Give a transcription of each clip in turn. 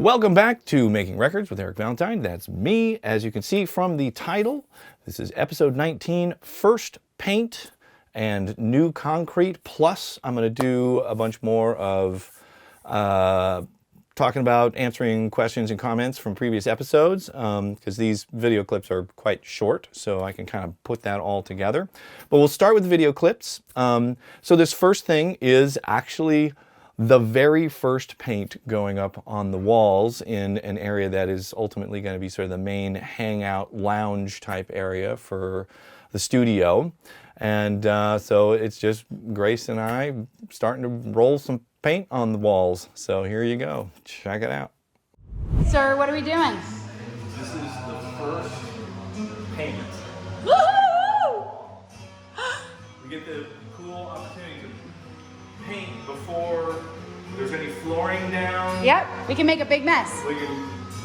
Welcome back to Making Records with Eric Valentine. That's me. As you can see from the title, this is episode 19, First Paint and New Concrete. Plus, I'm going to do a bunch more of talking about answering questions and comments from previous episodes, because these video clips are quite short, so I can kind of put that all together. But we'll start with the video clips. So this first thing is actually the very first paint going up on the walls in an area that is ultimately going to be sort of the main hangout lounge type area for the studio. And so it's just Grace and I starting to roll some paint on the walls. So here you go. Check it out. Sir, what are we doing? This is the first paint. Woohoo! We get the cool opportunity to paint before there's any flooring down. Yep, we can make a big mess. We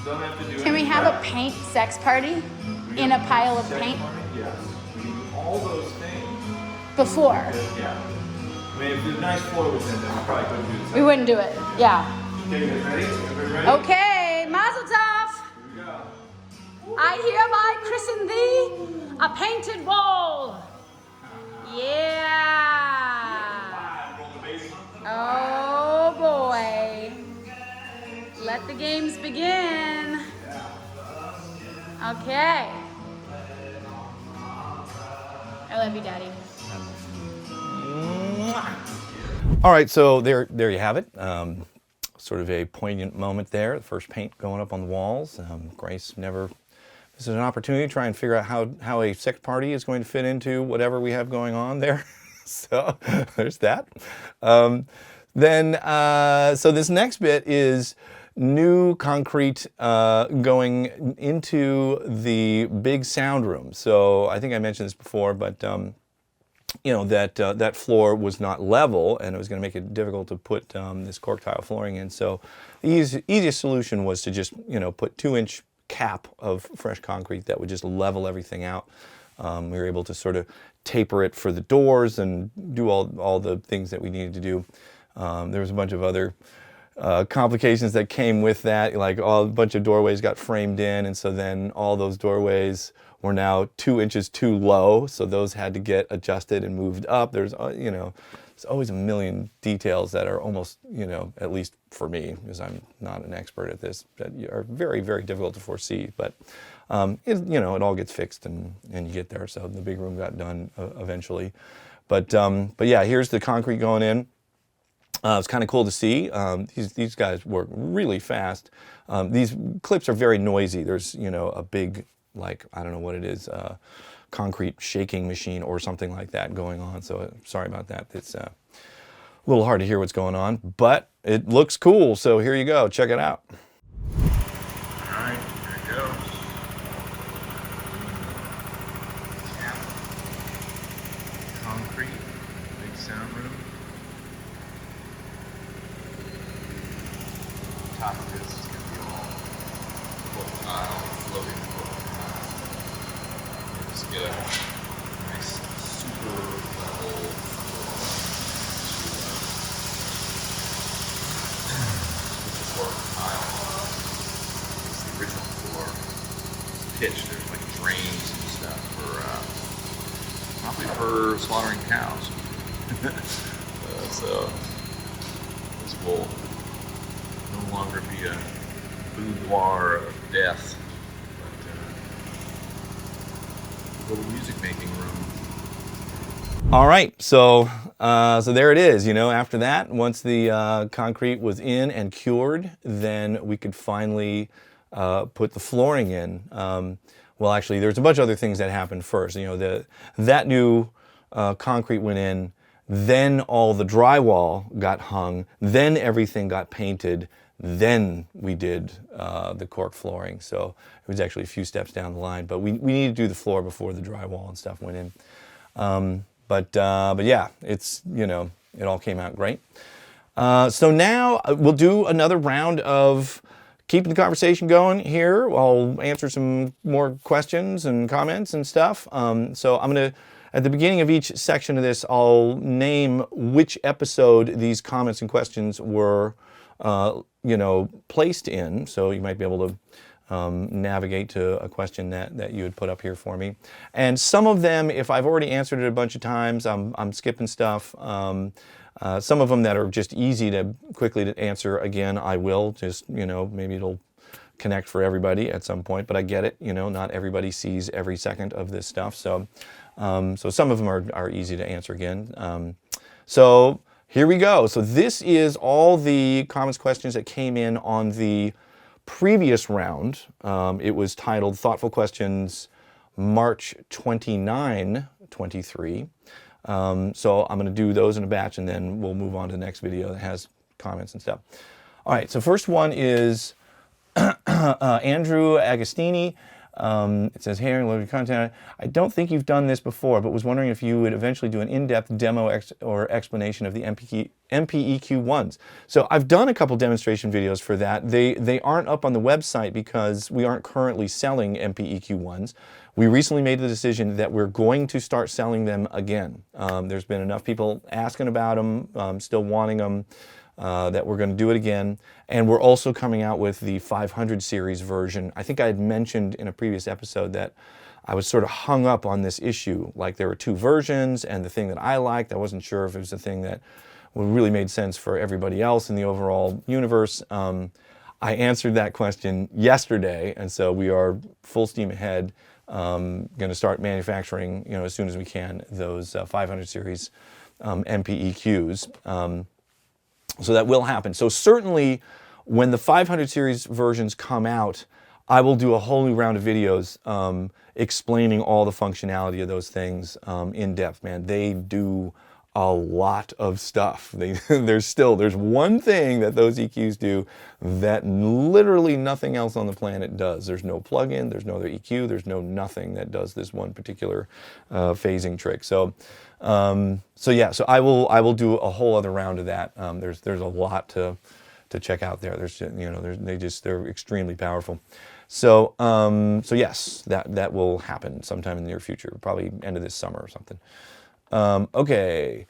don't have to do Can we have a paint sex party in a pile of paint? Yes. All those things. Before. Yeah. I mean, if the nice floor was in, then we probably couldn't do this. We wouldn't do it. Yeah. Okay, you guys ready? Everybody ready? Okay, Mazel Tov. Here we go. I hereby christen thee a painted wall. Yeah. Oh boy. Let the games begin. Okay. I love you, Daddy. All right, so there you have it. Sort of a poignant moment there. The first paint going up on the walls. Grace never. This is an opportunity to try and figure out how a sex party is going to fit into whatever we have going on there. So there's that. So this next bit is new concrete going into the big sound room. So I think I mentioned this before, but you know, that floor was not level, and it was going to make it difficult to put this cork tile flooring in. So the easiest solution was to just, you know, put 2-inch cap of fresh concrete that would just level everything out. We were able to sort of taper it for the doors and do all the things that we needed to do. There was a bunch of other complications that came with that, like a bunch of doorways got framed in, and so then all those doorways were now 2 inches too low, so those had to get adjusted and moved up. There's, you know, there's always a million details that are almost, you know, at least for me, because I'm not an expert at this, that are very, very difficult to foresee. But, you know, it all gets fixed and you get there. So the big room got done eventually. But yeah, here's the concrete going in. It's kind of cool to see. These guys work really fast. These clips are very noisy. There's, you know, a big, like, I don't know what it is, concrete shaking machine or something like that going on. So sorry about that. It's a little hard to hear what's going on, but it looks cool. So here you go. Check it out. All right, here it goes. Yeah. Concrete, big sound room. Top of this is going to be all cork tile, floating cork tile. Just get a nice super level switch the cork tile on. It's the original floor. It's pitched. There's like drains and stuff for probably for slaughtering cows. So this will no longer be a boudoir of death, but a little music making room. All right, so there it is. You know, after that, once the concrete was in and cured, then we could finally put the flooring in. Well, actually, there's a bunch of other things that happened first. You know, that new concrete went in, then all the drywall got hung, then everything got painted. Then we did the cork flooring. So it was actually a few steps down the line, but we needed to do the floor before the drywall and stuff went in. But yeah, it's, you know, it all came out great. So now we'll do another round of keeping the conversation going here. I'll answer some more questions and comments and stuff. So I'm going to, at the beginning of each section of this, I'll name which episode these comments and questions were placed in. So you might be able to navigate to a question that you had put up here for me. And some of them, if I've already answered it a bunch of times, I'm skipping stuff. Some of them that are just easy to quickly to answer again, I will just, maybe it'll connect for everybody at some point, but I get it, not everybody sees every second of this stuff. So, so some of them are easy to answer again. So here we go. So this is all the comments, questions that came in on the previous round. It was titled Thoughtful Questions March 29, 23. So I'm going to do those in a batch, and then we'll move on to the next video that has comments and stuff. All right, so first one is Andrew Agostini. It says, hey, load your content. I don't think you've done this before, but was wondering if you would eventually do an in-depth demo or explanation of the MPEQ ones. So I've done a couple demonstration videos for that. They aren't up on the website because we aren't currently selling MPEQ ones. We recently made the decision that we're going to start selling them again. There's been enough people asking about them, still wanting them, that we're going to do it again. And we're also coming out with the 500 series version. I think I had mentioned in a previous episode that I was sort of hung up on this issue. Like there were two versions, and the thing that I liked, I wasn't sure if it was the thing that really made sense for everybody else in the overall universe. I answered that question yesterday, and so we are full steam ahead, going to start manufacturing, as soon as we can, those 500 series MPEQs. So that will happen. So certainly when the 500 series versions come out, I will do a whole new round of videos explaining all the functionality of those things in depth. Man, they do a lot of stuff. There's one thing that those EQs do that literally nothing else on the planet does. There's no plugin, there's no other EQ, there's no nothing that does this one particular phasing trick. So so I will do a whole other round of that. There's a lot to check out there. They're extremely powerful. So yes, that will happen sometime in the near future, probably end of this summer or something. Okay,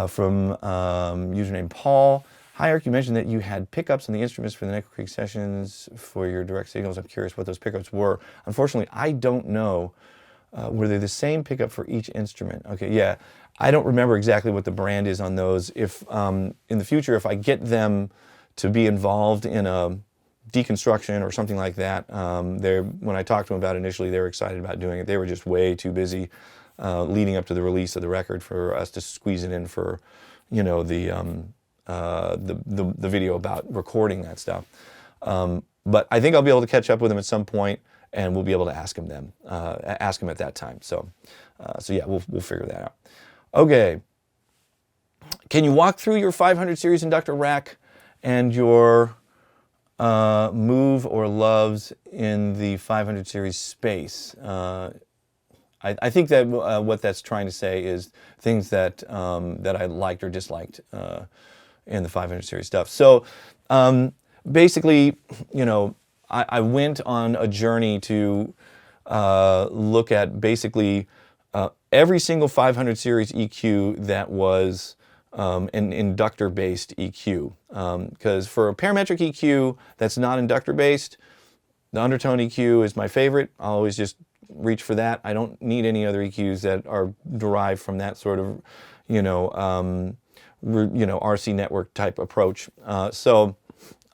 from username Paul. Hi, Eric, you mentioned that you had pickups on the instruments for the Nickel Creek sessions for your direct signals. I'm curious what those pickups were. Unfortunately, I don't know. Were they the same pickup for each instrument? Okay, yeah. I don't remember exactly what the brand is on those. If in the future, if I get them to be involved in a deconstruction or something like that, when I talked to them about it initially, they were excited about doing it. They were just way too busy leading up to the release of the record for us to squeeze it in for, the video about recording that stuff. But I think I'll be able to catch up with them at some point, and we'll be able to ask them at that time. So yeah, we'll figure that out. Okay. Can you walk through your 500 series inductor rack and your move or loves in the 500 series space? I think that what that's trying to say is things that I liked or disliked in the 500 series stuff. So basically, I went on a journey to look at basically every single 500 series EQ that was an inductor-based EQ. Because for a parametric EQ that's not inductor-based, the undertone EQ is my favorite. I'll always just reach for that. I don't need any other EQs that are derived from that sort of, RC network type approach. So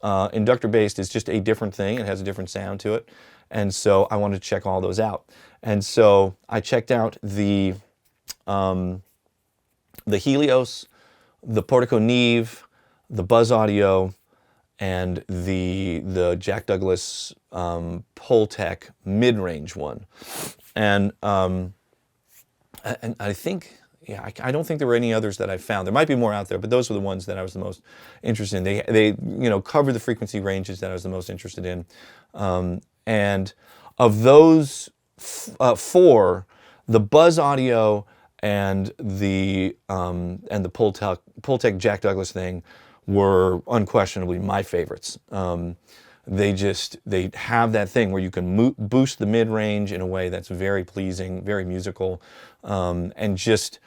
inductor-based is just a different thing. It has a different sound to it. And so I wanted to check all those out. And so I checked out the Helios, the Portico Neve, the Buzz Audio, and the Jack Douglas Pultec mid-range one. And I think, I don't think there were any others that I found. There might be more out there, but those were the ones that I was the most interested in. They cover the frequency ranges that I was the most interested in. And of those four, the Buzz Audio and the Pultec Jack Douglas thing were unquestionably my favorites. They have that thing where you can boost the mid-range in a way that's very pleasing, very musical, and just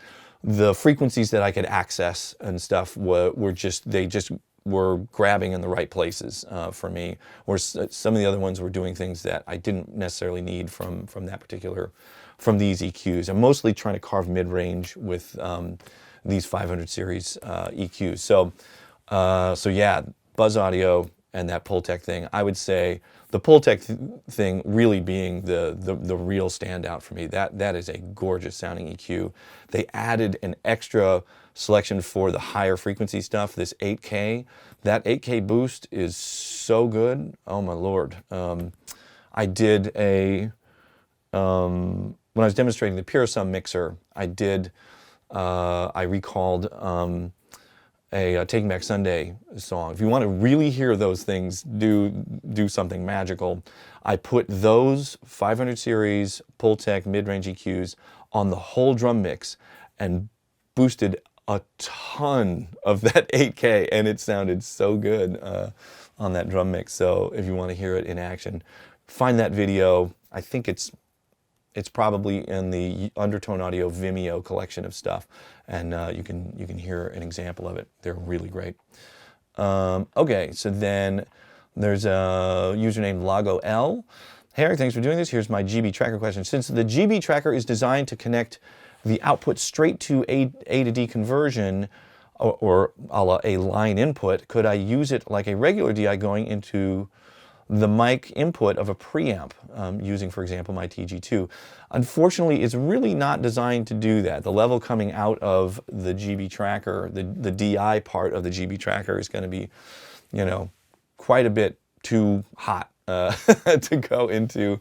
the frequencies that I could access and stuff were just were grabbing in the right places for me, whereas some of the other ones were doing things that I didn't necessarily need from these EQs. I'm mostly trying to carve mid-range with these 500 series EQs. So yeah, Buzz Audio and that Pultec thing. I would say the Pultec thing really being the real standout for me. That is a gorgeous sounding EQ. They added an extra selection for the higher frequency stuff, this 8K. That 8K boost is so good. Oh my Lord. I did when I was demonstrating the Purosum mixer, I recalled a Taking Back Sunday song. If you want to really hear those things do something magical, I put those 500 series Pultec mid-range EQs on the whole drum mix and boosted a ton of that 8K, and it sounded so good on that drum mix. So if you want to hear it in action, find that video. I think it's probably in the Undertone Audio Vimeo collection of stuff, and you can hear an example of it. They're really great. Okay, so then there's a user named Lago L. Hey Eric, thanks for doing this. Here's my GB tracker question. Since the GB tracker is designed to connect the output straight to A to D conversion, or a la a line input, could I use it like a regular DI going into the mic input of a preamp, using, for example, my TG2? Unfortunately, it's really not designed to do that. The level coming out of the GB tracker, the DI part of the GB tracker, is going to be, quite a bit too hot to go into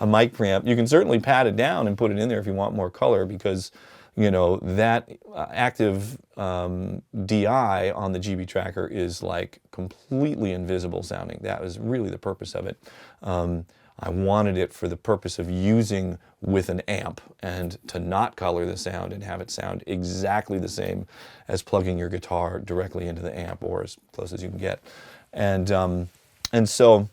a mic preamp. You can certainly pad it down and put it in there if you want more color, because that active DI on the GB tracker is like completely invisible sounding. That was really the purpose of it. I wanted it for the purpose of using with an amp and to not color the sound and have it sound exactly the same as plugging your guitar directly into the amp, or as close as you can get. And so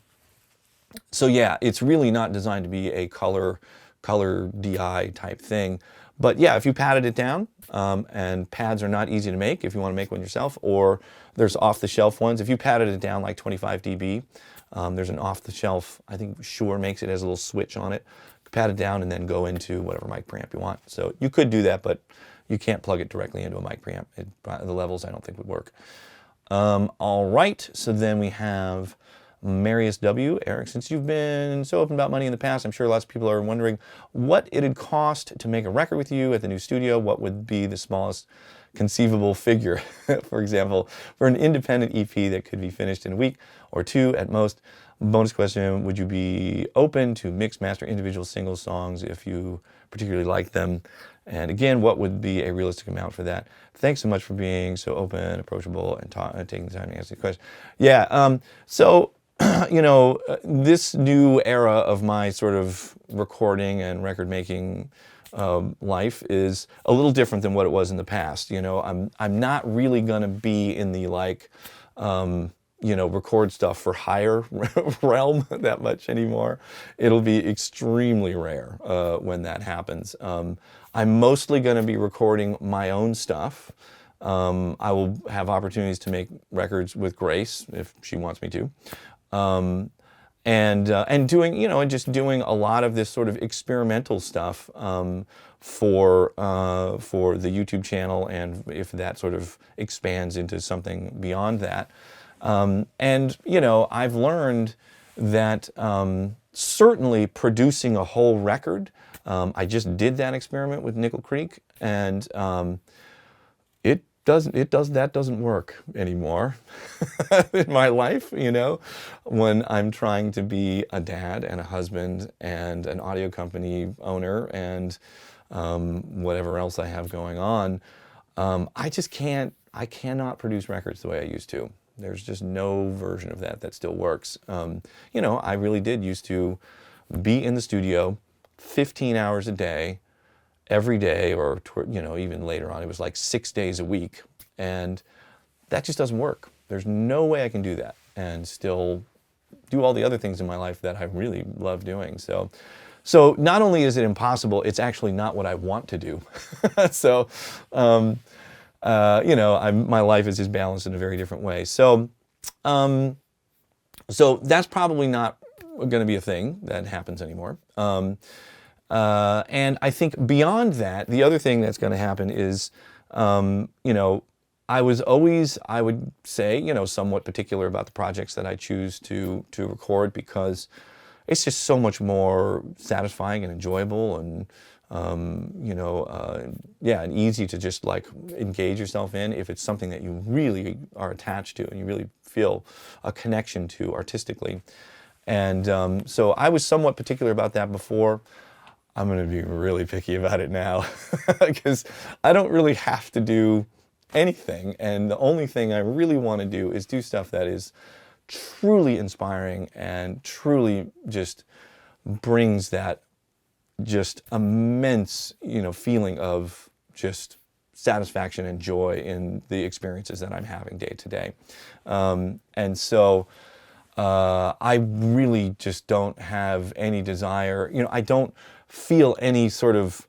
yeah, it's really not designed to be a color DI type thing. But yeah, if you padded it down, and pads are not easy to make if you want to make one yourself, or there's off-the-shelf ones. If you padded it down like 25 dB, there's an off-the-shelf, I think Shure makes it, has a little switch on it. Pat it down and then go into whatever mic preamp you want. So you could do that, but you can't plug it directly into a mic preamp. The levels I don't think would work. All right, so then we have Marius W. Eric, since you've been so open about money in the past, I'm sure lots of people are wondering what it'd cost to make a record with you at the new studio. What would be the smallest conceivable figure, for example, for an independent EP that could be finished in a week or two at most? Bonus question, would you be open to mix master individual single songs if you particularly like them? And again, what would be a realistic amount for that? Thanks so much for being so open, approachable, and taking the time to answer the question. Yeah, this new era of my sort of recording and record making life is a little different than what it was in the past. I'm not really going to be in the record stuff for hire realm that much anymore. It'll be extremely rare when that happens. I'm mostly going to be recording my own stuff. I will have opportunities to make records with Grace if she wants me to. And doing, and just doing a lot of this sort of experimental stuff for the YouTube channel, and if that sort of expands into something beyond that. I've learned that certainly producing a whole record, I just did that experiment with Nickel Creek, and that doesn't work anymore in my life, when I'm trying to be a dad and a husband and an audio company owner and whatever else I have going on. I cannot produce records the way I used to. There's just no version of that still works. I really did used to be in the studio 15 hours a day, every day, or even later on, it was like 6 days a week, and that just doesn't work. There's no way I can do that and still do all the other things in my life that I really love doing. So not only is it impossible, it's actually not what I want to do. my life is just balanced in a very different way. So, so that's probably not going to be a thing that happens anymore. And I think beyond that, the other thing that's going to happen is, I was always, I would say, somewhat particular about the projects that I choose to record, because it's just so much more satisfying and enjoyable, and and easy to just like engage yourself in if it's something that you really are attached to and you really feel a connection to artistically. And so I was somewhat particular about that before. I'm going to be really picky about it now because I don't really have to do anything. And the only thing I really want to do is do stuff that is truly inspiring and truly just brings that just immense, feeling of just satisfaction and joy in the experiences that I'm having day to day. And so I really just don't have any desire, I don't feel any sort of,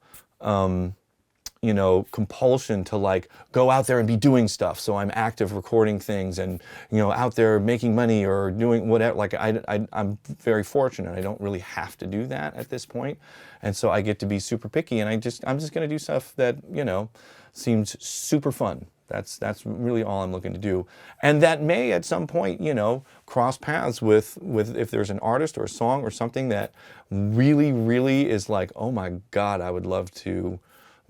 compulsion to like go out there and be doing stuff. So I'm active recording things and, out there making money or doing whatever. Like I'm very fortunate. I don't really have to do that at this point. And so I get to be super picky, and I'm just going to do stuff that, seems super fun. That's really all I'm looking to do. And that may at some point, cross paths with if there's an artist or a song or something that really, really is like, oh my God, I would love to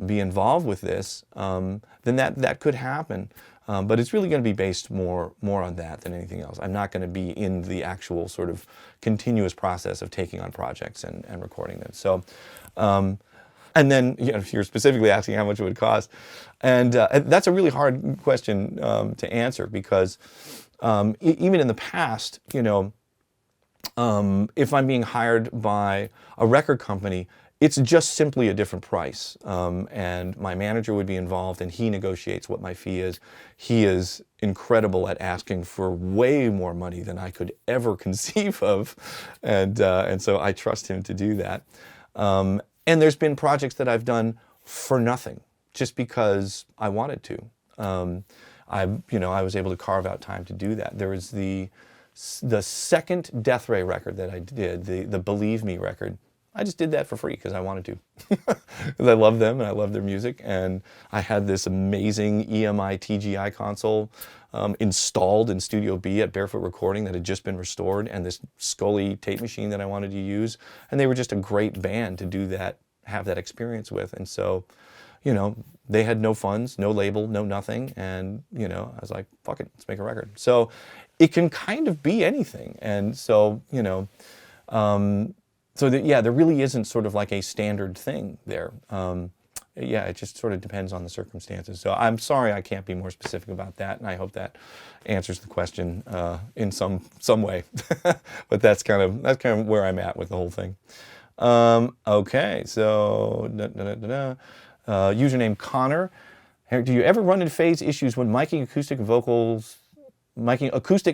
be involved with this, then that could happen. But it's really going to be based more on that than anything else. I'm not going to be in the actual sort of continuous process of taking on projects and recording them. So, and then, if you're specifically asking how much it would cost, and that's a really hard question to answer, because even in the past, if I'm being hired by a record company, it's just simply a different price. And my manager would be involved, and he negotiates what my fee is. He is incredible at asking for way more money than I could ever conceive of. And so I trust him to do that. And there's been projects that I've done for nothing, just because I wanted to. I was able to carve out time to do that. There was the second Death Ray record that I did, the Believe Me record. I just did that for free because I wanted to. Because I love them and I love their music. And I had this amazing EMI TGI console installed in Studio B at Barefoot Recording that had just been restored, and this Scully tape machine that I wanted to use. And they were just a great band to do that, have that experience with. And so, they had no funds, no label, no nothing. And, I was like, fuck it, let's make a record. So it can kind of be anything. And so, there really isn't sort of like a standard thing there. It just sort of depends on the circumstances. So I'm sorry I can't be more specific about that, and I hope that answers the question in some way. But that's kind of where I'm at with the whole thing. Okay, so username Connor. Do you ever run into phase issues when miking acoustic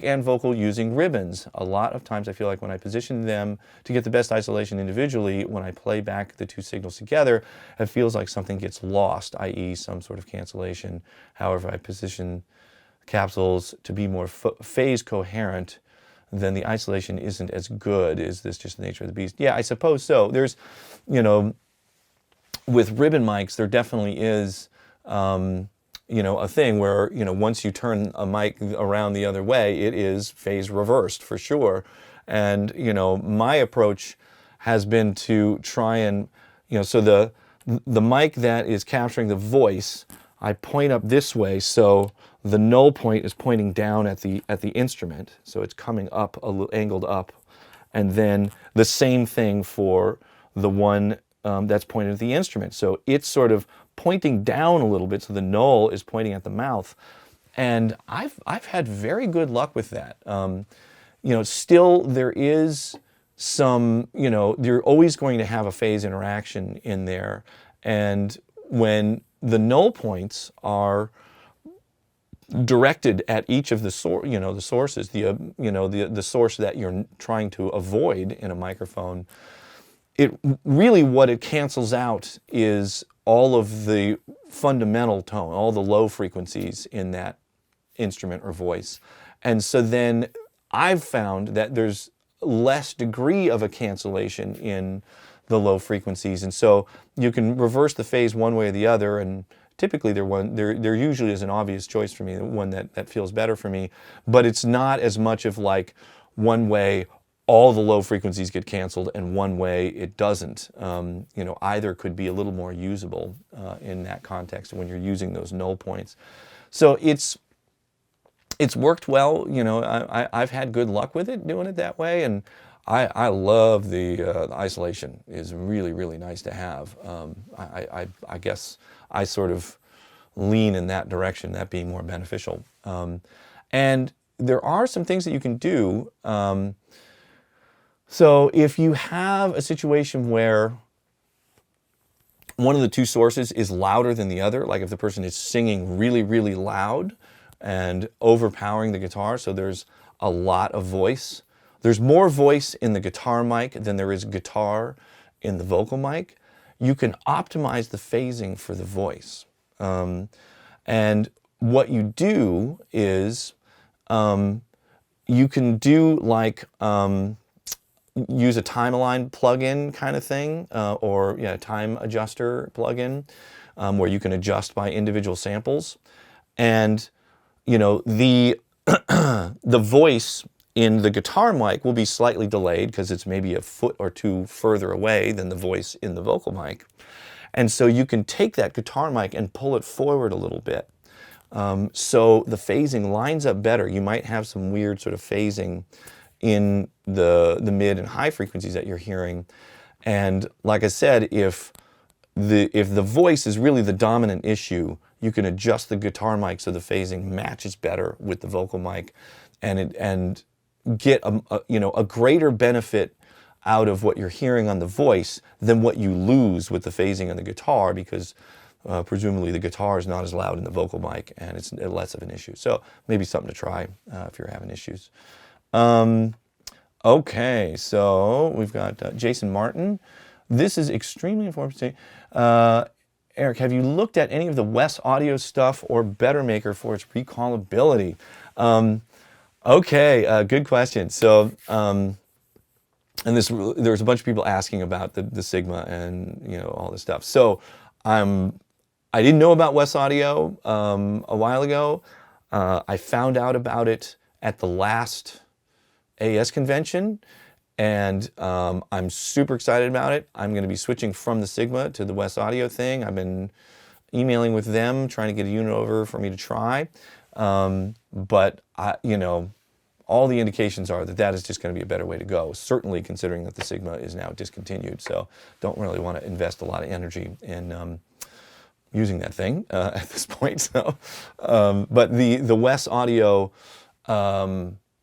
and vocal using ribbons? A lot of times I feel like when I position them to get the best isolation individually, when I play back the two signals together, it feels like something gets lost, i.e. some sort of cancellation. However, I position capsules to be more phase coherent, then the isolation isn't as good. Is this just the nature of the beast? Yeah, I suppose so. There's, with ribbon mics, there definitely is a thing where, once you turn a mic around the other way, it is phase reversed for sure. And, my approach has been to try and, so the mic that is capturing the voice, I point up this way, so the null point is pointing down at the instrument, so it's coming up, angled up. And then the same thing for the one that's pointed at the instrument. So it's sort of pointing down a little bit, so the null is pointing at the mouth. And I've had very good luck with that. Still there is some, you're always going to have a phase interaction in there. And when the null points are directed at each of the sources, the source that you're trying to avoid in a microphone, it really, what it cancels out is all of the fundamental tone, all the low frequencies in that instrument or voice. And so then I've found that there's less degree of a cancellation in the low frequencies. And so you can reverse the phase one way or the other, and typically there usually is an obvious choice for me, one that feels better for me, but it's not as much of like one way all the low frequencies get canceled and one way it doesn't. Either could be a little more usable in that context when you're using those null points. So it's worked well. I've had good luck with it doing it that way, and I love the isolation. Is really, really nice to have. I guess I sort of lean in that direction, that being more beneficial. And there are some things that you can do. So if you have a situation where one of the two sources is louder than the other, like if the person is singing really, really loud and overpowering the guitar, so there's a lot of voice. There's more voice in the guitar mic than there is guitar in the vocal mic. You can optimize the phasing for the voice. And what you do is you can do like use a time align plugin kind of thing, or time adjuster plugin, where you can adjust by individual samples. And the the voice in the guitar mic will be slightly delayed because it's maybe a foot or two further away than the voice in the vocal mic. And so you can take that guitar mic and pull it forward a little bit. So the phasing lines up better. You might have some weird sort of phasing in the mid and high frequencies that you're hearing. And like I said, if the voice is really the dominant issue, you can adjust the guitar mic so the phasing matches better with the vocal mic, and get a greater benefit out of what you're hearing on the voice than what you lose with the phasing on the guitar, because presumably the guitar is not as loud in the vocal mic and it's less of an issue. So maybe something to try if you're having issues. Okay, so we've got Jason Martin. This is extremely informative. Eric, have you looked at any of the Wes Audio stuff or Better Maker for its recallability? Okay, good question. So, and there's a bunch of people asking about the Sigma and all this stuff. So, I didn't know about Wes Audio a while ago. I found out about it at the last AS convention, and I'm super excited about it. I'm going to be switching from the Sigma to the Wes Audio thing. I've been emailing with them, trying to get a unit over for me to try. But all the indications are that is just going to be a better way to go, certainly considering that the Sigma is now discontinued. So don't really want to invest a lot of energy in using that thing at this point. So, but the Wes Audio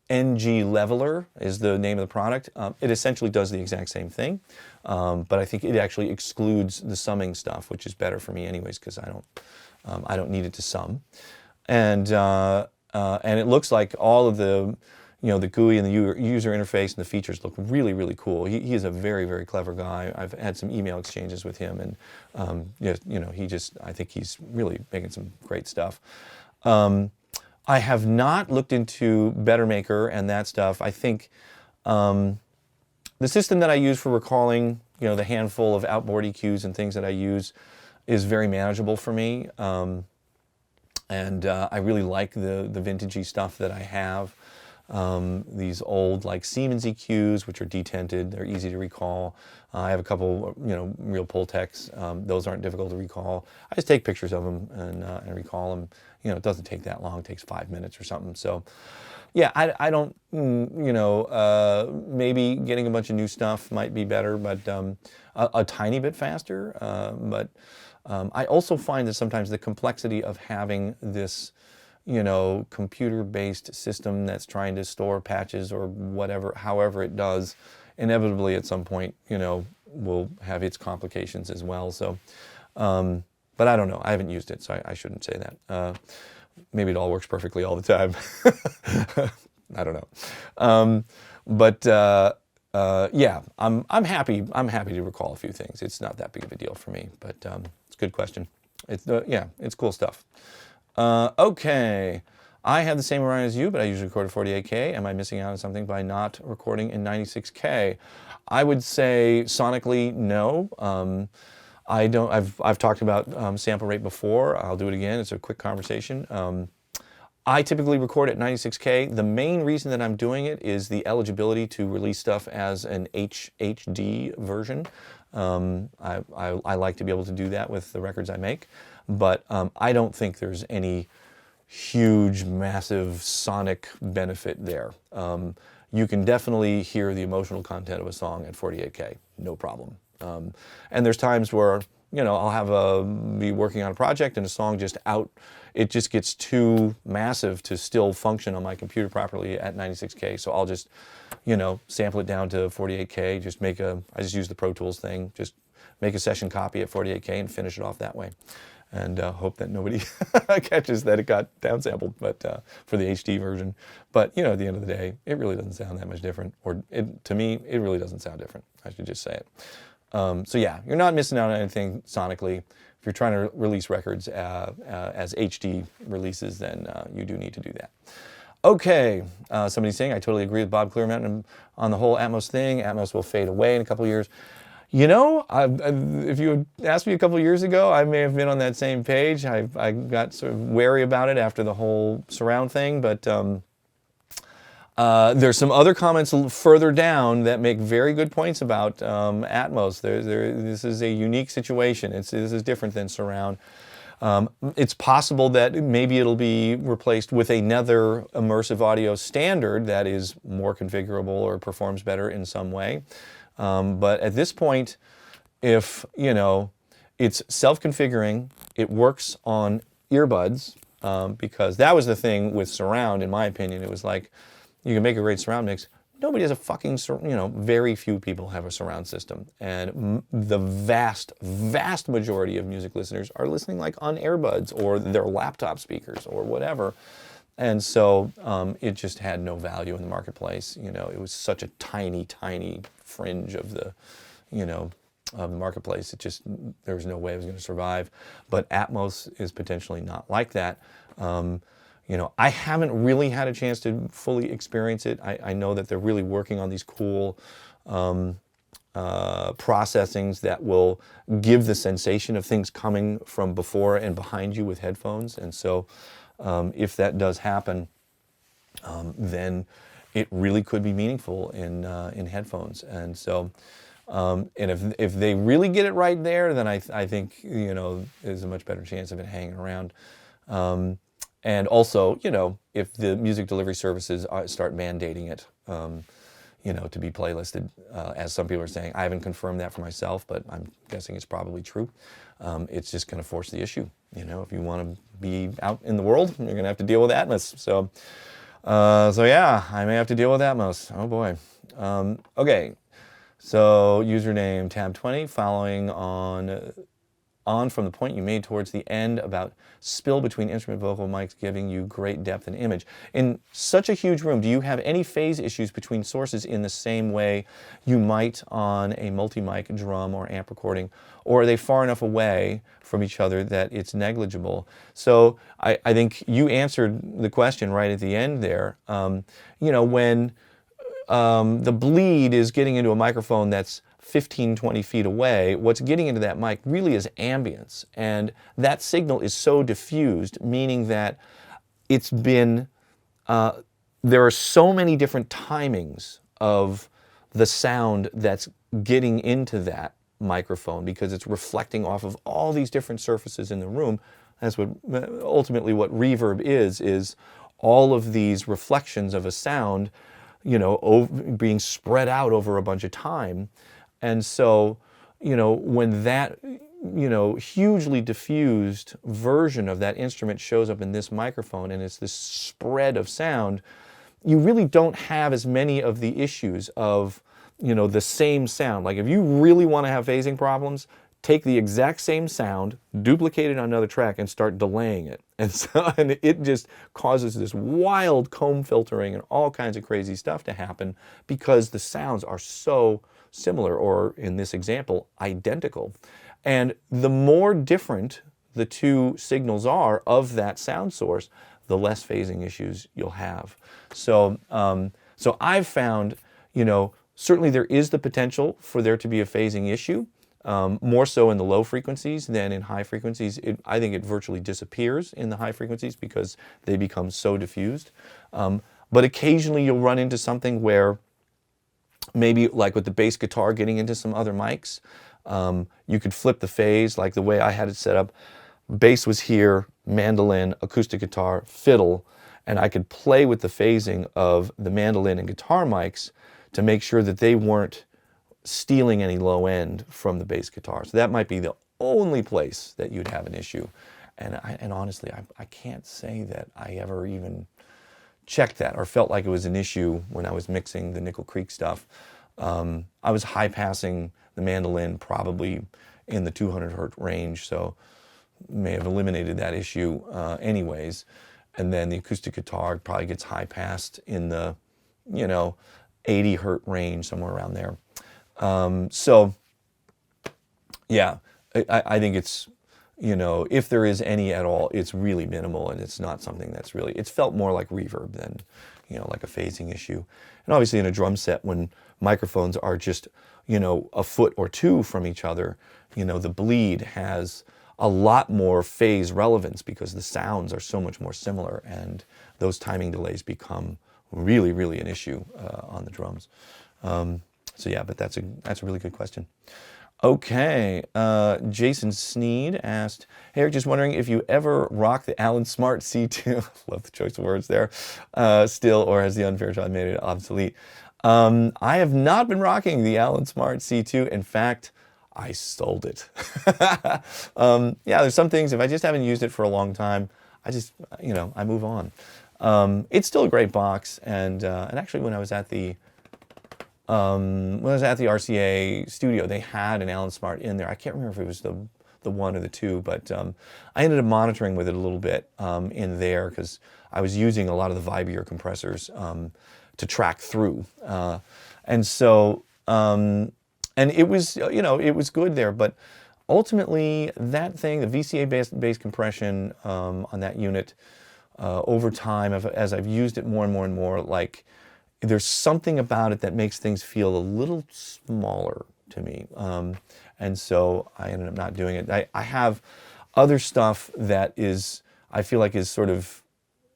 NG Leveler is the name of the product. It essentially does the exact same thing, but I think it actually excludes the summing stuff, which is better for me anyways, because I don't need it to sum. And it looks like all of the the GUI and the user interface and the features look really, really cool. He is a very, very clever guy. I've had some email exchanges with him, and I think he's really making some great stuff. I have not looked into Better Maker and that stuff. I think the system that I use for recalling, the handful of outboard EQs and things that I use is very manageable for me. And I really like the vintagey stuff that I have. These old like Siemens EQs, which are detented, they're easy to recall. I have a couple, real Pultecs. Those aren't difficult to recall. I just take pictures of them and recall them. It doesn't take that long. It takes 5 minutes or something. So, yeah, I don't, maybe getting a bunch of new stuff might be better, but a tiny bit faster. But I also find that sometimes the complexity of having this computer-based system that's trying to store patches or whatever, however it does, inevitably at some point, will have its complications as well. So, but I don't know. I haven't used it, so I shouldn't say that. Maybe it all works perfectly all the time. I don't know. Yeah, I'm happy. I'm happy to recall a few things. It's not that big of a deal for me, but it's good question. It's yeah, it's cool stuff. Okay. I have the same Orion as you, but I usually record at 48K. Am I missing out on something by not recording in 96K? I would say sonically, no. I don't. I've talked about sample rate before. I'll do it again. It's a quick conversation. I typically record at 96K. The main reason that I'm doing it is the eligibility to release stuff as an HD version. I like to be able to do that with the records I make, but I don't think there's any huge, massive sonic benefit there. You can definitely hear the emotional content of a song at 48K, no problem. And there's times where, you know, I'll be working on a project and a song it just gets too massive to still function on my computer properly at 96K. So I'll just, you know, sample it down to 48K, I just use the Pro Tools thing, just make a session copy at 48K and finish it off that way. And hope that nobody catches that it got downsampled, but for the HD version. But, you know, at the end of the day, it really doesn't sound that much different. To me, it really doesn't sound different. I should just say it. So yeah, you're not missing out on anything sonically. If you're trying to release records as HD releases, then you do need to do that. Okay, somebody's saying, I totally agree with Bob Clearmountain on the whole Atmos thing. Atmos will fade away in a couple of years. You know, if you had asked me a couple of years ago, I may have been on that same page. I got sort of wary about it after the whole surround thing, but there's some other comments further down that make very good points about Atmos. This is a unique situation. This is different than surround. It's possible that maybe it'll be replaced with another immersive audio standard that is more configurable or performs better in some way. But at this point, if, you know, it's self-configuring, it works on earbuds, because that was the thing with surround, in my opinion. It was like, you can make a great surround mix. Nobody has a fucking, you know, very few people have a surround system. And the vast, vast majority of music listeners are listening like on earbuds or their laptop speakers or whatever. And so it just had no value in the marketplace. You know, it was such a tiny, tiny fringe of the, you know, of the marketplace. There was no way it was going to survive. But Atmos is potentially not like that. You know, I haven't really had a chance to fully experience it. I know that they're really working on these cool processings that will give the sensation of things coming from before and behind you with headphones. And so if that does happen, then it really could be meaningful in headphones. And so, and if they really get it right there, then I think, you know, there's a much better chance of it hanging around. And also, you know, if the music delivery services start mandating it, you know, to be playlisted, as some people are saying. I haven't confirmed that for myself, but I'm guessing it's probably true. It's just going to force the issue. You know, if you want to be out in the world, you're going to have to deal with Atmos. So yeah, I may have to deal with Atmos. Oh boy. Okay. So username tab 20, following on from the point you made towards the end about spill between instrument vocal mics giving you great depth and image. In such a huge room, do you have any phase issues between sources in the same way you might on a multi-mic drum or amp recording, or are they far enough away from each other that it's negligible? So I think you answered the question right at the end there. You know, when the bleed is getting into a microphone that's 15, 20 feet away, what's getting into that mic really is ambience. And that signal is so diffused, meaning that it's been, there are so many different timings of the sound that's getting into that microphone because it's reflecting off of all these different surfaces in the room. That's what ultimately what reverb is all of these reflections of a sound, you know, being spread out over a bunch of time. And so, you know, when that, you know, hugely diffused version of that instrument shows up in this microphone and it's this spread of sound, you really don't have as many of the issues of, you know, the same sound. Like if you really want to have phasing problems, take the exact same sound, duplicate it on another track, and start delaying it. And so, and it just causes this wild comb filtering and all kinds of crazy stuff to happen because the sounds are so similar, or in this example, identical. And the more different the two signals are of that sound source, the less phasing issues you'll have. So, so I've found, certainly there is the potential for there to be a phasing issue, more so in the low frequencies than in high frequencies. I think it virtually disappears in the high frequencies because they become so diffused. But occasionally you'll run into something where maybe like with the bass guitar getting into some other mics, you could flip the phase like the way I had it set up. Bass was here, mandolin, acoustic guitar, fiddle, and I could play with the phasing of the mandolin and guitar mics to make sure that they weren't stealing any low end from the bass guitar. So that might be the only place that you'd have an issue. And honestly, I can't say that I ever even checked that or felt like it was an issue when I was mixing the Nickel Creek stuff. I was high passing the mandolin probably in the 200 hertz range, so may have eliminated that issue anyways. And then the acoustic guitar probably gets high passed in the 80 hertz range, somewhere around there. So yeah, I think it's, if there is any at all, it's really minimal, and it's not something that's really, it's felt more like reverb than, like a phasing issue. And obviously in a drum set, when microphones are just, a foot or two from each other, the bleed has a lot more phase relevance because the sounds are so much more similar, and those timing delays become really, really an issue on the drums. So yeah, but that's a really good question. Okay, Jason Sneed asked, hey, Eric, just wondering if you ever rock the Allen Smart C2, love the choice of words there, still, or has the unfair job made it obsolete? I have not been rocking the Allen Smart C2. In fact, I sold it. Yeah, there's some things, if I just haven't used it for a long time, I just, I move on. It's still a great box, and actually when I was at the RCA studio, they had an Allen Smart in there. I can't remember if it was the one or the two, but I ended up monitoring with it a little bit in there because I was using a lot of the Vibier compressors to track through. And so, and it was, it was good there, but ultimately that thing, the VCA-based compression on that unit, over time, as I've used it more and more and more, like, there's something about it that makes things feel a little smaller to me. And so I ended up not doing it. I have other stuff that I feel like is sort of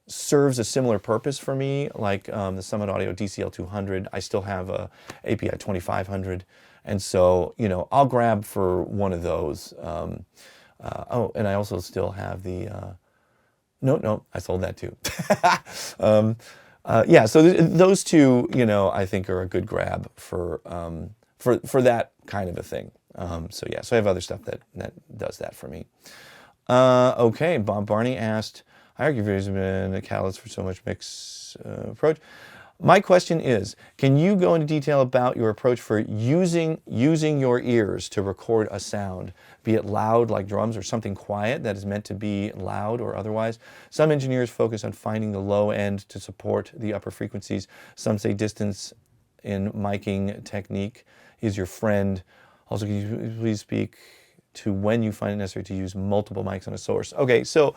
serves a similar purpose for me, like the Summit Audio DCL 200. I still have a API 2500. And so, I'll grab for one of those. Oh, and I also still have the, no, I sold that too. Yeah, so those two, I think are a good grab for that kind of a thing. So yeah, so I have other stuff that does that for me. Okay, Bob Barney asked, I argue has been a catalyst for so much mix approach. My question is, can you go into detail about your approach for using your ears to record a sound, be it loud like drums or something quiet that is meant to be loud or otherwise? Some engineers focus on finding the low end to support the upper frequencies. Some say distance in miking technique is your friend. Also, can you please speak to when you find it necessary to use multiple mics on a source? Okay, so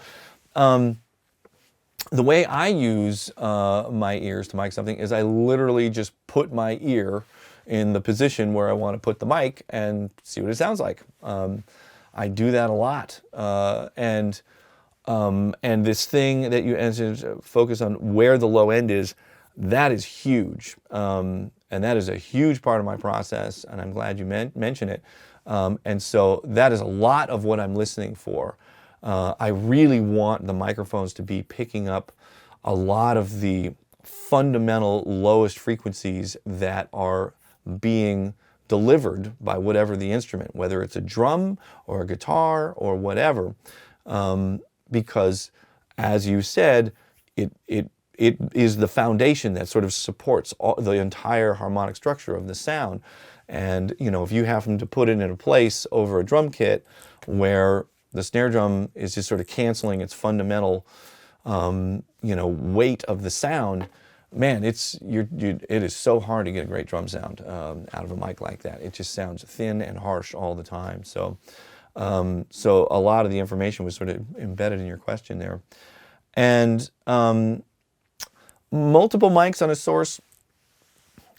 the way I use my ears to mic something is I literally just put my ear in the position where I want to put the mic and see what it sounds like. I do that a lot. And this thing that you focus on where the low end is, that is huge. And that is a huge part of my process, and I'm glad you mentioned it. And so that is a lot of what I'm listening for. I really want the microphones to be picking up a lot of the fundamental lowest frequencies that are being delivered by whatever the instrument, whether it's a drum or a guitar or whatever, because as you said, it is the foundation that sort of supports the entire harmonic structure of the sound. And if you happen to put it in a place over a drum kit where the snare drum is just sort of canceling its fundamental, weight of the sound, man, it is so hard to get a great drum sound out of a mic like that. It just sounds thin and harsh all the time. So, So a lot of the information was sort of embedded in your question there. And multiple mics on a source,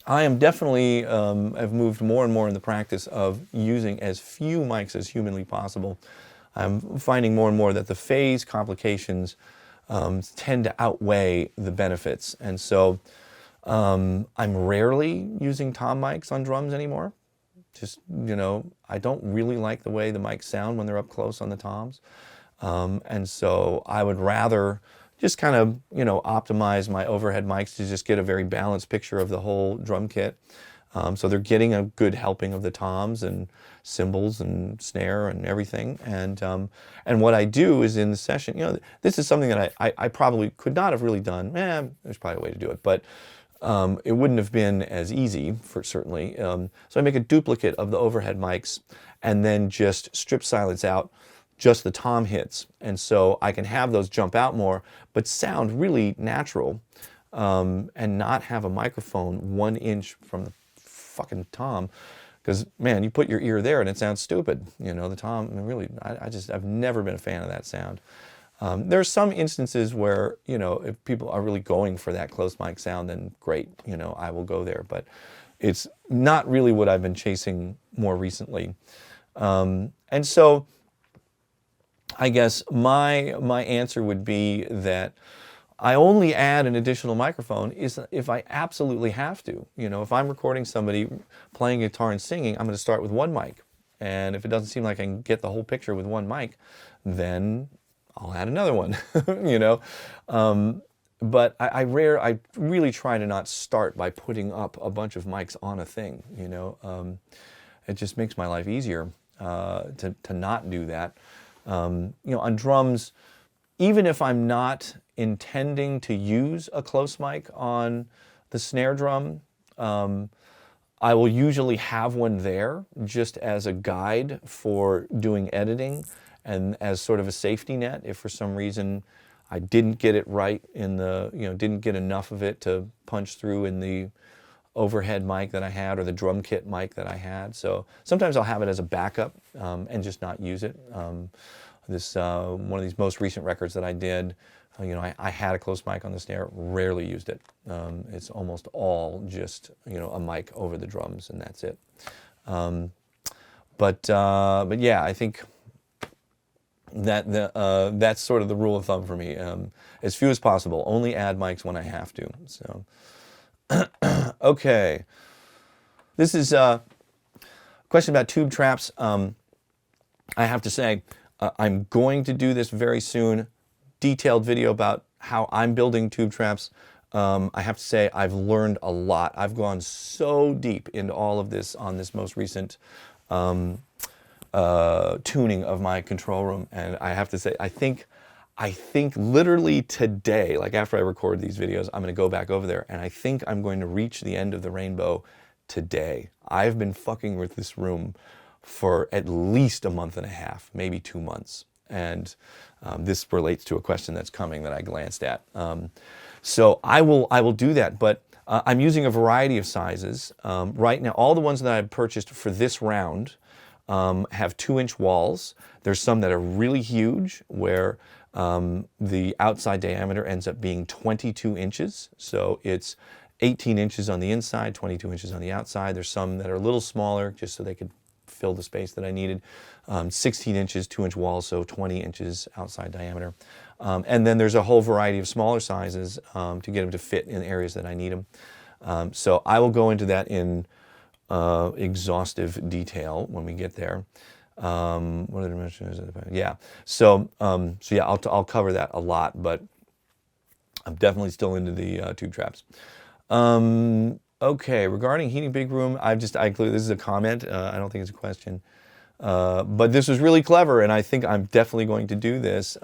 I am definitely have moved more and more in the practice of using as few mics as humanly possible. I'm finding more and more that the phase complications tend to outweigh the benefits. And so I'm rarely using tom mics on drums anymore. Just, I don't really like the way the mics sound when they're up close on the toms. And so I would rather just kind of, optimize my overhead mics to just get a very balanced picture of the whole drum kit. So they're getting a good helping of the toms and cymbals and snare and everything. And what I do is in the session, this is something that I probably could not have really done. There's probably a way to do it, but it wouldn't have been as easy, for certainly. So I make a duplicate of the overhead mics and then just strip silence out just the tom hits. And so I can have those jump out more, but sound really natural, and not have a microphone 1 inch from the fucking tom. Because, man, you put your ear there and it sounds stupid. The tom, really, I've never been a fan of that sound. There are some instances where, if people are really going for that close mic sound, then great, I will go there. But it's not really what I've been chasing more recently. And so I guess my answer would be that I only add an additional microphone if I absolutely have to. If I'm recording somebody playing guitar and singing, I'm going to start with one mic. And if it doesn't seem like I can get the whole picture with one mic, then I'll add another one, But I really try to not start by putting up a bunch of mics on a thing, It just makes my life easier to not do that. On drums, even if I'm not intending to use a close mic on the snare drum, I will usually have one there just as a guide for doing editing and as sort of a safety net if for some reason I didn't get it right didn't get enough of it to punch through in the overhead mic that I had or the drum kit mic that I had. So sometimes I'll have it as a backup and just not use it. One of these most recent records that I did, I had a close mic on the snare, rarely used it. It's almost all just, a mic over the drums and that's it. But yeah, I think that that's sort of the rule of thumb for me. As few as possible, only add mics when I have to. So, okay. This is a question about tube traps. I have to say, I'm going to do this very soon. Detailed video about how I'm building tube traps. I have to say I've learned a lot. I've gone so deep into all of this on this most recent tuning of my control room, and I have to say I think literally today, like after I record these videos, I'm going to go back over there, and I think I'm going to reach the end of the rainbow today. I've been fucking with this room for at least a month and a half, maybe 2 months. And this relates to a question that's coming that I glanced at. So I will do that, but I'm using a variety of sizes. Right now, all the ones that I've purchased for this round have 2-inch walls. There's some that are really huge where the outside diameter ends up being 22 inches. So it's 18 inches on the inside, 22 inches on the outside. There's some that are a little smaller just so they could fill the space that I needed. 16 inches, 2-inch walls, so 20 inches outside diameter. And then there's a whole variety of smaller sizes to get them to fit in areas that I need them. So I will go into that in exhaustive detail when we get there. What are the dimensions? Yeah. So yeah, I'll cover that a lot, but I'm definitely still into the tube traps. Okay, regarding heating big room, I included, this is a comment, I don't think it's a question. But this was really clever, and I think I'm definitely going to do this.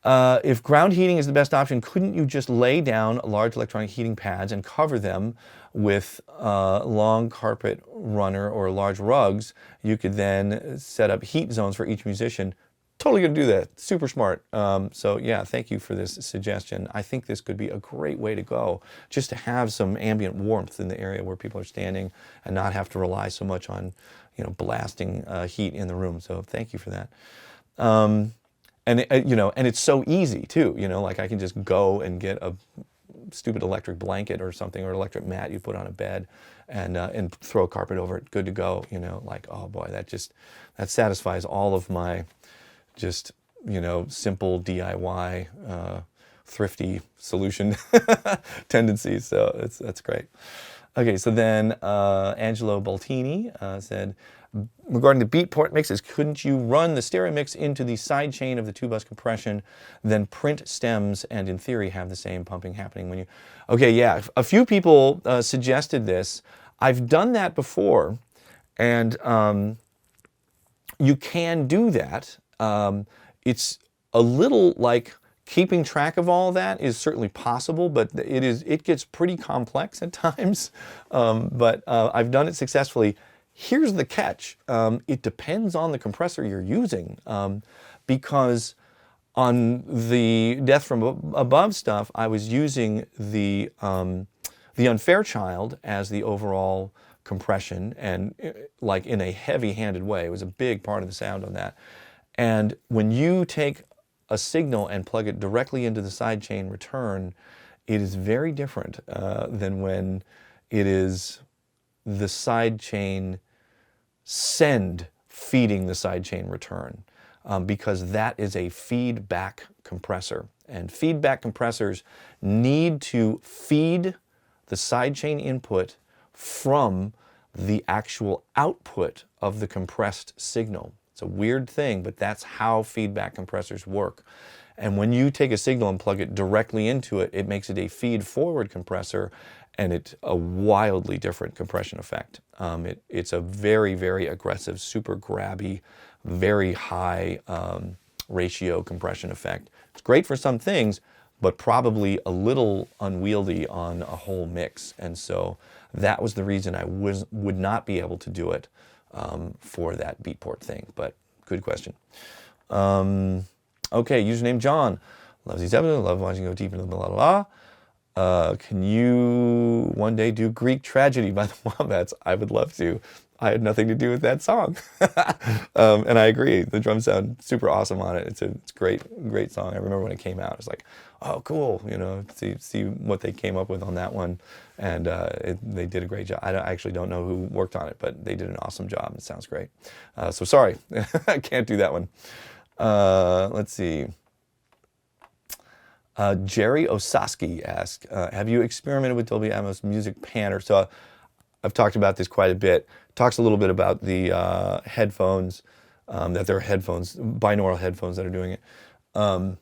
If ground heating is the best option, couldn't you just lay down large electronic heating pads and cover them with long carpet runner or large rugs? You could then set up heat zones for each musician. Totally going to do that. Super smart. So yeah, thank you for this suggestion. I think this could be a great way to go, just to have some ambient warmth in the area where people are standing and not have to rely so much on, blasting heat in the room. So thank you for that. And it's so easy too. Like I can just go and get a stupid electric blanket or something, or electric mat you put on a bed, and throw a carpet over it. Good to go. Like, oh boy, that satisfies all of my just, simple DIY, thrifty solution tendencies. So that's great. Okay, so then Angelo Baltini said, regarding the beatport mixes, couldn't you run the stereo mix into the side chain of the two-bus compression, then print stems, and in theory have the same pumping happening when you... Okay, yeah, a few people suggested this. I've done that before, and you can do that. It's a little like keeping track of all that is certainly possible, but it gets pretty complex at times. But I've done it successfully. Here's the catch. It depends on the compressor you're using, because on the Death from Above stuff, I was using the Unfairchild as the overall compression, and like in a heavy-handed way. It was a big part of the sound on that. And when you take a signal and plug it directly into the sidechain return, it is very different than when it is the sidechain send feeding the sidechain return, because that is a feedback compressor. And feedback compressors need to feed the sidechain input from the actual output of the compressed signal. It's a weird thing, but that's how feedback compressors work. And when you take a signal and plug it directly into it, it makes it a feed-forward compressor, and it's a wildly different compression effect. It's a very, very aggressive, super grabby, very high ratio compression effect. It's great for some things, but probably a little unwieldy on a whole mix. And so that was the reason I would not be able to do it for that beatport thing. But good question. Okay, username John. Loves these episodes, love watching go deep into the blah, blah, blah. Can you one day do Greek Tragedy by the Wombats? I would love to. I had nothing to do with that song. And I agree. The drums sound super awesome on it. It's a great song. I remember when it came out, I was like, oh, cool. See what they came up with on that one. And they did a great job. I actually don't know who worked on it, but they did an awesome job. It sounds great. So sorry, I can't do that one. Let's see. Jerry Osaski asked, have you experimented with Dolby Atmos Music Panner? So I've talked about this quite a bit. Talks a little bit about the headphones, that they're headphones, binaural headphones that are doing it. I'm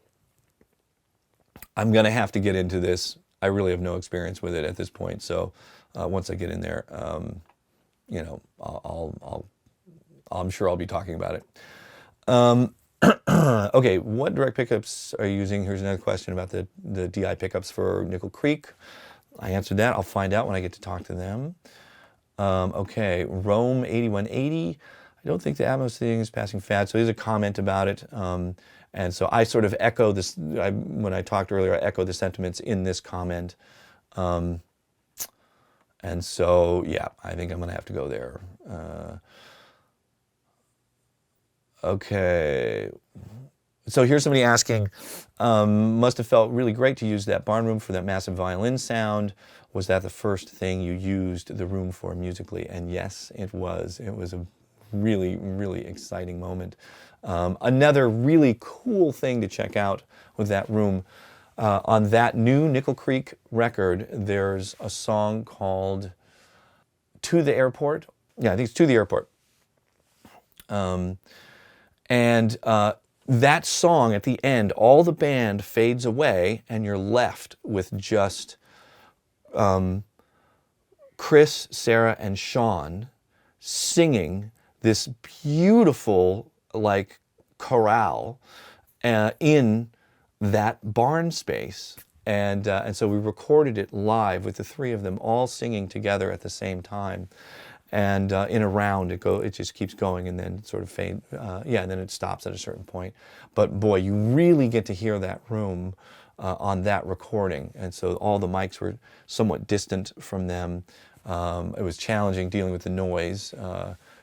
going to have to get into this. I really have no experience with it at this point. So once I get in there, I'm sure I'll be talking about it. Okay, what direct pickups are you using? Here's another question about the DI pickups for Nickel Creek. I answered that. I'll find out when I get to talk to them. Okay, Rome 8180. I don't think the Atmos thing is passing fad. So there's a comment about it. And so I sort of echo this, when I talked earlier, I echo the sentiments in this comment. And so, yeah, I think I'm going to have to go there. Okay. So here's somebody asking, must have felt really great to use that barn room for that massive violin sound. Was that the first thing you used the room for musically? And yes, it was. It was a really, really exciting moment. Another really cool thing to check out with that room, on that new Nickel Creek record, there's a song called To the Airport. Yeah, I think it's To the Airport. That song at the end, all the band fades away and you're left with just Chris, Sarah, and Sean singing this beautiful like chorale in that barn space. And so we recorded it live with the three of them all singing together at the same time. and in a round it just keeps going and then sort of fade, and then it stops at a certain point. But boy, you really get to hear that room on that recording, and so all the mics were somewhat distant from them. It was challenging dealing with the noise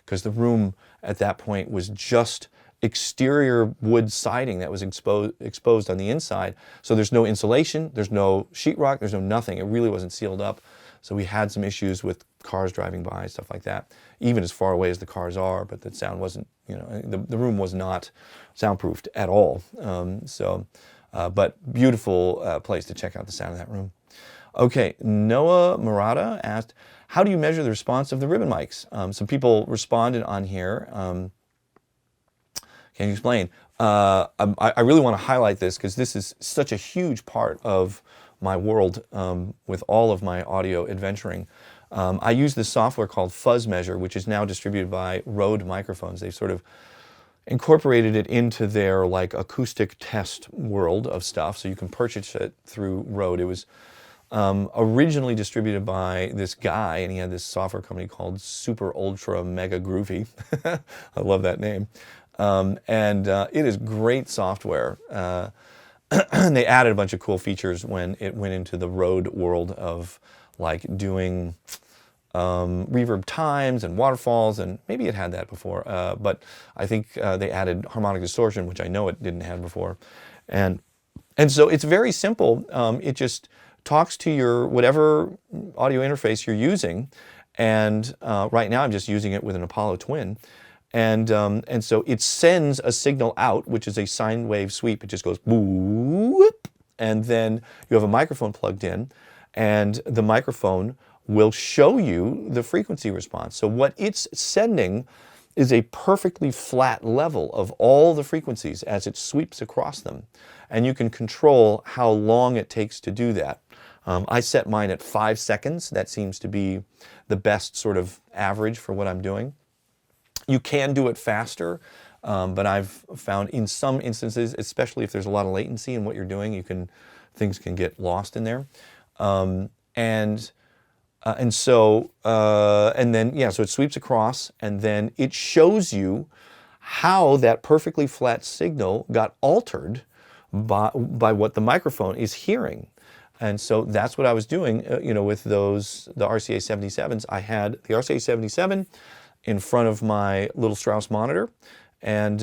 because the room at that point was just exterior wood siding that was exposed on the inside. So there's no insulation, there's no sheetrock, there's no nothing. It really wasn't sealed up. So we had some issues with cars driving by, stuff like that, even as far away as the cars are, but the sound wasn't, the room was not soundproofed at all. But beautiful place to check out the sound of that room. Okay, Noah Murata asked, how do you measure the response of the ribbon mics? Some people responded on here. Can you explain? I really want to highlight this because this is such a huge part of my world with all of my audio adventuring. I use this software called Fuzz Measure, which is now distributed by Rode Microphones. They've sort of incorporated it into their like acoustic test world of stuff, so you can purchase it through Rode. It was originally distributed by this guy, and he had this software company called Super Ultra Mega Groovy. I love that name. It is great software. They added a bunch of cool features when it went into the Rode world of like doing reverb times and waterfalls, and maybe it had that before, but I think they added harmonic distortion, which I know it didn't have before. And so it's very simple. It just talks to your whatever audio interface you're using, and right now I'm just using it with an Apollo Twin. And so it sends a signal out, which is a sine wave sweep. It just goes whoop, and then you have a microphone plugged in, and the microphone will show you the frequency response. So what it's sending is a perfectly flat level of all the frequencies as it sweeps across them. And you can control how long it takes to do that. I set mine at 5 seconds. That seems to be the best sort of average for what I'm doing. You can do it faster, but I've found in some instances, especially if there's a lot of latency in what you're doing, things can get lost in there. So it sweeps across, and then it shows you how that perfectly flat signal got altered by what the microphone is hearing. And so that's what I was doing, with the RCA 77s. I had the RCA 77 in front of my little Strauss monitor, and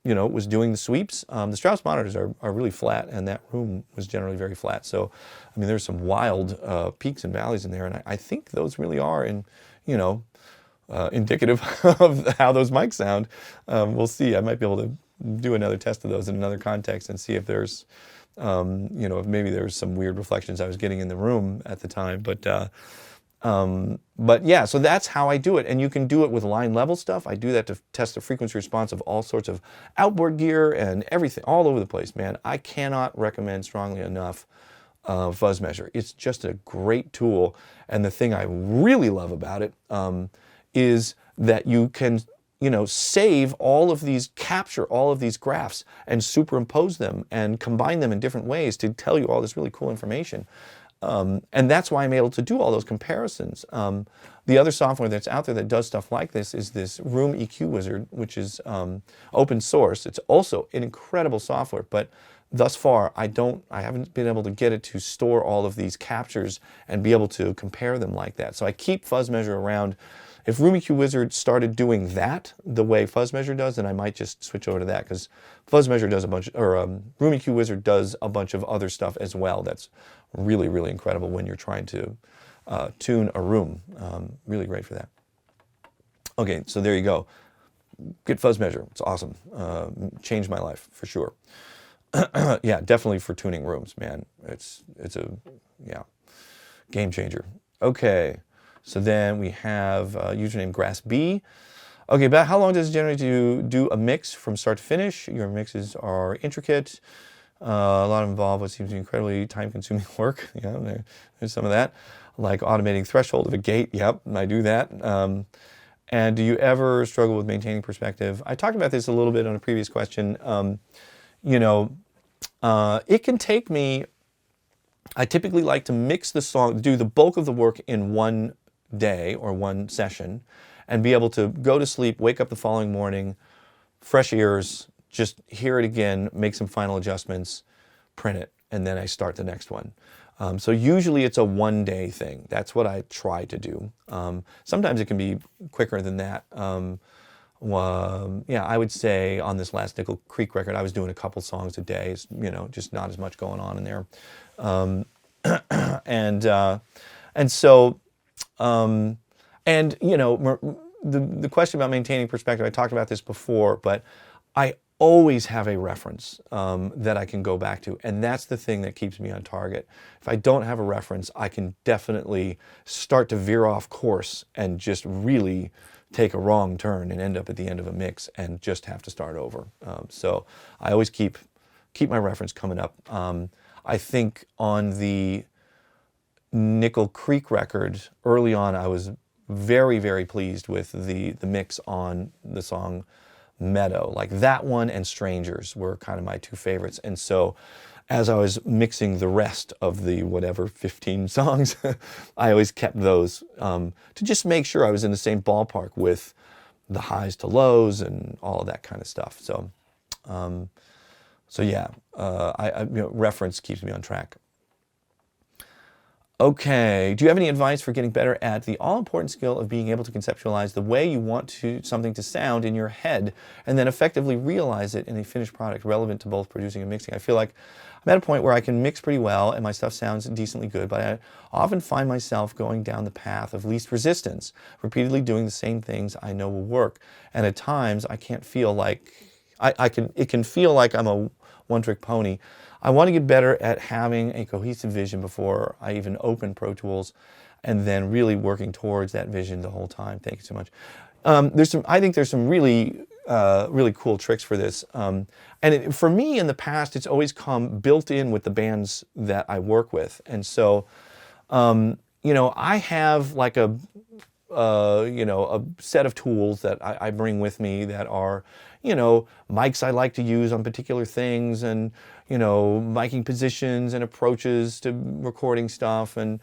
was doing the sweeps. The Strauss monitors are really flat, and that room was generally very flat. So, I mean, there's some wild peaks and valleys in there, and I think those really are indicative of how those mics sound. We'll see. I might be able to do another test of those in another context and see if there's, if maybe there's some weird reflections I was getting in the room at the time. But yeah, so that's how I do it. And you can do it with line level stuff. I do that to test the frequency response of all sorts of outboard gear and everything all over the place, man. I cannot recommend strongly enough Fuzz Measure. It's just a great tool. And the thing I really love about it is that you can, save all of these, capture all of these graphs and superimpose them and combine them in different ways to tell you all this really cool information. And that's why I'm able to do all those comparisons. The other software that's out there that does stuff like this is this Room EQ Wizard, which is open source. It's also an incredible software, but thus far I haven't been able to get it to store all of these captures and be able to compare them like that. So I keep Fuzz Measure around. If Room EQ Wizard started doing that the way Fuzz Measure does, then I might just switch over to that, because Fuzz Measure does Room EQ Wizard does a bunch of other stuff as well. That's really, really incredible when you're trying to tune a room. Really great for that. Okay, so there you go. Get Fuzz Measure. It's awesome. Changed my life for sure. Yeah, definitely for tuning rooms, man. It's a game changer. Okay. So then we have username GrassB. Okay, about how long does it generally do a mix from start to finish? Your mixes are intricate, a lot involved what seems to be incredibly time-consuming work. Yeah, there's some of that, like automating threshold of a gate. Yep, I do that. And do you ever struggle with maintaining perspective? I talked about this a little bit on a previous question. It can take me. I typically like to mix the song, do the bulk of the work in one day or one session and be able to go to sleep, wake up the following morning, fresh ears, just hear it again, make some final adjustments, print it, and then I start the next one. So usually it's a one-day thing. That's what I try to do. Sometimes it can be quicker than that. Yeah, I would say on this last Nickel Creek record, I was doing a couple songs a day, just not as much going on in there. And so, the question about maintaining perspective, I talked about this before, but I always have a reference that I can go back to, and that's the thing that keeps me on target. If I don't have a reference, I can definitely start to veer off course and just really take a wrong turn and end up at the end of a mix and just have to start over. So I always keep my reference coming up. I think on the Nickel Creek record, early on, I was very, very pleased with the mix on the song Meadow. Like that one and Strangers were kind of my two favorites. And so as I was mixing the rest of the whatever 15 songs, I always kept those to just make sure I was in the same ballpark with the highs to lows and all of that kind of stuff. So, yeah, reference keeps me on track. Okay, do you have any advice for getting better at the all-important skill of being able to conceptualize the way you want something to sound in your head and then effectively realize it in a finished product relevant to both producing and mixing? I feel like I'm at a point where I can mix pretty well and my stuff sounds decently good, but I often find myself going down the path of least resistance, repeatedly doing the same things I know will work. And at times I can't feel like, it can feel like I'm a one-trick pony. I want to get better at having a cohesive vision before I even open Pro Tools and then really working towards that vision the whole time. Thank you so much. I think there's some really cool tricks for this. For me in the past, it's always come built in with the bands that I work with. And so, I have like a set of tools that I bring with me that are, mics I like to use on particular things and, miking positions and approaches to recording stuff and,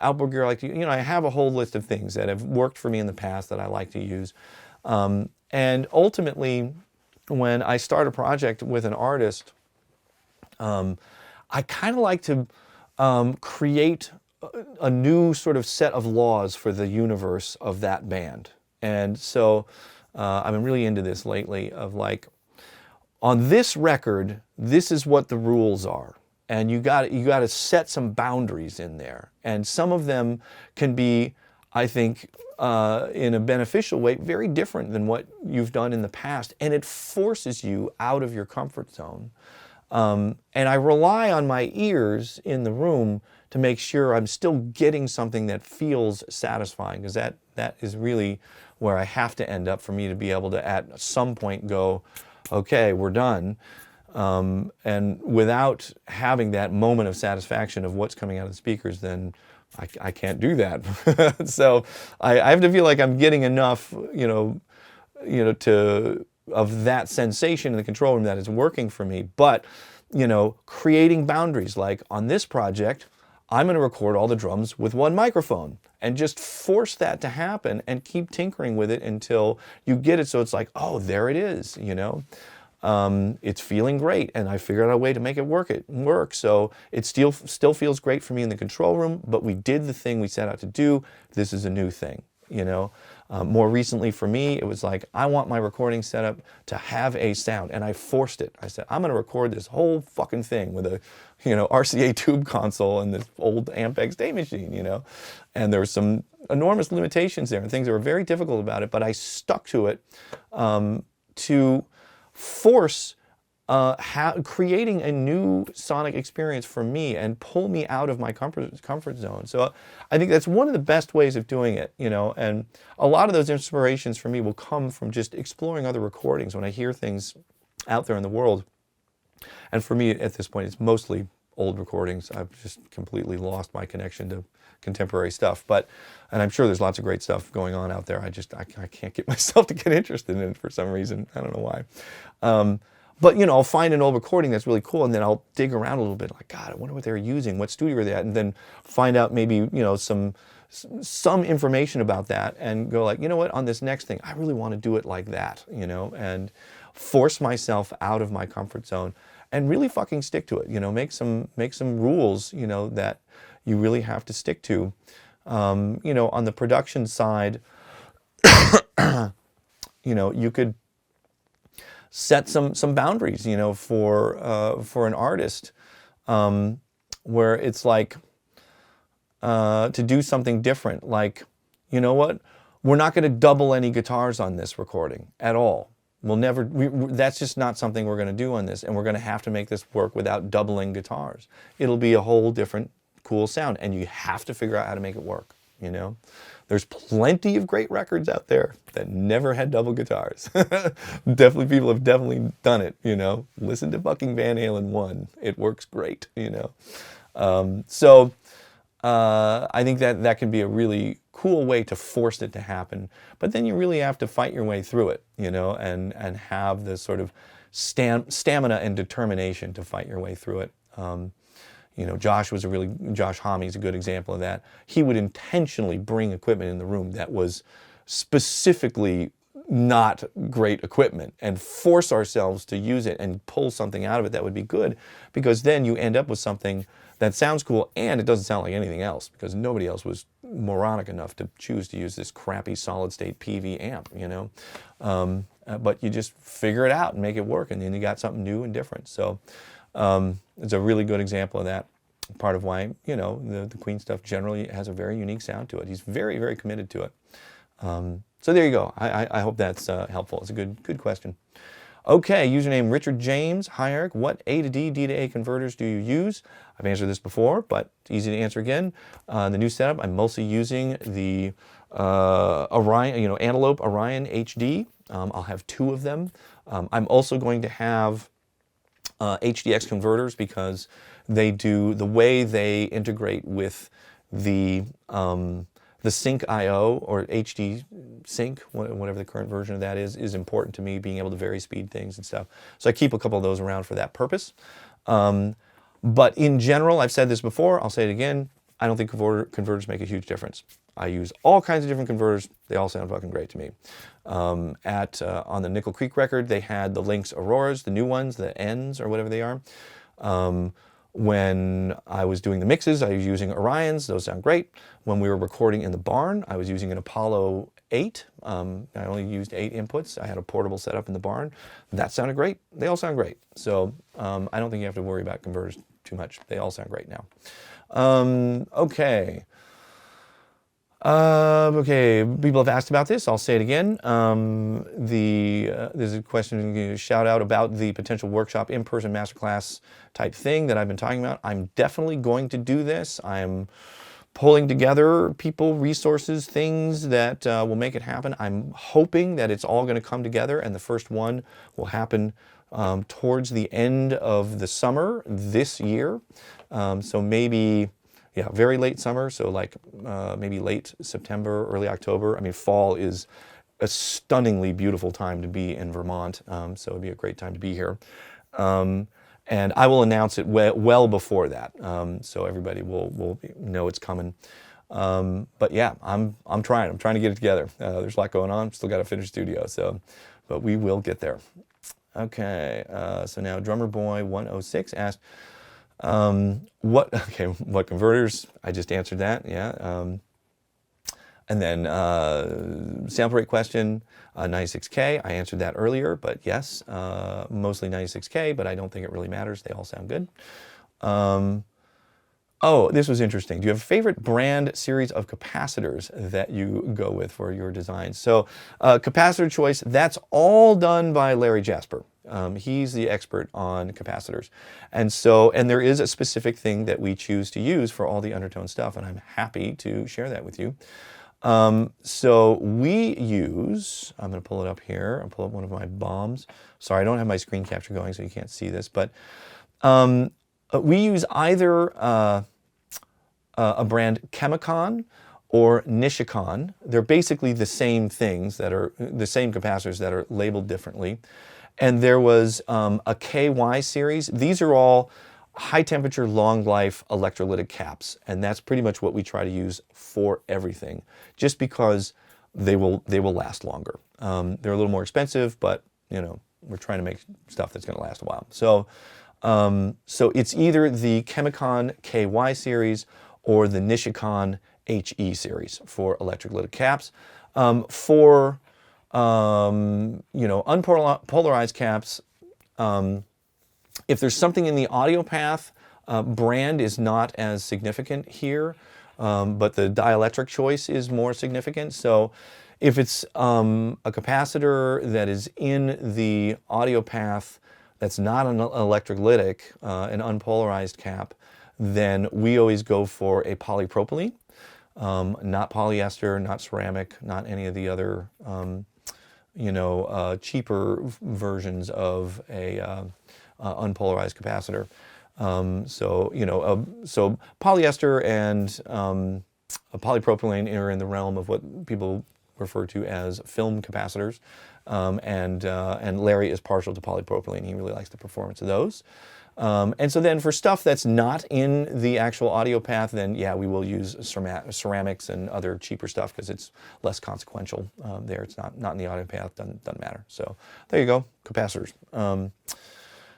outboard gear I like to use. I have a whole list of things that have worked for me in the past that I like to use. And ultimately, when I start a project with an artist, I kind of like to create a new sort of set of laws for the universe of that band. And so I've been really into this lately of like, on this record, this is what the rules are. And you got to set some boundaries in there. And some of them can be, I think, in a beneficial way, very different than what you've done in the past. And it forces you out of your comfort zone. And I rely on my ears in the room to make sure I'm still getting something that feels satisfying, because that is really where I have to end up for me to be able to at some point go, okay, we're done. And without having that moment of satisfaction of what's coming out of the speakers, then I can't do that. So I have to feel like I'm getting enough, of that sensation in the control room that is working for me. But, creating boundaries, like on this project, I'm going to record all the drums with one microphone and just force that to happen and keep tinkering with it until you get it so it's like, oh, there it is, It's feeling great, and I figured out a way to make it work. So it still feels great for me in the control room, but we did the thing we set out to do. This is a new thing, More recently for me, it was like, I want my recording setup to have a sound, and I forced it. I said, I'm going to record this whole fucking thing with a, RCA tube console and this old Ampex day machine, And there were some enormous limitations there and things that were very difficult about it, but I stuck to it to force creating a new sonic experience for me and pull me out of my comfort zone. So I think that's one of the best ways of doing it, and a lot of those inspirations for me will come from just exploring other recordings when I hear things out there in the world. And for me at this point, it's mostly old recordings. I've just completely lost my connection to contemporary stuff, and I'm sure there's lots of great stuff going on out there. I can't get myself to get interested in it for some reason. I don't know why. But, I'll find an old recording that's really cool, and then I'll dig around a little bit, like, God, I wonder what they were using, what studio were they at, and then find out maybe, some some information about that and go like, you know what, on this next thing, I really want to do it like that, you know, and force myself out of my comfort zone and really fucking stick to it, you know, make some rules, you know, that you really have to stick to. You know, on the production side, you know, you could set some boundaries, you know, for an artist, where it's like to do something different. Like, you know what? We're not going to double any guitars on this recording at all. We'll never. That's just not something we're going to do on this, and we're going to have to make this work without doubling guitars. It'll be a whole different, cool sound, and you have to figure out how to make it work. You know, there's plenty of great records out there that never had double guitars. Definitely, people have definitely done it. You know, listen to fucking Van Halen 1. It works great. You know, so I think that can be a really cool way to force it to happen. But then you really have to fight your way through it. You know, and have the sort of stamina and determination to fight your way through it. You know, Josh Homme is a good example of that. He would intentionally bring equipment in the room that was specifically not great equipment and force ourselves to use it and pull something out of it that would be good, because then you end up with something that sounds cool and it doesn't sound like anything else, because nobody else was moronic enough to choose to use this crappy solid state PV amp, you know. But you just figure it out and make it work, and then you got something new and different. So it's a really good example of that. Part of why, you know, the Queen stuff generally has a very unique sound to it. He's very, very committed to it. So there you go. I hope that's helpful. It's a good question. Okay, username Richard James. Hi Eric, what A to D, D to A converters do you use? I've answered this before, but it's easy to answer again. The new setup, I'm mostly using the Orion, you know, Antelope Orion HD. I'll have 2 of them. I'm also going to have HDX converters, because they do, the way they integrate with the sync IO or HD sync, whatever the current version of that is important to me, being able to vary speed things and stuff. So I keep a couple of those around for that purpose. But in general, I've said this before, I'll say it again, I don't think converters make a huge difference. I use all kinds of different converters. They all sound fucking great to me. On the Nickel Creek record, they had the Lynx Auroras, the new ones, the Ns or whatever they are. When I was doing the mixes, I was using Orions. Those sound great. When we were recording in the barn, I was using an Apollo 8. I only used 8 inputs. I had a portable setup in the barn. That sounded great. They all sound great. So I don't think you have to worry about converters too much. They all sound great now. Okay. Okay, people have asked about this. I'll say it again. There's a question, shout out about the potential workshop in-person masterclass type thing that I've been talking about. I'm definitely going to do this. I'm pulling together people, resources, things that will make it happen. I'm hoping that it's all going to come together, and the first one will happen towards the end of the summer this year. So maybe... yeah, very late summer, so like maybe late September, early October. I mean, fall is a stunningly beautiful time to be in Vermont, so it'd be a great time to be here. And I will announce it well before that, so everybody will know it's coming. But yeah, I'm trying to get it together. There's a lot going on. Still got to finish studio, so, but we will get there. Okay, so now Drummer Boy 106 asked, what converters? I just answered that, yeah. And then sample rate question, 96K, I answered that earlier, but yes, mostly 96K, but I don't think it really matters. They all sound good. Oh, this was interesting. Do you have a favorite brand series of capacitors that you go with for your designs? So capacitor choice, that's all done by Larry Jasper. He's the expert on capacitors. And there is a specific thing that we choose to use for all the undertone stuff, and I'm happy to share that with you. So we use, I'm going to pull it up here. I'll pull up one of my bombs. Sorry, I don't have my screen capture going, so you can't see this, but we use either a brand Chemicon or Nishikon. They're basically the same things that are the same capacitors that are labeled differently. And there was a KY series. These are all high temperature, long life electrolytic caps. And that's pretty much what we try to use for everything, just because they will last longer. They're a little more expensive, but we're trying to make stuff that's going to last a while. So, so it's either the Chemicon KY series or the Nishikon HE series for electrolytic caps. For unpolarized caps, if there's something in the audio path, brand is not as significant here, but the dielectric choice is more significant. So if it's a capacitor that is in the audio path that's not an electrolytic, an unpolarized cap, then we always go for a polypropylene, not polyester, not ceramic, not any of the other cheaper versions of a unpolarized capacitor. So polyester and polypropylene are in the realm of what people refer to as film capacitors, and Larry is partial to polypropylene. He really likes the performance of those. And so then for stuff that's not in the actual audio path, then yeah, we will use ceramics and other cheaper stuff because it's less consequential there. It's not in the audio path, doesn't matter. So there you go, capacitors.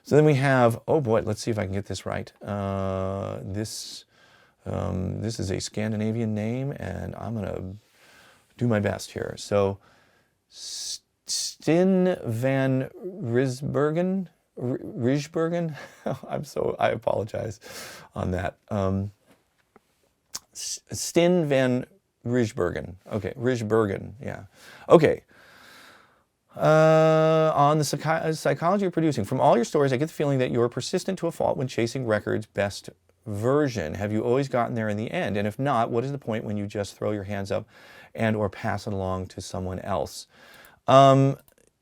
So then we have, oh boy, let's see if I can get this right. This is a Scandinavian name, and I'm going to do my best here. So Stin van Rijsbergen. I apologize on that. Stin van Rijsbergen. Okay, Rijsbergen, yeah. Okay. On the psychology of producing, from all your stories, I get the feeling that you're persistent to a fault when chasing records' best version. Have you always gotten there in the end? And if not, what is the point when you just throw your hands up and or pass it along to someone else? Yeah,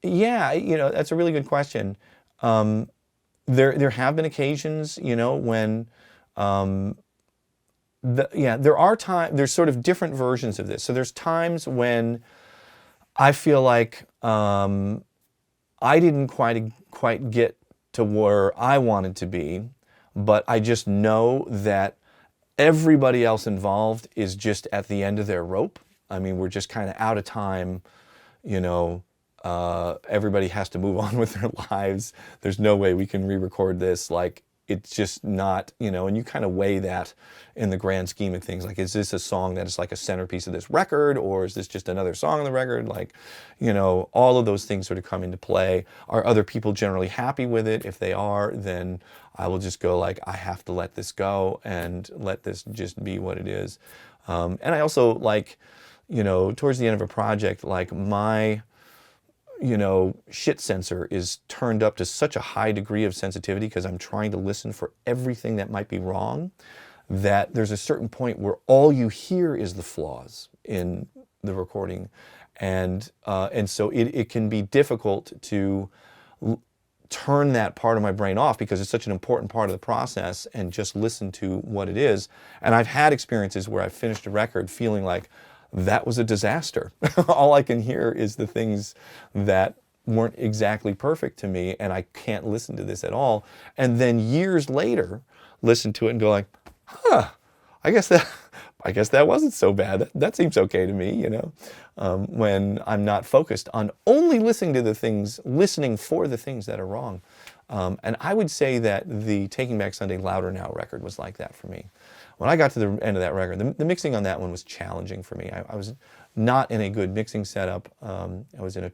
that's a really good question. There have been occasions, when there are times, there's sort of different versions of this. So there's times when I feel like I didn't quite get to where I wanted to be, but I just know that everybody else involved is just at the end of their rope. I mean, we're just kind of out of time, everybody has to move on with their lives. There's no way we can re-record this. Like, it's just not, and you kind of weigh that in the grand scheme of things. Like, is this a song that is like a centerpiece of this record, or is this just another song on the record? Like, all of those things sort of come into play. Are other people generally happy with it? If they are, then I will just go like, I have to let this go and let this just be what it is. And I also like, towards the end of a project, like my shit sensor is turned up to such a high degree of sensitivity because I'm trying to listen for everything that might be wrong, that there's a certain point where all you hear is the flaws in the recording. And so it can be difficult to turn that part of my brain off because it's such an important part of the process and just listen to what it is. And I've had experiences where I've finished a record feeling like, that was a disaster. All I can hear is the things that weren't exactly perfect to me, and I can't listen to this at all. And then years later, listen to it and go like, I guess that wasn't so bad. That seems okay to me, when I'm not focused on only listening for the things that are wrong. And I would say that the Taking Back Sunday Louder Now record was like that for me. When I got to the end of that record, the mixing on that one was challenging for me. I was not in a good mixing setup. I was in a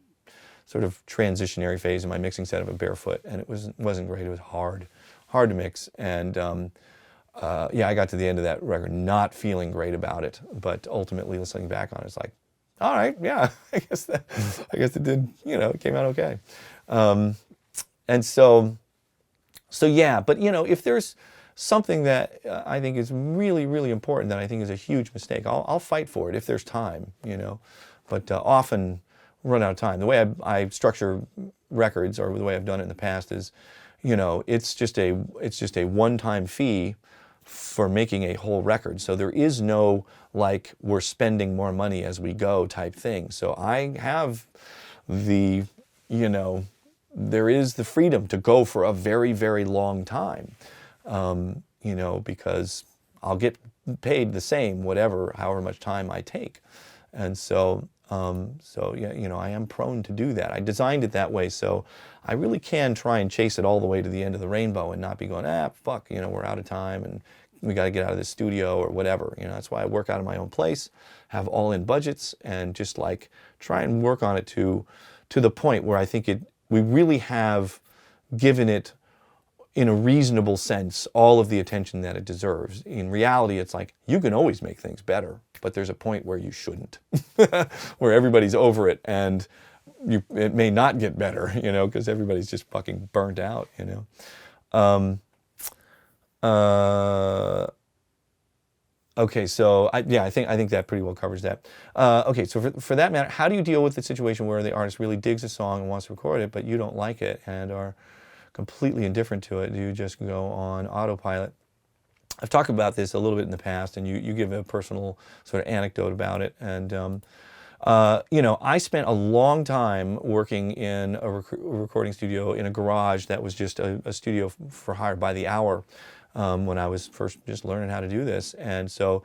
sort of transitionary phase in my mixing setup at Barefoot, and it wasn't great. It was hard to mix. And I got to the end of that record not feeling great about it, but ultimately listening back on it, it's like, all right, yeah, I guess it did, it came out okay. And so yeah, but if there's something that I think is really, really important that I think is a huge mistake, I'll fight for it if there's time, but often run out of time. The way I structure records, or the way I've done it in the past, is, it's just a one-time fee for making a whole record. So there is no like we're spending more money as we go type thing. So I have the, there is the freedom to go for a very, very long time. you know, because I'll get paid the same, however much time I take. And so, yeah, you know, I am prone to do that. I designed it that way so I really can try and chase it all the way to the end of the rainbow and not be going, fuck, you know, we're out of time and we got to get out of the studio or whatever. You know, that's why I work out of my own place, have all-in budgets, and just like try and work on it to the point where I think we really have given it, in a reasonable sense, all of the attention that it deserves. In reality, it's like, you can always make things better, but there's a point where you shouldn't, where everybody's over it and it may not get better, you know, because everybody's just fucking burnt out, you know. Okay, so I think that pretty well covers that. Okay, so for that matter, how do you deal with the situation where the artist really digs a song and wants to record it, but you don't like it and are completely indifferent to it? Do you just go on autopilot? I've talked about this a little bit in the past, and you give a personal sort of anecdote about it. And you know, I spent a long time working in a recording studio in a garage that was just a studio for hire by the hour when I was first just learning how to do this. And so,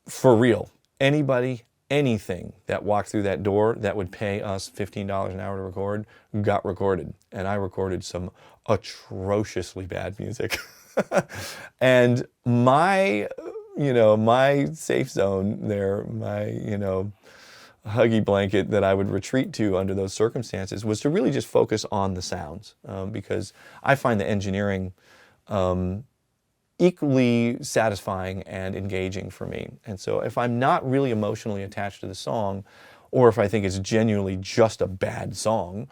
for real, anybody, anything that walked through that door that would pay us $15 an hour to record got recorded. And I recorded some atrociously bad music. And my safe zone there, my, you know, huggy blanket that I would retreat to under those circumstances was to really just focus on the sounds, because I find the engineering equally satisfying and engaging for me. And so if I'm not really emotionally attached to the song, or if I think it's genuinely just a bad song,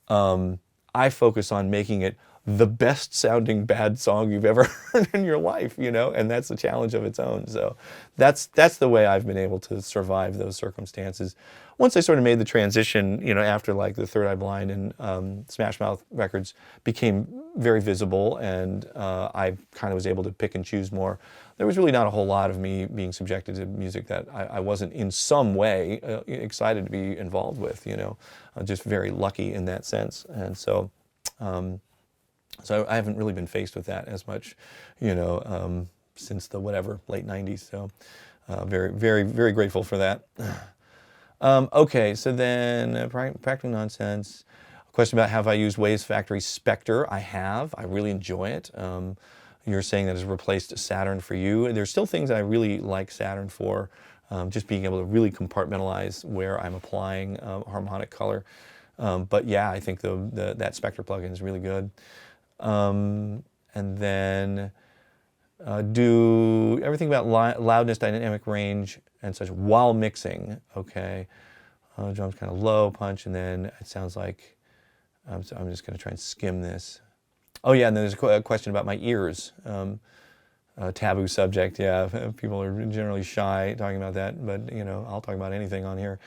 I focus on making it the best sounding bad song you've ever heard in your life, you know, and that's a challenge of its own. So that's the way I've been able to survive those circumstances. Once I sort of made the transition, you know, after like the Third Eye Blind and Smash Mouth records became very visible, and I kind of was able to pick and choose more, there was really not a whole lot of me being subjected to music that I wasn't in some way excited to be involved with, you know, just very lucky in that sense. And so, so I haven't really been faced with that as much, you know, since the late 90s. So very, very, very grateful for that. Okay, so then practical nonsense. A question about have I used Waves Factory Spectre? I have. I really enjoy it. You're saying that it's replaced Saturn for you. And there's still things I really like Saturn for, just being able to really compartmentalize where I'm applying harmonic color. But yeah, I think that Spectre plugin is really good. And then do everything about loudness, dynamic range, and such while mixing. Okay, drums kind of low, punch, and then it sounds like so I'm just going to try and skim this. Oh yeah, and then there's a question about my ears. Taboo subject. Yeah, people are generally shy talking about that, but you know, I'll talk about anything on here.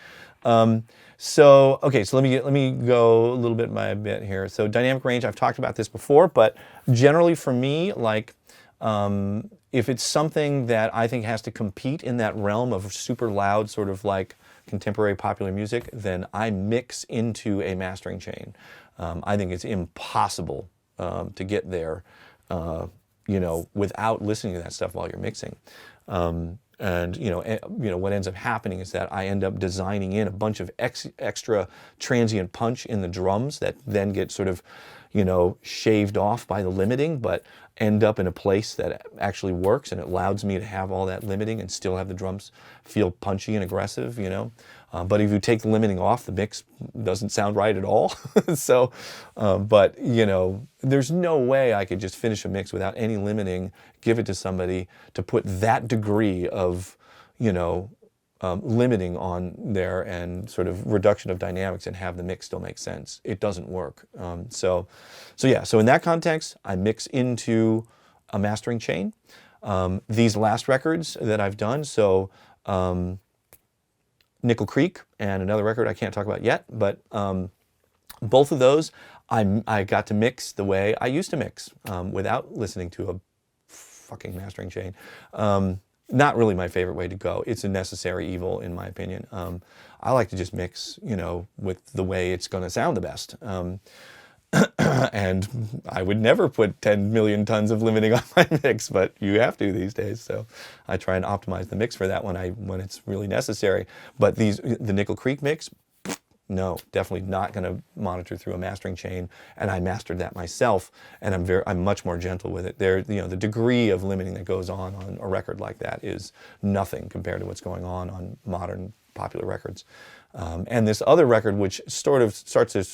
So okay, so let me go a little bit by a bit here. So dynamic range, I've talked about this before, but generally for me, like if it's something that I think has to compete in that realm of super loud, sort of like contemporary popular music, then I mix into a mastering chain. I think it's impossible to get there, you know, without listening to that stuff while you're mixing. And you know what ends up happening is that I end up designing in a bunch of extra transient punch in the drums that then get sort of, you know, shaved off by the limiting, but end up in a place that actually works, and it allows me to have all that limiting and still have the drums feel punchy and aggressive, you know. But if you take the limiting off, the mix doesn't sound right at all. So, but you know, there's no way I could just finish a mix without any limiting, give it to somebody to put that degree of, you know, limiting on there and sort of reduction of dynamics and have the mix still make sense. It doesn't work. So yeah, so in that context, I mix into a mastering chain. These last records that I've done, so Nickel Creek and another record I can't talk about yet, but both of those I got to mix the way I used to mix without listening to a fucking mastering chain. Not really my favorite way to go. It's a necessary evil, in my opinion. I like to just mix, you know, with the way it's going to sound the best. And I would never put 10 million tons of limiting on my mix, but you have to these days. So I try and optimize the mix for that when it's really necessary. But the Nickel Creek mix, no, definitely not going to monitor through a mastering chain. And I mastered that myself, and I'm much more gentle with it. The degree of limiting that goes on a record like that is nothing compared to what's going on modern popular records. And this other record, which sort of starts to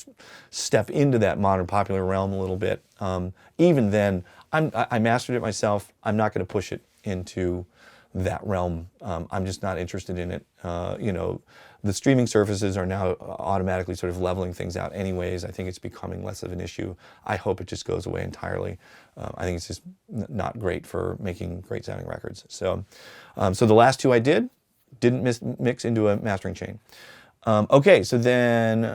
step into that modern popular realm a little bit, even then, I mastered it myself. I'm not going to push it into that realm. I'm just not interested in it. The streaming services are now automatically sort of leveling things out anyways. I think it's becoming less of an issue. I hope it just goes away entirely. I think it's just not great for making great sounding records. So the last two I didn't mix into a mastering chain. Okay, so then,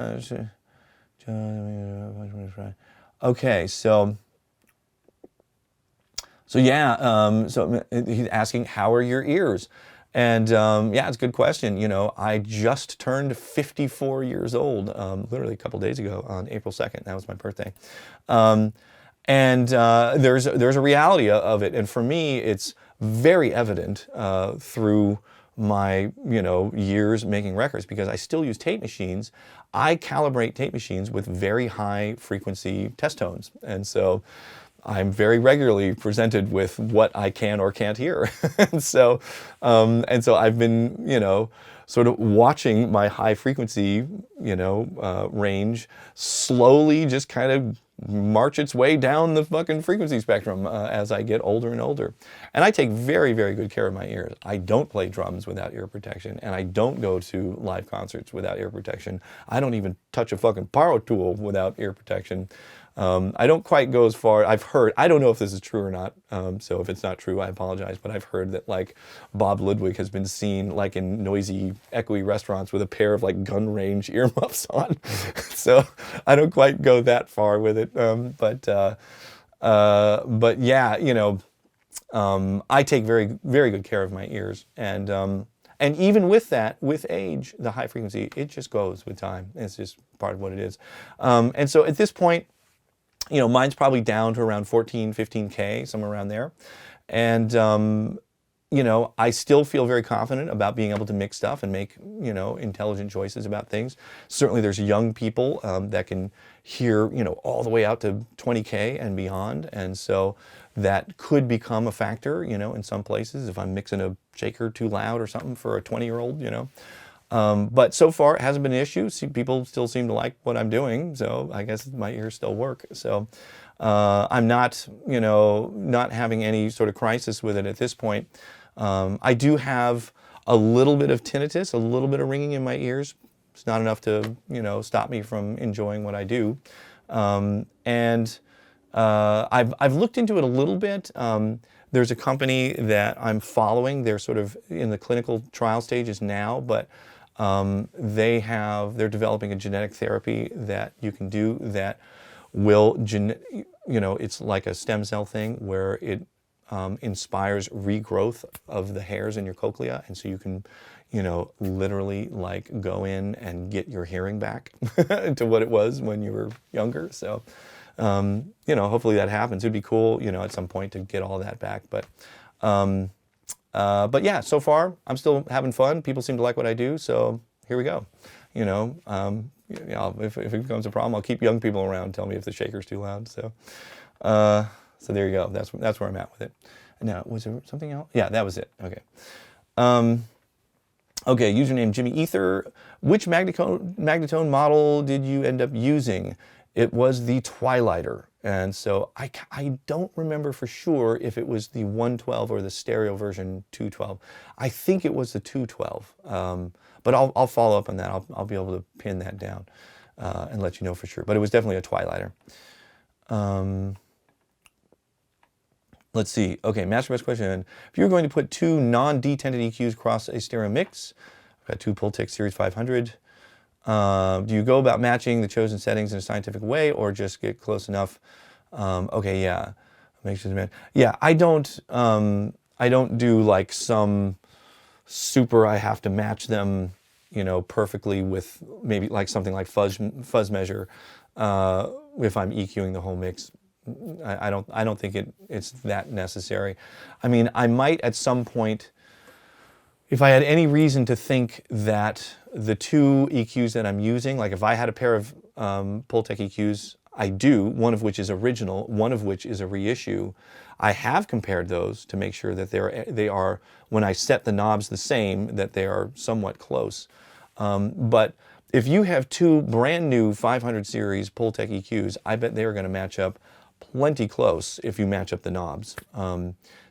okay, so yeah, so he's asking, how are your ears? And yeah, it's a good question. I just turned 54 years old, literally a couple days ago on April 2nd. That was my birthday. And there's a reality of it. And for me, it's very evident through my years making records, because I still use tape machines. I calibrate tape machines with very high frequency test tones. And so I'm very regularly presented with what I can or can't hear. and so I've been, sort of watching my high frequency, range slowly just kind of march its way down the fucking frequency spectrum as I get older and older. And I take very, very good care of my ears. I don't play drums without ear protection, and I don't go to live concerts without ear protection. I don't even touch a fucking power tool without ear protection. I don't quite go as far. I've heard, I don't know if this is true or not, so if it's not true, I apologize, but I've heard that like Bob Ludwig has been seen like in noisy, echoey restaurants with a pair of like gun range earmuffs on. So I don't quite go that far with it, but yeah, I take very, very good care of my ears, and even with that, with age, the high frequency, it just goes with time. It's just part of what it is. And so at this point, mine's probably down to around 14, 15K, somewhere around there. And, I still feel very confident about being able to mix stuff and make, intelligent choices about things. Certainly there's young people that can hear, all the way out to 20K and beyond. And so that could become a factor, in some places if I'm mixing a shaker too loud or something for a 20-year-old, But so far it hasn't been an issue. People still seem to like what I'm doing, so I guess my ears still work. So I'm not, not having any sort of crisis with it at this point. I do have a little bit of tinnitus, a little bit of ringing in my ears. It's not enough to, stop me from enjoying what I do. I've looked into it a little bit. There's a company that I'm following. They're sort of in the clinical trial stages now, but they're developing a genetic therapy that you can do that will, it's like a stem cell thing where it inspires regrowth of the hairs in your cochlea, and so you can, literally like go in and get your hearing back to what it was when you were younger. So, hopefully that happens. It'd be cool, at some point to get all that back. But yeah, so far I'm still having fun. People seem to like what I do, so here we go. If it becomes a problem, I'll keep young people around. Tell me if the shaker's too loud. So there you go. That's where I'm at with it. Now, was there something else? Yeah, that was it. Okay. Okay, username Jimmy Ether. Which magnetone model did you end up using? It was the Twilighter. And so I don't remember for sure if it was the 112 or the stereo version 212. I think it was the 212. But I'll follow up on that. I'll be able to pin that down and let you know for sure. But it was definitely a Twilighter. Let's see. Okay, Master Best question. If you were going to put two non-detented EQs across a stereo mix, I've got two Pultec Series 500. Do you go about matching the chosen settings in a scientific way, or just get close enough? Okay, yeah. Make sure to yeah, I don't do like some super. I have to match them, perfectly with maybe like something like fuzz measure. if I'm EQing the whole mix. I don't think it's that necessary. I mean, I might at some point, if I had any reason to think that the two EQs that I'm using, like if I had a pair of Pultec EQs, I do, one of which is original, one of which is a reissue. I have compared those to make sure that they are, when I set the knobs the same, that they are somewhat close. But if you have two brand new 500 series Pultec EQs, I bet they're going to match up plenty close if you match up the knobs.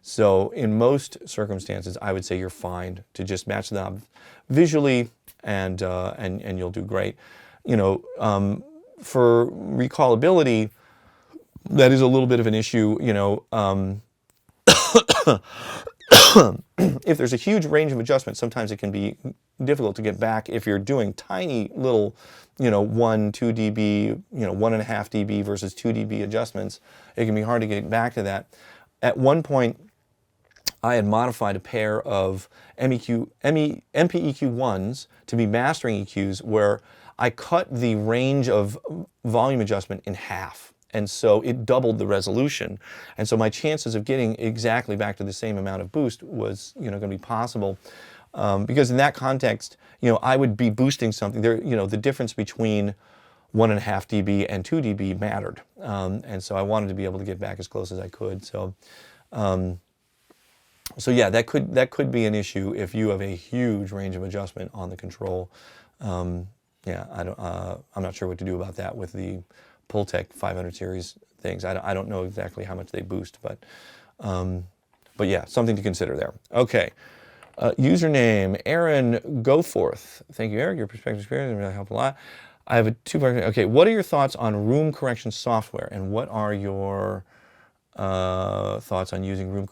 So in most circumstances, I would say you're fine to just match the knob visually, and you'll do great. You know, for recallability, that is a little bit of an issue. You know, if there's a huge range of adjustment, sometimes it can be difficult to get back if you're doing tiny little, you know, 1, 2 dB, you know, 1.5 dB versus 2 dB adjustments. It can be hard to get back to that. At one point, I had modified a pair of MPEQ1s to be mastering EQs where I cut the range of volume adjustment in half. And so it doubled the resolution. And so my chances of getting exactly back to the same amount of boost was, you know, going to be possible. Because in that context, you know, I would be boosting something there, you know, the difference between 1.5 dB and 2 dB mattered. And so I wanted to be able to get back as close as I could. So, so yeah, that could be an issue if you have a huge range of adjustment on the control. Yeah, I'm not sure what to do about that with the Pultec 500 series things. I don't know exactly how much they boost, but yeah, something to consider there. Okay, username Aaron Goforth. Thank you, Eric. Your perspective experience really helped a lot. I have a two-part. Okay, what are your thoughts on room correction software, and what are your thoughts on using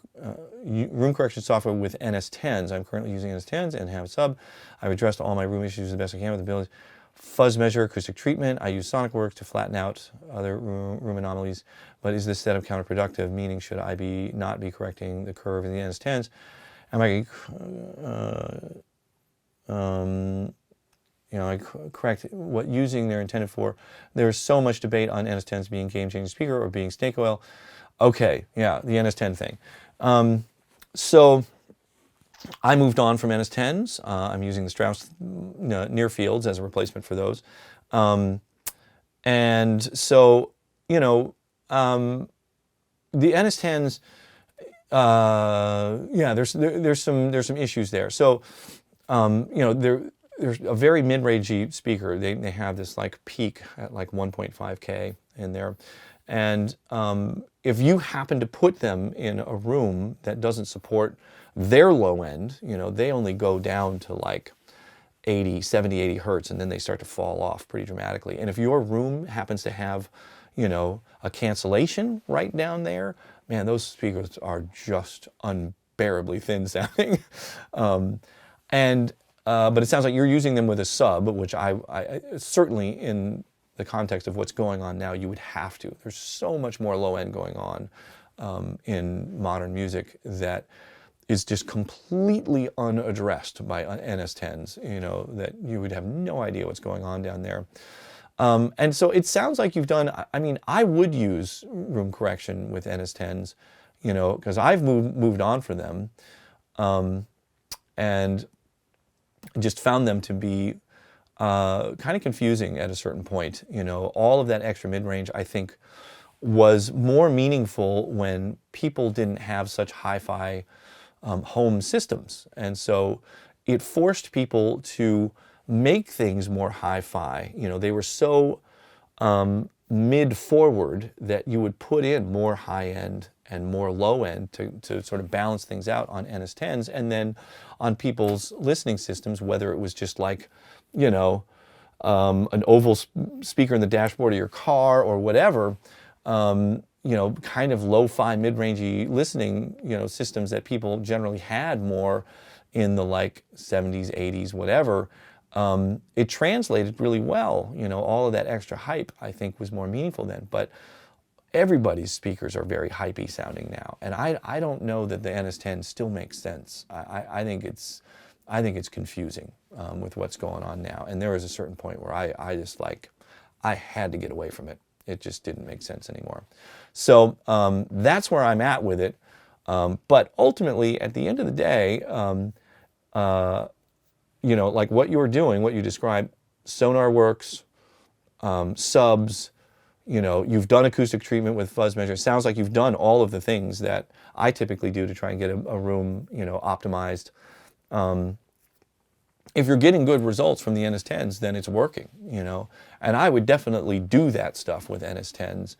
room correction software with NS10s? I'm currently using NS10s and have a sub. I've addressed all my room issues the best I can with the ability. Fuzz measure, acoustic treatment. I use SonicWorks to flatten out other room anomalies. But is this setup counterproductive? Meaning, should I not be correcting the curve in the NS10s? Am I, you know, I correct what using they're intended for? There's so much debate on NS10s being game-changing speaker or being snake oil. Okay, yeah, the NS10 thing. So I moved on from NS10s. I'm using the Strauss near fields as a replacement for those. And so, you know, the NS10s, yeah, there's some issues there. So, you know, there's a very mid-rangey speaker. They have this like peak at like 1.5K in there. And if you happen to put them in a room that doesn't support their low end, you know, they only go down to like 70, 80 hertz, and then they start to fall off pretty dramatically. And if your room happens to have, you know, a cancellation right down there, man, those speakers are just unbearably thin sounding. But it sounds like you're using them with a sub, which I certainly in the context of what's going on now, you would have to. There's so much more low end going on in modern music that is just completely unaddressed by NS10s, you know, that you would have no idea what's going on down there. And so it sounds like you've done, I mean, I would use room correction with NS10s, you know, because I've moved on from them and just found them to be kind of confusing at a certain point. You know, all of that extra mid-range, I think, was more meaningful when people didn't have such hi-fi home systems. And so it forced people to make things more hi-fi. You know, they were so mid-forward that you would put in more high-end and more low-end to sort of balance things out on NS10s. And then on people's listening systems, whether it was just like, you know, an oval speaker in the dashboard of your car or whatever, you know, kind of lo-fi, mid-rangey listening, you know, systems that people generally had more in the like 70s, 80s, whatever, it translated really well. You know, all of that extra hype, I think, was more meaningful then. But everybody's speakers are very hypey sounding now. And I don't know that the NS10 still makes sense. I think it's confusing with what's going on now. And there was a certain point where I just like, I had to get away from it. It just didn't make sense anymore. So that's where I'm at with it. But ultimately, at the end of the day, you know, like what you're doing, what you described, sonar works, subs, you know, you've done acoustic treatment with fuzz measure. It sounds like you've done all of the things that I typically do to try and get a room, you know, optimized. If you're getting good results from the NS10s, then it's working, you know. And I would definitely do that stuff with NS10s,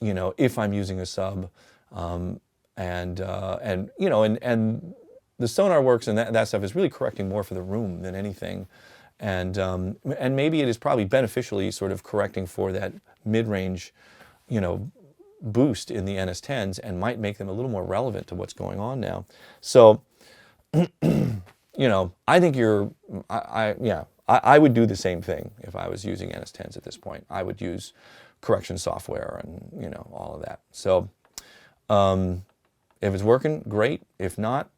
you know, if I'm using a sub, and you know, and the sonar works and that stuff is really correcting more for the room than anything. And maybe it is probably beneficially sort of correcting for that mid-range, you know, boost in the NS10s and might make them a little more relevant to what's going on now. So, you know, I think I would do the same thing if I was using NS10s at this point. I would use correction software and, you know, all of that. So, if it's working, great. If not,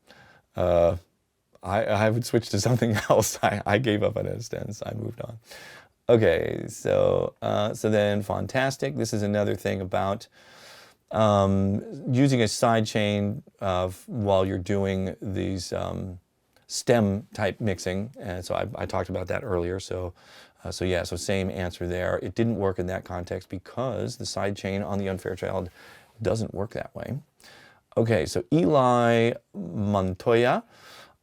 I would switch to something else. I gave up on NS10s. I moved on. Okay, so then fantastic. This is another thing about using a sidechain while you're doing these stem type mixing. And so I talked about that earlier. So same answer there. It didn't work in that context because the sidechain on the Unfair Child doesn't work that way. Okay, so Eli Montoya.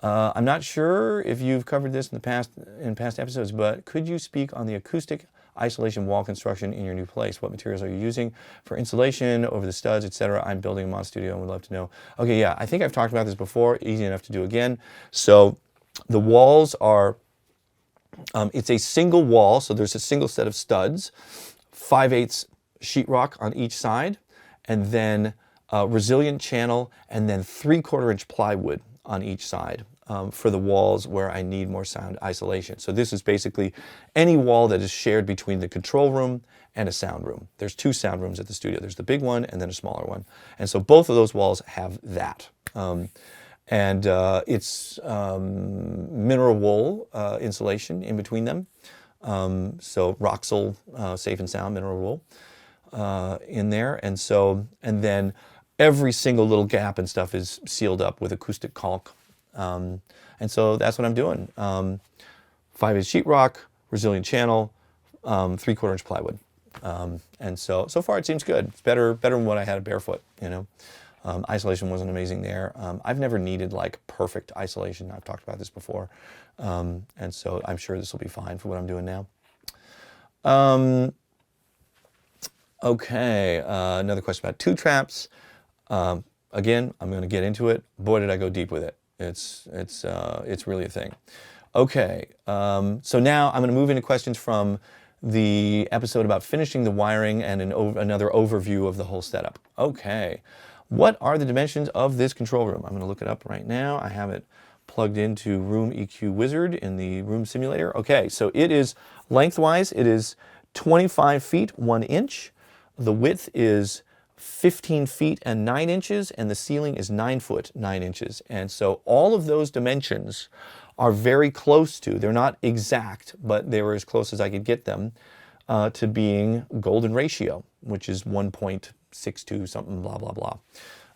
I'm not sure if you've covered this in past episodes, but could you speak on the acoustic isolation wall construction in your new place? What materials are you using for insulation over the studs, etc.? I'm building a mod studio and would love to know. Okay, yeah, I think I've talked about this before. Easy enough to do again. So the walls are, it's a single wall, so there's a single set of studs, 5/8 sheetrock on each side, and then resilient channel, and then 3/4 inch plywood on each side for the walls where I need more sound isolation. So this is basically any wall that is shared between the control room and a sound room. There's 2 sound rooms at the studio. There's the big one and then a smaller one. And so both of those walls have that. It's mineral wool insulation in between them. So Roxol Safe and Sound mineral wool in there. And then every single little gap and stuff is sealed up with acoustic caulk. And so that's what I'm doing. 5/8 sheetrock, resilient channel, 3/4 inch plywood. And so far it seems good. It's better than what I had at Barefoot, you know. Isolation wasn't amazing there. I've never needed like perfect isolation. I've talked about this before. And so I'm sure this will be fine for what I'm doing now. Okay, another question about 2 traps. Again, I'm going to get into it. Boy, did I go deep with it. It's really a thing. Okay, so now I'm going to move into questions from the episode about finishing the wiring and another overview of the whole setup. Okay, what are the dimensions of this control room? I'm going to look it up right now. I have it plugged into Room EQ Wizard in the room simulator. Okay, so it is lengthwise, it is 25 feet 1 inch. The width is 15 feet and 9 inches, and the ceiling is 9 foot 9 inches. And so all of those dimensions are very close to, they're not exact, but they were as close as I could get them to being golden ratio, which is 1.62 something, blah, blah, blah.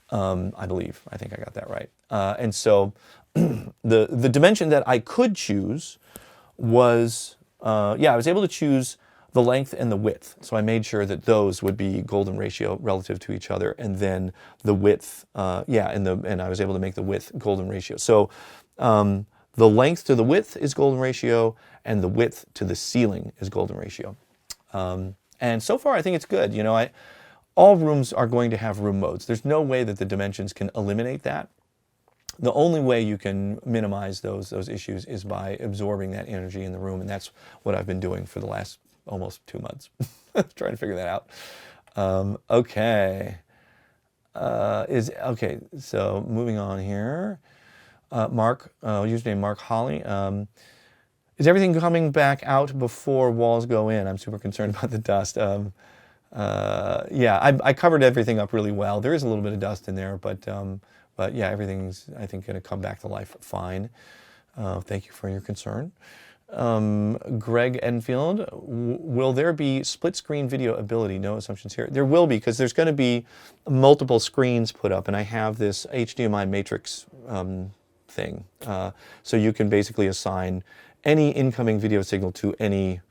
I believe, I think I got that right. And so the dimension that I could choose was, I was able to choose the length and the width. So I made sure that those would be golden ratio relative to each other, and then the width, and I was able to make the width golden ratio. So the length to the width is golden ratio, and the width to the ceiling is golden ratio. And so far, I think it's good. You know, all rooms are going to have room modes. There's no way that the dimensions can eliminate that. The only way you can minimize those issues is by absorbing that energy in the room, and that's what I've been doing for the last almost 2 months, trying to figure that out. Okay. So moving on here. Mark, username Mark Holly. Is everything coming back out before walls go in? I'm super concerned about the dust. I covered everything up really well. There is a little bit of dust in there, but yeah, everything's, I think, going to come back to life fine. Thank you for your concern. Greg Enfield, will there be split screen video ability? No assumptions here. There will be, because there's going to be multiple screens put up, and I have this HDMI matrix thing. So you can basically assign any incoming video signal to any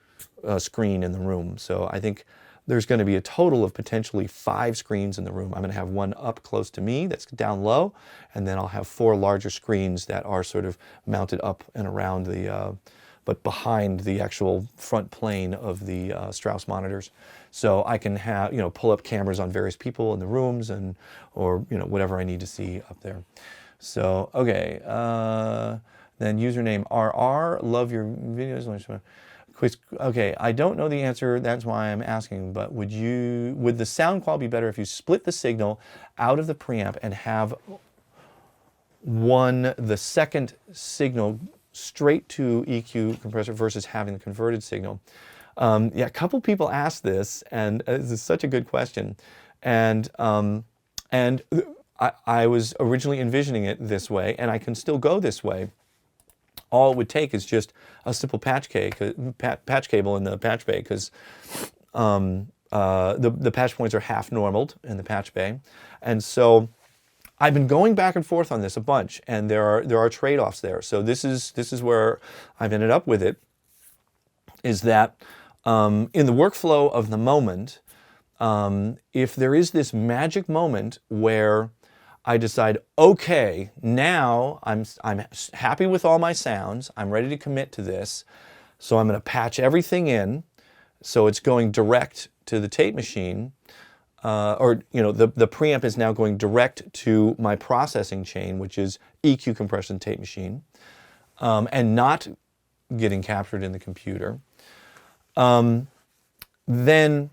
screen in the room. So I think there's going to be a total of potentially 5 screens in the room. I'm going to have one up close to me that's down low, and then I'll have 4 larger screens that are sort of mounted up and around the, but behind the actual front plane of the Strauss monitors. So I can have, pull up cameras on various people in the rooms, and, or, whatever I need to see up there. So, okay, then username RR, love your videos. Okay, I don't know the answer, that's why I'm asking, but would the sound quality be better if you split the signal out of the preamp and have the second signal straight to EQ compressor versus having the converted signal? Yeah, a couple people asked this, and this is such a good question. And I was originally envisioning it this way, and I can still go this way. All it would take is just a simple patch cable in the patch bay, because the patch points are half normaled in the patch bay. And so I've been going back and forth on this a bunch, and there are trade-offs there. So this is where I've ended up with it, is that in the workflow of the moment, if there is this magic moment where I decide, okay, now I'm happy with all my sounds, I'm ready to commit to this, so I'm going to patch everything in, so it's going direct to the tape machine, or the preamp is now going direct to my processing chain, which is EQ compression tape machine, and not getting captured in the computer. Then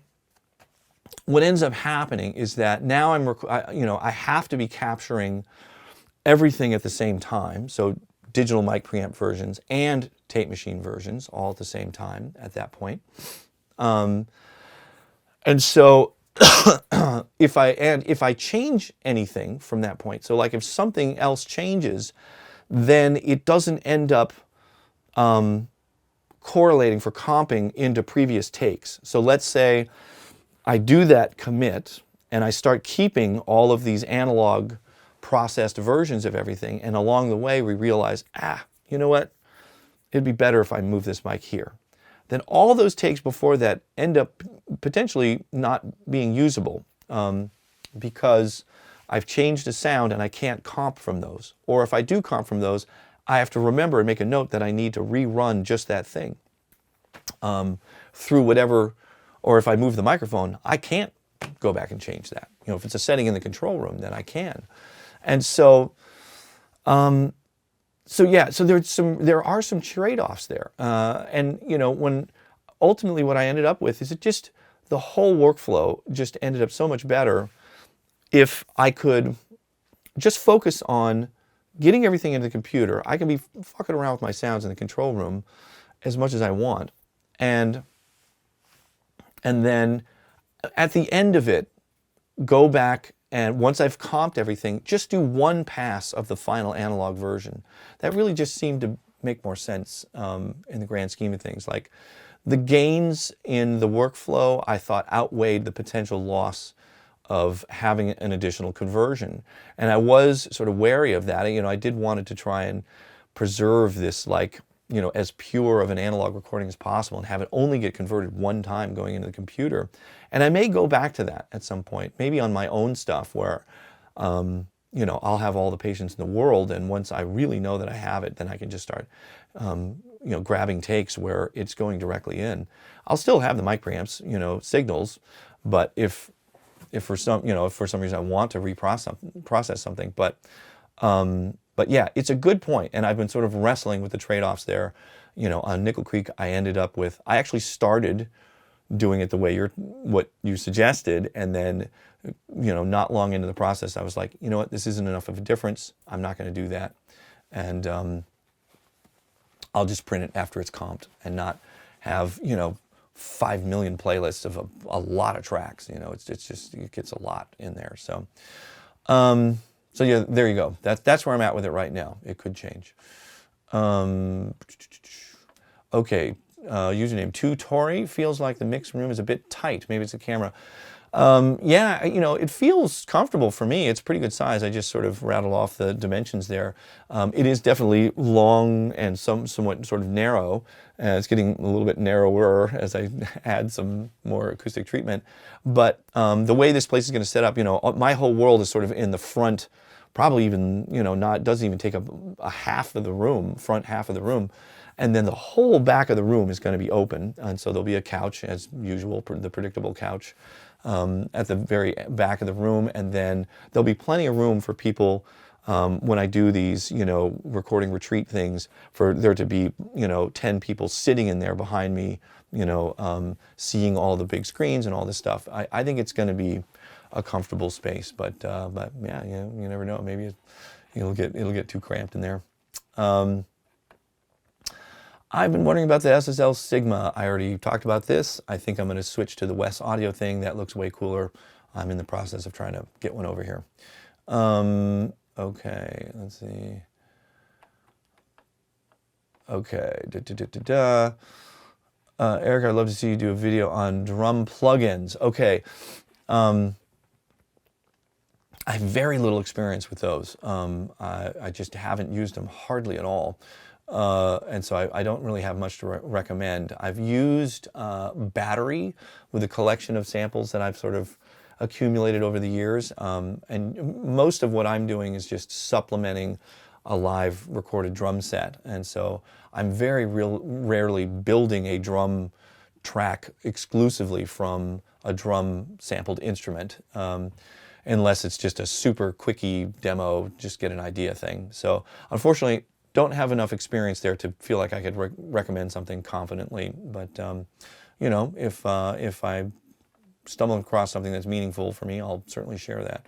what ends up happening is that now I have to be capturing everything at the same time. So digital mic preamp versions and tape machine versions all at the same time at that point. And so if I change anything from that point, so like if something else changes, then it doesn't end up correlating for comping into previous takes. So let's say I do that commit, and I start keeping all of these analog processed versions of everything, and along the way we realize, you know what? It'd be better if I move this mic here. Then all those takes before that end up potentially not being usable because I've changed the sound and I can't comp from those. Or if I do comp from those, I have to remember and make a note that I need to rerun just that thing through whatever. Or if I move the microphone, I can't go back and change that. If it's a setting in the control room, then I can. And so, so there are some trade-offs there. And when ultimately what I ended up with is the whole workflow just ended up so much better if I could just focus on getting everything into the computer. I can be fucking around with my sounds in the control room as much as I want. And then at the end of it, go back and once I've comped everything, just do one pass of the final analog version. That really just seemed to make more sense in the grand scheme of things. Like the gains in the workflow, I thought outweighed the potential loss of having an additional conversion. And I was sort of wary of that. I did want to try and preserve this as pure of an analog recording as possible and have it only get converted one time going into the computer. And I may go back to that at some point, maybe on my own stuff where, I'll have all the patience in the world, and once I really know that I have it, then I can just start, grabbing takes where it's going directly in. I'll still have the mic preamps, signals, but if for some reason I want to process something, but yeah, it's a good point, and I've been sort of wrestling with the trade-offs there. On Nickel Creek, I actually started doing it the way what you suggested, and then, not long into the process, I was like, you know what, this isn't enough of a difference. I'm not going to do that, and I'll just print it after it's comped and not have 5 million playlists of a lot of tracks. It gets a lot in there. So. So yeah, there you go. That's where I'm at with it right now. It could change. Okay, username 2Tori feels like the mix room is a bit tight. Maybe it's the camera. Yeah, you know, it feels comfortable for me. It's pretty good size. I just sort of rattle off the dimensions there. It is definitely long and somewhat sort of narrow. It's getting a little bit narrower as I add some more acoustic treatment. But the way this place is going to set up, you know, my whole world is sort of in the front, probably even, you know, doesn't even take up a half of the room, front half of the room. And then the whole back of the room is going to be open. And so there'll be a couch, as usual, the predictable couch, at the very back of the room. And then there'll be plenty of room for people when I do these, you know, recording retreat things, for there to be, you know, 10 people sitting in there behind me, you know, seeing all the big screens and all this stuff. I think it's going to be a comfortable space, but yeah, you never know. Maybe it'll get too cramped in there. I've been wondering about the SSL Sigma. I already talked about this. I think I'm going to switch to the Wes Audio thing. That looks way cooler. I'm in the process of trying to get one over here. Okay, let's see. Okay, Eric, I'd love to see you do a video on drum plugins. Okay. I have very little experience with those. I just haven't used them hardly at all. And so I don't really have much to recommend. I've used Battery with a collection of samples that I've sort of accumulated over the years. And most of what I'm doing is just supplementing a live recorded drum set. And so I'm very rarely building a drum track exclusively from a drum sampled instrument. Unless it's just a super quickie demo, just get an idea thing. So unfortunately, don't have enough experience there to feel like I could recommend something confidently. But you know, if I stumble across something that's meaningful for me, I'll certainly share that.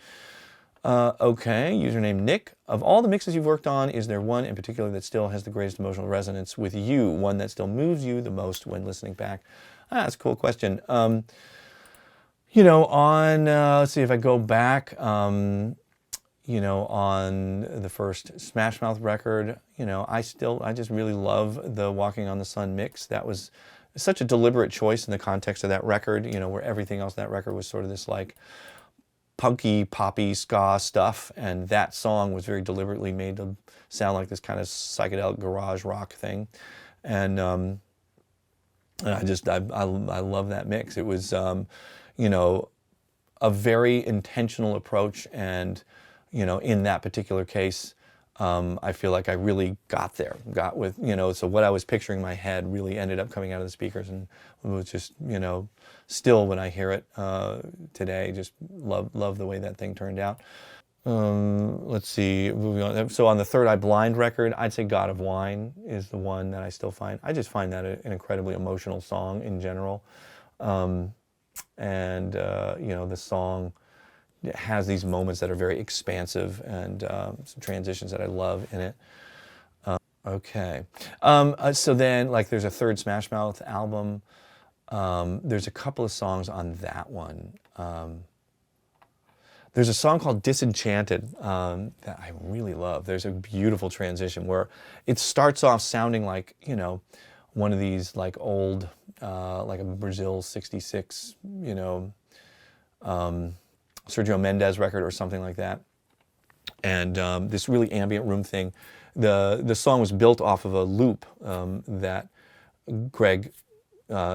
Okay, username Nick. Of all the mixes you've worked on, is there one in particular that still has the greatest emotional resonance with you? One that still moves you the most when listening back? That's a cool question. You know, on, let's see if I go back, you know, on the first Smash Mouth record, you know, I just really love the Walking on the Sun mix. That was such a deliberate choice in the context of that record, you know, where everything else in that record was sort of this like punky, poppy, ska stuff. And that song was very deliberately made to sound like this kind of psychedelic garage rock thing. And I love that mix. It was, you know, a very intentional approach, and you know, in that particular case, I feel like I really got with, you know, so what I was picturing in my head really ended up coming out of the speakers, and it was just, you know, still when I hear it today, just love the way that thing turned out. Let's see, moving on. So on the Third Eye Blind record, I'd say God of Wine is the one that I still find. I just find that an incredibly emotional song in general. And you know, the song has these moments that are very expansive, and some transitions that I love in it. Okay, so then like there's a third Smash Mouth album. There's a couple of songs on that one. There's a song called Disenchanted that I really love. There's a beautiful transition where it starts off sounding like, you know, one of these like old, like a Brazil 66, you know, Sergio Mendes record or something like that. And this really ambient room thing. The song was built off of a loop that Greg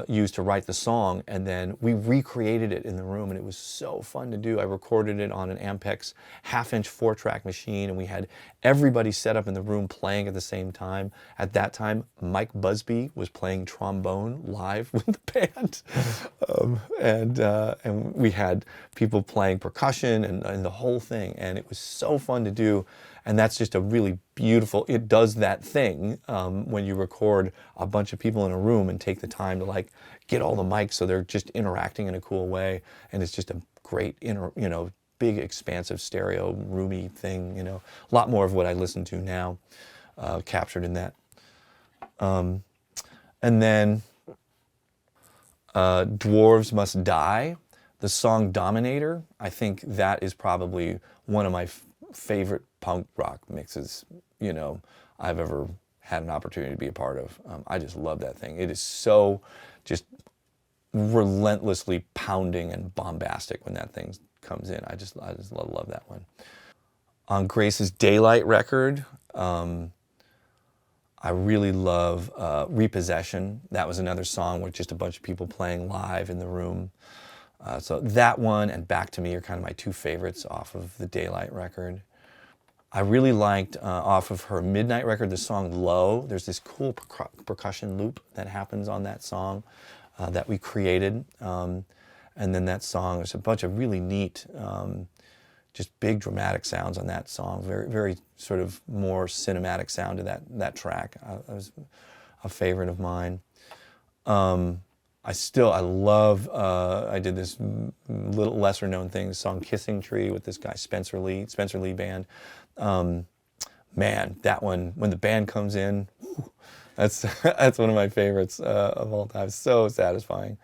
used to write the song, and then we recreated it in the room, and it was so fun to do. I recorded it on an Ampex half-inch 4-track machine, and we had everybody set up in the room playing at the same time. At that time, Mike Busby was playing trombone live with the band, and we had people playing percussion and the whole thing, and it was so fun to do. And that's just a really beautiful, it does that thing when you record a bunch of people in a room and take the time to like get all the mics so they're just interacting in a cool way. And it's just a great, you know, big expansive stereo roomy thing, you know, a lot more of what I listen to now captured in that. And then Dwarves Must Die, the song Dominator. I think that is probably one of my favorite punk rock mixes, you know, I've ever had an opportunity to be a part of. I just love that thing. It is so just relentlessly pounding and bombastic when that thing comes in. I just love that one. On Grace's Daylight record, I really love Repossession. That was another song with just a bunch of people playing live in the room. So that one and Back to Me are kind of my two favorites off of the Daylight record. I really liked off of her Midnight record the song Low. There's this cool percussion loop that happens on that song that we created. And then that song, there's a bunch of really neat, just big dramatic sounds on that song. Very, very sort of more cinematic sound to that track. That was a favorite of mine. I love, I did this little lesser known thing, the song Kissing Tree with this guy Spencer Lee Band. Man, that one, when the band comes in, whew, that's one of my favorites of all time. So satisfying.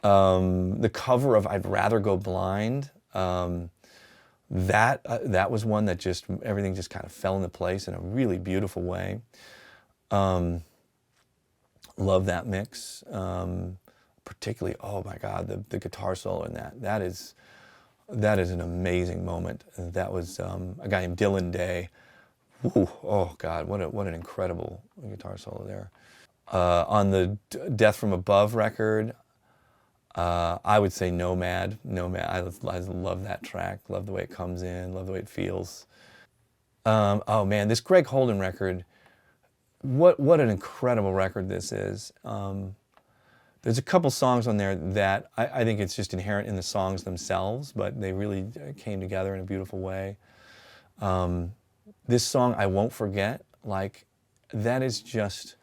The cover of I'd Rather Go Blind, that was one that just, everything just kind of fell into place in a really beautiful way. Love that mix. Particularly, oh my God, the guitar solo in that is an amazing moment. That was a guy named Dylan Day. Ooh, oh God, what an incredible guitar solo there. On the Death from Above record, I would say Nomad. I love that track. Love the way it comes in. Love the way it feels. Oh man, this Greg Holden record. What an incredible record this is. There's a couple songs on there that I think it's just inherent in the songs themselves, but they really came together in a beautiful way. This song, I Won't Forget, like, that is just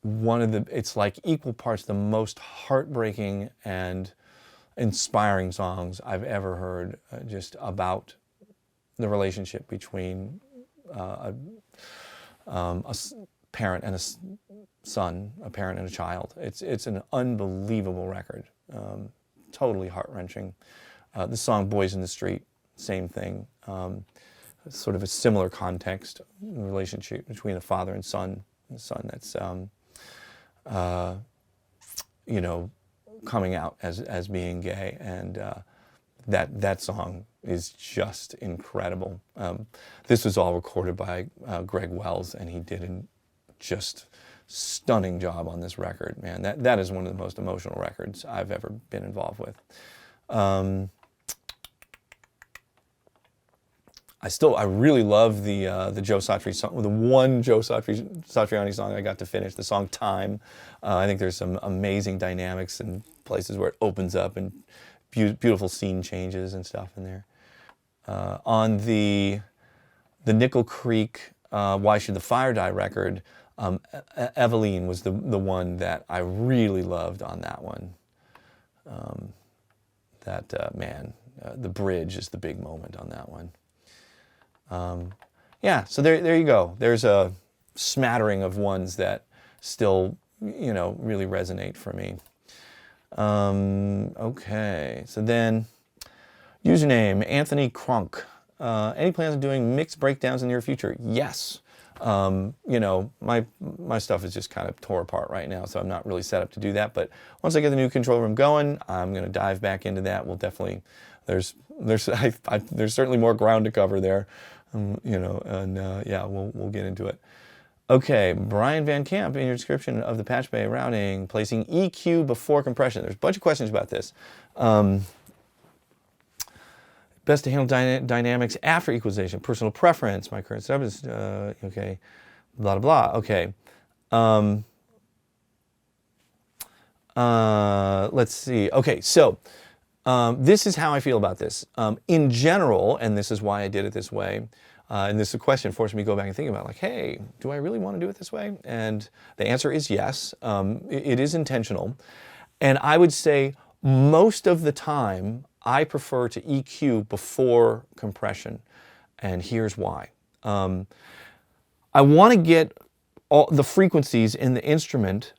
one of it's like equal parts the most heartbreaking and inspiring songs I've ever heard, just about the relationship between a parent and a son, a parent and a child. It's an unbelievable record, totally heart-wrenching. The song Boys in the Street, same thing. Sort of a similar context, relationship between a father and son. A son that's, you know, coming out as being gay, and that song is just incredible. This was all recorded by Greg Wells, and he did a just stunning job on this record, man. That is one of the most emotional records I've ever been involved with. I really love the Joe Satriani song, the one Joe Satriani song I got to finish, the song Time. I think there's some amazing dynamics and places where it opens up and beautiful scene changes and stuff in there. On the Nickel Creek Why Should the Fire Die record, Eveline was the one that I really loved on that one. Man, the bridge is the big moment on that one. Yeah, so there you go. There's a smattering of ones that still, you know, really resonate for me. Okay, so then username Anthony Crunk. Any plans on doing mixed breakdowns in the near future? Yes. You know, my stuff is just kind of tore apart right now, so I'm not really set up to do that. But once I get the new control room going, I'm going to dive back into that. We'll definitely, there's certainly more ground to cover there, you know, and yeah, we'll get into it. Okay, Brian Van Camp, in your description of the patch bay routing, placing EQ before compression. There's a bunch of questions about this. Best to handle dynamics after equalization, personal preference, my current setup is, okay, blah, blah, blah. Okay. Let's see. Okay, so this is how I feel about this. In general, and this is why I did it this way, and this is a question forced me to go back and think about, like, hey, do I really want to do it this way? And the answer is yes. It is intentional. And I would say most of the time, I prefer to EQ before compression, and here's why. I want to get all the frequencies in the instrument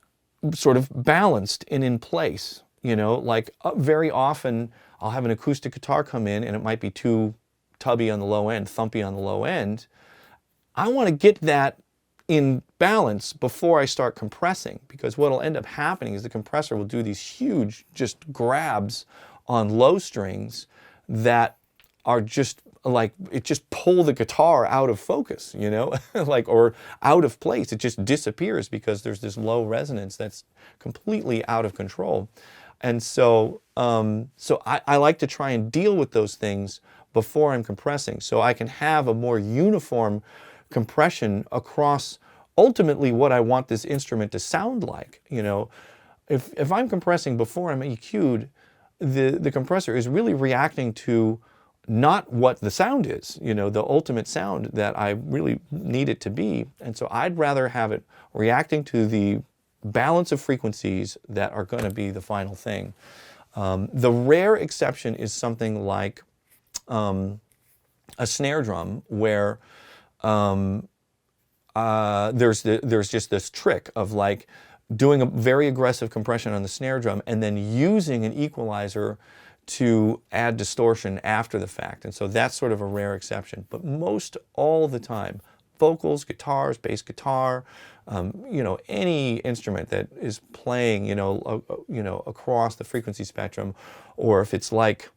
sort of balanced and in place. You know, like very often I'll have an acoustic guitar come in and it might be too tubby on the low end, thumpy on the low end. I want to get that in balance before I start compressing, because what will end up happening is the compressor will do these huge just grabs on low strings that are just like, it just pull the guitar out of focus, you know, like, or out of place. It just disappears because there's this low resonance that's completely out of control. And so, I like to try and deal with those things before I'm compressing, so I can have a more uniform compression across ultimately what I want this instrument to sound like. You know, if I'm compressing before I'm EQ'd, the compressor is really reacting to not what the sound is, you know, the ultimate sound that I really need it to be. And so I'd rather have it reacting to the balance of frequencies that are going to be the final thing. The rare exception is something like a snare drum, where there's just this trick of like doing a very aggressive compression on the snare drum and then using an equalizer to add distortion after the fact. And so that's sort of a rare exception. But most all the time, vocals, guitars, bass guitar, you know, any instrument that is playing, you know, across the frequency spectrum, or if it's like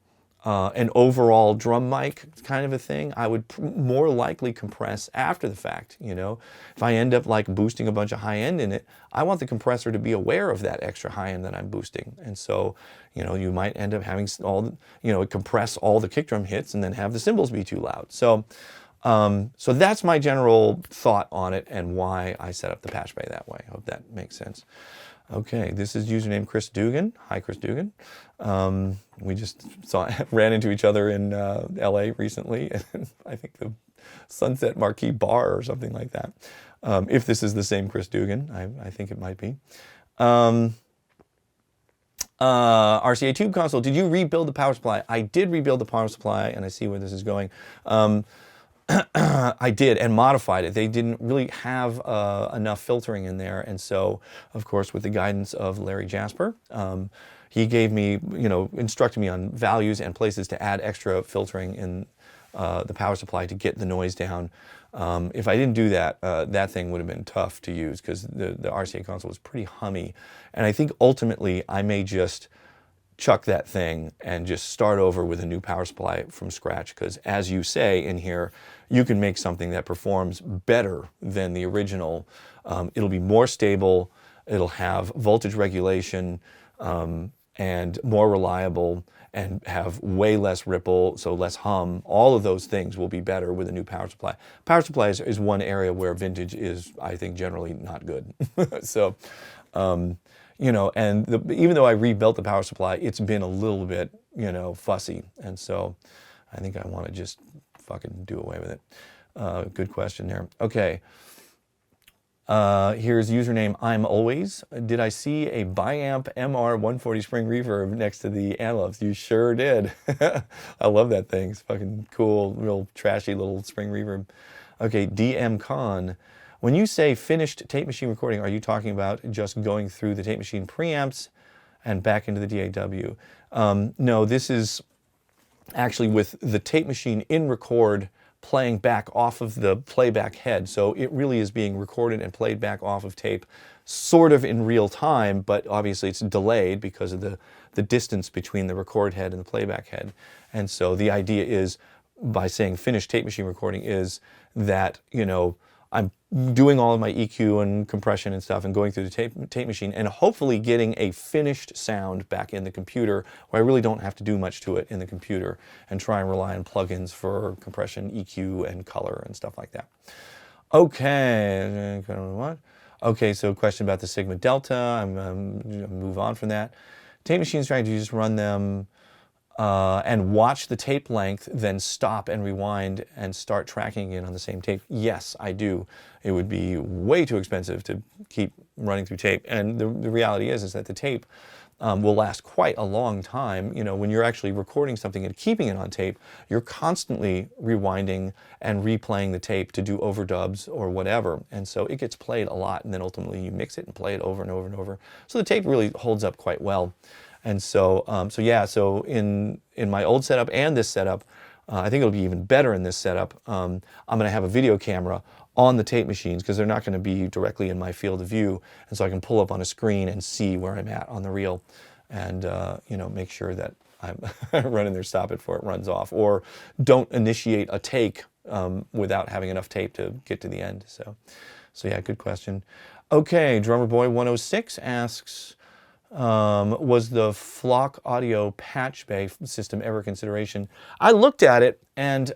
an overall drum mic kind of a thing, I would more likely compress after the fact. You know, if I end up like boosting a bunch of high end in it, I want the compressor to be aware of that extra high end that I'm boosting. And so, you know, you might end up having compress all the kick drum hits and then have the cymbals be too loud. So, so that's my general thought on it and why I set up the patch bay that way. I hope that makes sense. Okay, this is username Chris Dugan. Hi, Chris Dugan. We just ran into each other in LA recently, and I think the Sunset Marquee Bar or something like that. If this is the same Chris Dugan, I think it might be. RCA tube console, did you rebuild the power supply? I did rebuild the power supply, and I see where this is going. I did, and modified it. They didn't really have enough filtering in there, and so, of course, with the guidance of Larry Jasper, he gave me, you know, instructed me on values and places to add extra filtering in the power supply to get the noise down. If I didn't do that, that thing would have been tough to use, because the RCA console was pretty hummy, and I think ultimately I may just chuck that thing and just start over with a new power supply from scratch, because as you say in here, you can make something that performs better than the original. It'll be more stable, it'll have voltage regulation, and more reliable, and have way less ripple, so less hum. All of those things will be better with a new power supply. Power supply is one area where vintage is, I think, generally not good. So, you know, and even though I rebuilt the power supply, it's been a little bit, you know, fussy. And so I think I want to just fucking do away with it. Good question there. Okay. Here's username I'm Always. Did I see a Biamp MR 140 spring reverb next to the analogs? You sure did. I love that thing. It's fucking cool, real trashy little spring reverb. Okay, DM Con. When you say finished tape machine recording, are you talking about just going through the tape machine preamps and back into the DAW? No, this is actually with the tape machine in record playing back off of the playback head. So it really is being recorded and played back off of tape, sort of in real time, but obviously it's delayed because of the distance between the record head and the playback head. And so the idea is, by saying finished tape machine recording, is that, you know, I'm doing all of my EQ and compression and stuff and going through the tape machine and hopefully getting a finished sound back in the computer where I really don't have to do much to it in the computer, and try and rely on plugins for compression, EQ, and color and stuff like that. Okay, what? Okay, so question about the Sigma Delta. I'm move on from that. Tape machine strategy, you just run them and watch the tape length, then stop and rewind and start tracking it on the same tape. Yes, I do. It would be way too expensive to keep running through tape. And the reality is that the tape will last quite a long time. You know, when you're actually recording something and keeping it on tape, you're constantly rewinding and replaying the tape to do overdubs or whatever. And so it gets played a lot, and then ultimately you mix it and play it over and over and over. So the tape really holds up quite well. And so, so in my old setup and this setup, I think it'll be even better in this setup. I'm going to have a video camera on the tape machines because they're not going to be directly in my field of view, and so I can pull up on a screen and see where I'm at on the reel, and make sure that I'm running there, stop it before it runs off, or don't initiate a take without having enough tape to get to the end. So yeah, good question. Okay, Drummer Boy 106 asks, was the Flock Audio patch bay system ever a consideration? I looked at it, and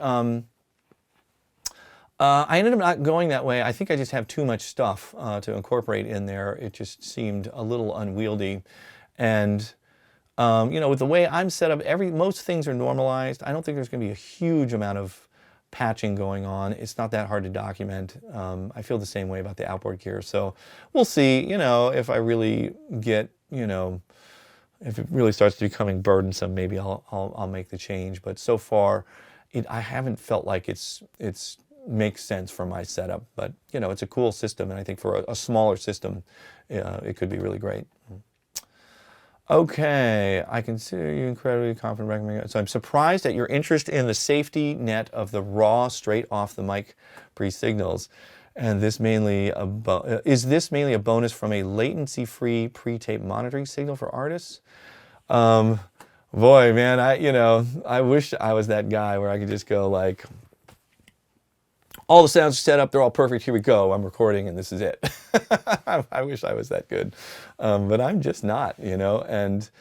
I ended up not going that way. I think I just have too much stuff to incorporate in there. It just seemed a little unwieldy. And, with the way I'm set up, most things are normalized. I don't think there's going to be a huge amount of patching going on. It's not that hard to document. I feel the same way about the outboard gear. So we'll see, if I really get, if it really starts to becoming burdensome, maybe I'll make the change. But so far, I haven't felt like it's makes sense for my setup. But it's a cool system, and I think for a smaller system, it could be really great. Okay, I consider you incredibly confident recommending. So I'm surprised at your interest in the safety net of the raw, straight off the mic pre-signals. And is this mainly a bonus from a latency-free pre-tape monitoring signal for artists? Boy, man, I wish I was that guy where I could just go like, all the sounds are set up, they're all perfect, here we go, I'm recording and this is it. I wish I was that good, but I'm just not, and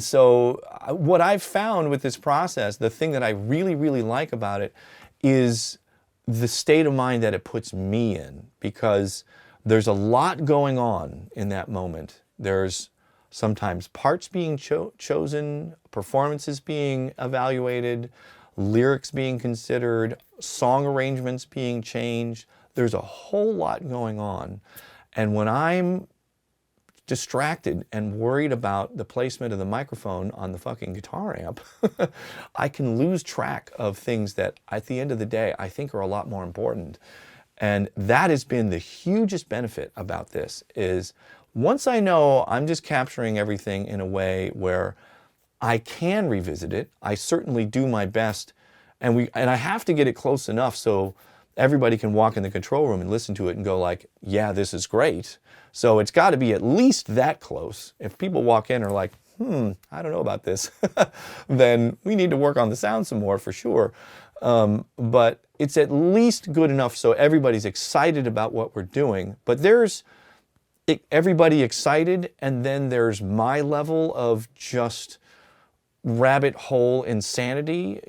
so what I've found with this process, the thing that I really, really like about it is the state of mind that it puts me in, because there's a lot going on in that moment. There's sometimes parts being chosen, performances being evaluated, lyrics being considered, song arrangements being changed. There's a whole lot going on. And when I'm distracted and worried about the placement of the microphone on the fucking guitar amp, I can lose track of things that at the end of the day I think are a lot more important. And that has been the hugest benefit about this, is once I know I'm just capturing everything in a way where I can revisit it, I certainly do my best, and I have to get it close enough so everybody can walk in the control room and listen to it and go like, yeah, this is great. So it's got to be at least that close. If people walk in and are like, I don't know about this, then we need to work on the sound some more for sure. But it's at least good enough so everybody's excited about what we're doing. But there's everybody excited, and then there's my level of just rabbit hole insanity,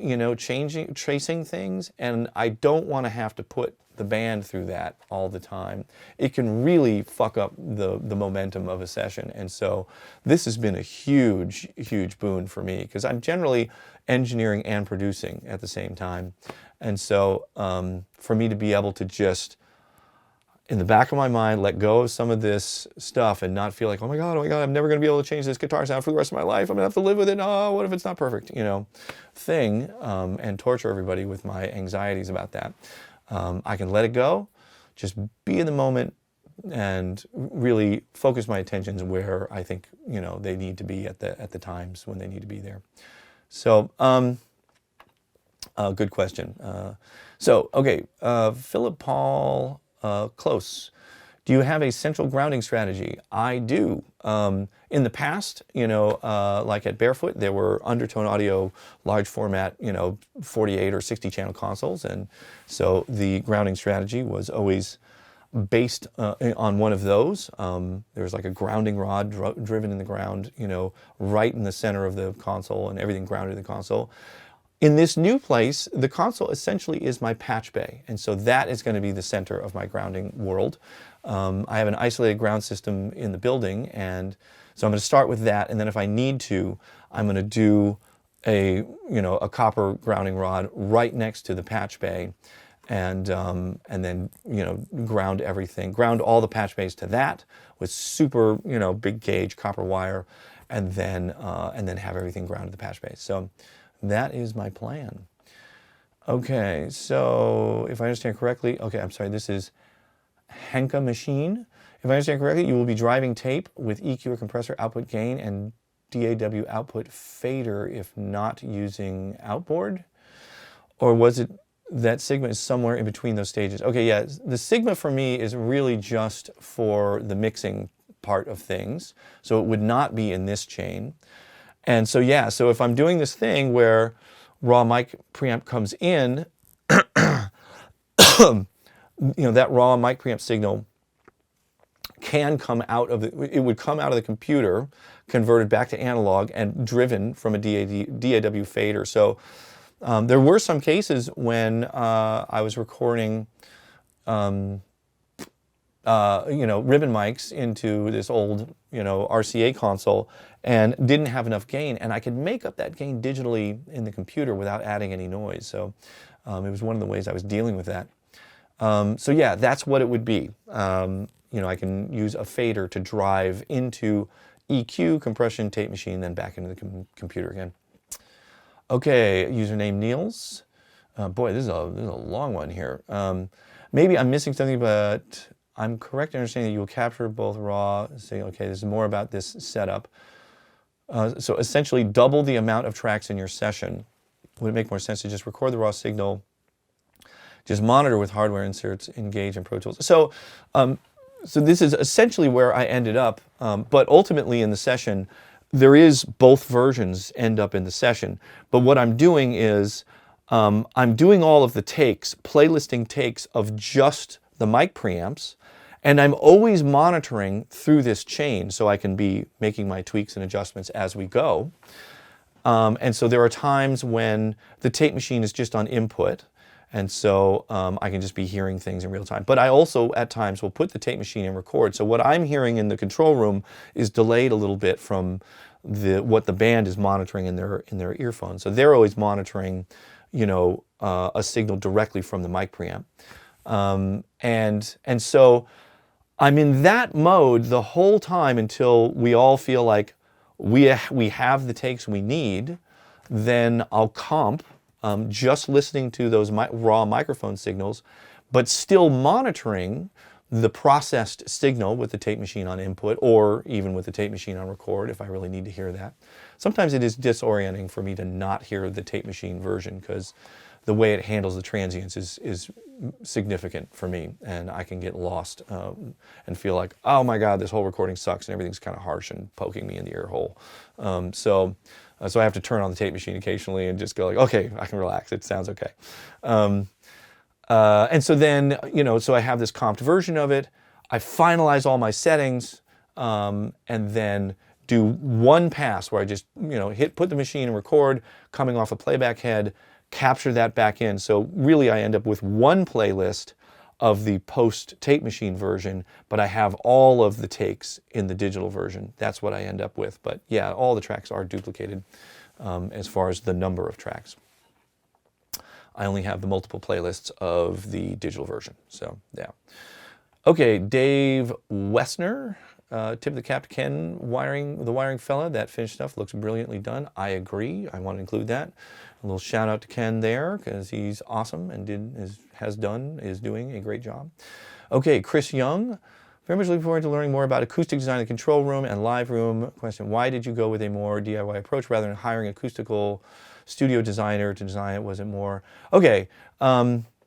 tracing things, and I don't want to have to put the band through that all the time. It can really fuck up the momentum of a session, and so this has been a huge, huge boon for me, because I'm generally engineering and producing at the same time, and so for me to be able to just, in the back of my mind, let go of some of this stuff and not feel like, oh my God, I'm never going to be able to change this guitar sound for the rest of my life. I'm going to have to live with it. Oh, what if it's not perfect? Thing, and torture everybody with my anxieties about that. I can let it go, just be in the moment, and really focus my attentions where I think, they need to be at the times when they need to be there. So, good question. Okay, Philip Paul Close. Do you have a central grounding strategy? I do. In the past, like at Barefoot, there were Undertone Audio large format, 48 or 60 channel consoles. And so the grounding strategy was always based on one of those. There was like a grounding rod driven in the ground, right in the center of the console, and everything grounded in the console. In this new place, the console essentially is my patch bay, and so that is going to be the center of my grounding world. I have an isolated ground system in the building, and so I'm going to start with that, and then if I need to, I'm going to do a copper grounding rod right next to the patch bay, and then ground everything, ground all the patch bays to that with super big gauge copper wire, and then have everything grounded to the patch bay. So that is my plan. Okay, so if I understand correctly, I'm sorry, this is Henka Machine. If I understand correctly, you will be driving tape with EQ or compressor output gain and DAW output fader if not using outboard? Or was it that sigma is somewhere in between those stages. Okay, yeah, the sigma for me is really just for the mixing part of things. So it would not be in this chain. And so yeah, so if I'm doing this thing where raw mic preamp comes in, that raw mic preamp signal can come out of it would come out of the computer, converted back to analog and driven from a DAW fader. So there were some cases when I was recording, ribbon mics into this old, RCA console and didn't have enough gain, and I could make up that gain digitally in the computer without adding any noise. So it was one of the ways I was dealing with that. So yeah, that's what it would be. I can use a fader to drive into EQ, compression, tape machine, then back into the computer again. Okay, username Niels. Boy, this is a long one here. Maybe I'm missing something, but I'm correct in understanding that you will capture both raw. Say, okay, this is more about this setup. So essentially, double the amount of tracks in your session. Would it make more sense to just record the raw signal, just monitor with hardware inserts, engage in Pro Tools? So this is essentially where I ended up, but ultimately in the session, there is both versions end up in the session. But what I'm doing is, I'm doing all of the takes, playlisting takes of just the mic preamps, and I'm always monitoring through this chain so I can be making my tweaks and adjustments as we go. And so there are times when the tape machine is just on input, and so I can just be hearing things in real time. But I also, at times, will put the tape machine in record. So what I'm hearing in the control room is delayed a little bit from what the band is monitoring in their earphones. So they're always monitoring, a signal directly from the mic preamp. And so I'm in that mode the whole time until we all feel like we have the takes we need. Then I'll comp, just listening to those raw microphone signals, but still monitoring the processed signal with the tape machine on input, or even with the tape machine on record if I really need to hear that. Sometimes it is disorienting for me to not hear the tape machine version because the way it handles the transients is significant for me, and I can get lost and feel like, oh my God, this whole recording sucks and everything's kind of harsh and poking me in the ear hole. So I have to turn on the tape machine occasionally and just go like, okay, I can relax, it sounds okay. And so then, so I have this comped version of it. I finalize all my settings, and then do one pass where I just, put the machine and record, coming off a playback head, capture that back in. So really I end up with one playlist of the post tape machine version, but I have all of the takes in the digital version. That's what I end up with. But yeah, all the tracks are duplicated as far as the number of tracks. I only have the multiple playlists of the digital version. So yeah. Okay, Dave Wessner. Tip of the cap to Ken, the wiring fella. That finished stuff looks brilliantly done. I agree. I want to include that. A little shout out to Ken there because he's awesome and is doing a great job. Okay, Chris Young. Very much looking forward to learning more about acoustic design in the control room and live room. Question, why did you go with a more DIY approach rather than hiring an acoustical studio designer to design it? Was it more? Okay,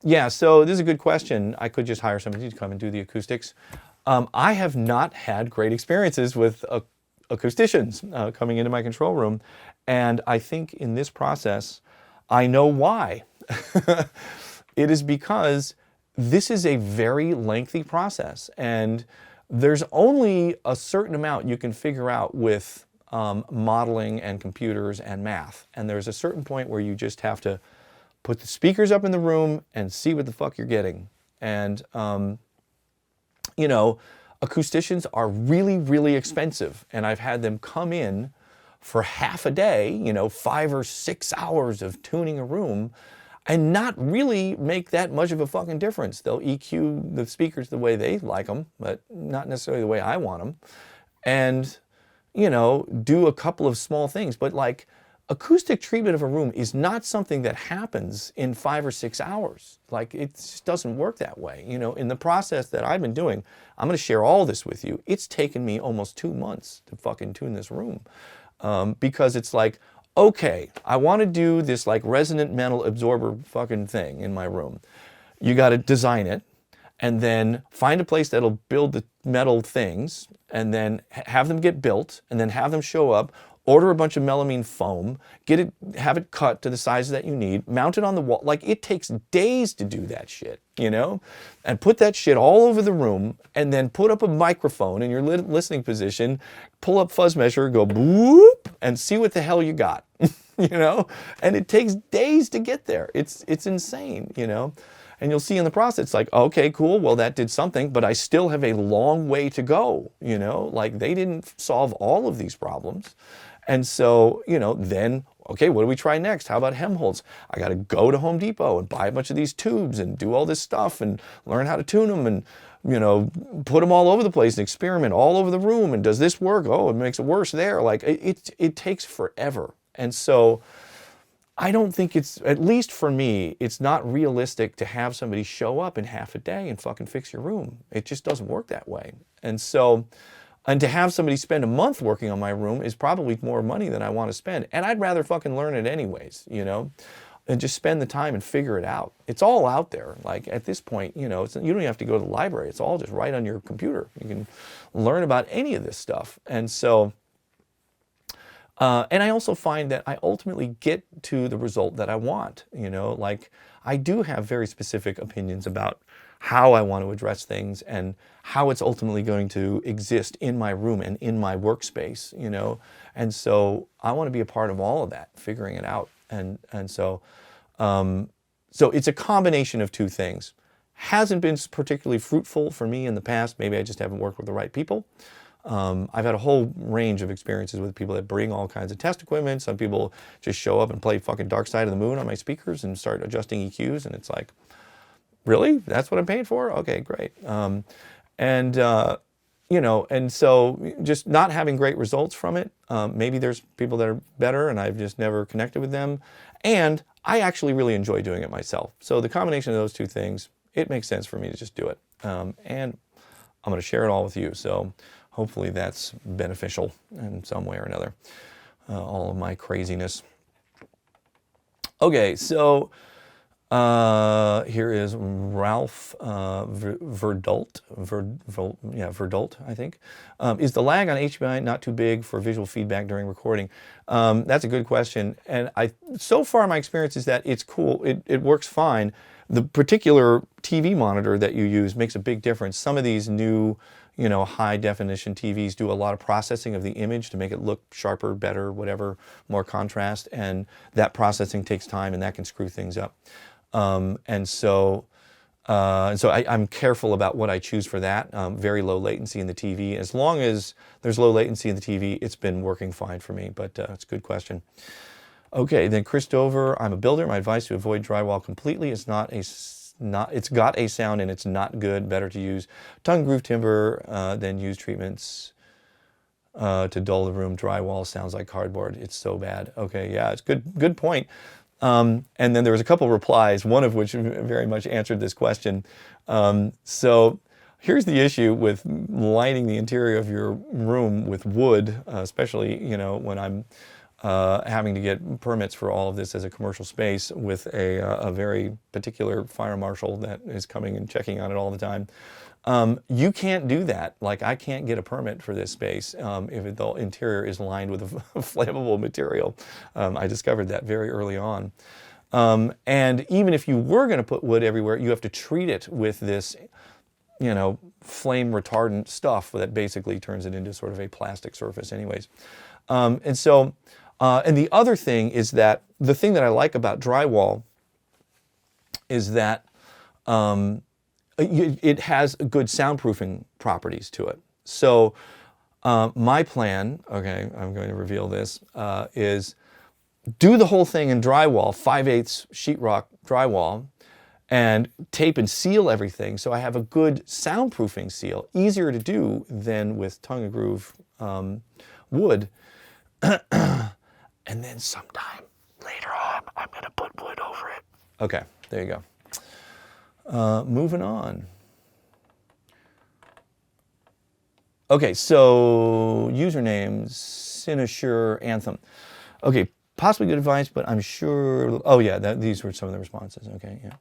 yeah, so this is a good question. I could just hire somebody to come and do the acoustics. I have not had great experiences with acousticians coming into my control room, and I think in this process, I know why. It is because this is a very lengthy process, and there's only a certain amount you can figure out with modeling and computers and math, and there's a certain point where you just have to put the speakers up in the room and see what the fuck you're getting. And acousticians are really, really expensive, and I've had them come in for half a day, 5 or 6 hours of tuning a room, and not really make that much of a fucking difference. They'll EQ the speakers the way they like them, but not necessarily the way I want them, and, do a couple of small things. But like, acoustic treatment of a room is not something that happens in 5 or 6 hours. Like, it just doesn't work that way. In the process that I've been doing, I'm going to share all this with you. It's taken me almost 2 months to fucking tune this room. Because it's like okay, I want to do this like resonant metal absorber fucking thing in my room. You got to design it and then find a place that'll build the metal things and then have them get built and then have them show up, order a bunch of melamine foam, get it, have it cut to the size that you need, mount it on the wall. Like, it takes days to do that shit, you know? And put that shit all over the room and then put up a microphone in your listening position, pull up fuzz measure, go boop, and see what the hell you got, you know? And it takes days to get there. It's insane, you know? And you'll see in the process, it's like, okay, cool, well, that did something, but I still have a long way to go, you know? Like, they didn't solve all of these problems. And so, you know, then, okay, what do we try next? How about Helmholtz? I got to go to Home Depot and buy a bunch of these tubes and do all this stuff and learn how to tune them and, you know, put them all over the place and experiment all over the room. And does this work? Oh, it makes it worse there. Like, it takes forever. And so I don't think it's, at least for me, it's not realistic to have somebody show up in half a day and fucking fix your room. It just doesn't work that way. And so, and to have somebody spend a month working on my room is probably more money than I want to spend. And I'd rather fucking learn it anyways, you know, and just spend the time and figure it out. It's all out there. Like, at this point, you know, you don't even have to go to the library. It's all just right on your computer. You can learn about any of this stuff. And so, and I also find that I ultimately get to the result that I want, you know, like, I do have very specific opinions about how I want to address things and how it's ultimately going to exist in my room and in my workspace, you know. And so I want to be a part of all of that, figuring it out. And so it's a combination of two things. Hasn't been particularly fruitful for me in the past. Maybe I just haven't worked with the right people. I've had a whole range of experiences with people that bring all kinds of test equipment. Some people just show up and play fucking Dark Side of the Moon on my speakers and start adjusting EQs, and it's like, really? That's what I'm paying for? Okay, great. You know, and so just not having great results from it. Maybe there's people that are better and I've just never connected with them. And I actually really enjoy doing it myself. So the combination of those two things, it makes sense for me to just do it. And I'm going to share it all with you. So hopefully that's beneficial in some way or another, all of my craziness. Okay, so here is Ralph Verdult, Verdult, I think. Is the lag on HDMI not too big for visual feedback during recording? That's a good question. And so far my experience is that it's cool. It works fine. The particular TV monitor that you use makes a big difference. Some of these new, you know, high definition TVs do a lot of processing of the image to make it look sharper, better, whatever, more contrast. And that processing takes time and that can screw things up. And so I'm careful about what I choose for that. Very low latency in the TV. As long as there's low latency in the TV, it's been working fine for me, but it's a good question. Okay, then Chris Dover, I'm a builder. My advice to avoid drywall completely is it's got a sound and it's not good. Better to use tongue groove timber than use treatments to dull the room. Drywall sounds like cardboard. It's so bad. Okay, yeah, it's good point. And then there was a couple replies, one of which very much answered this question. So here's the issue with lining the interior of your room with wood, especially, you know, when I'm having to get permits for all of this as a commercial space with a very particular fire marshal that is coming and checking on it all the time. You can't do that. Like, I can't get a permit for this space if the interior is lined with a flammable material. I discovered that very early on. And even if you were going to put wood everywhere, you have to treat it with this, you know, flame retardant stuff that basically turns it into sort of a plastic surface anyways. And the other thing is that the thing that I like about drywall is that it has good soundproofing properties to it. So my plan, okay, I'm going to reveal this, is do the whole thing in drywall, 5/8 sheetrock drywall, and tape and seal everything so I have a good soundproofing seal, easier to do than with tongue and groove wood. And then sometime later on, I'm going to put wood over it. Okay, there you go. Moving on. Okay, so username, Sinasure Anthem. Okay, Possibly good advice, but I'm sure. Oh yeah, these were some of the responses. Okay, yeah.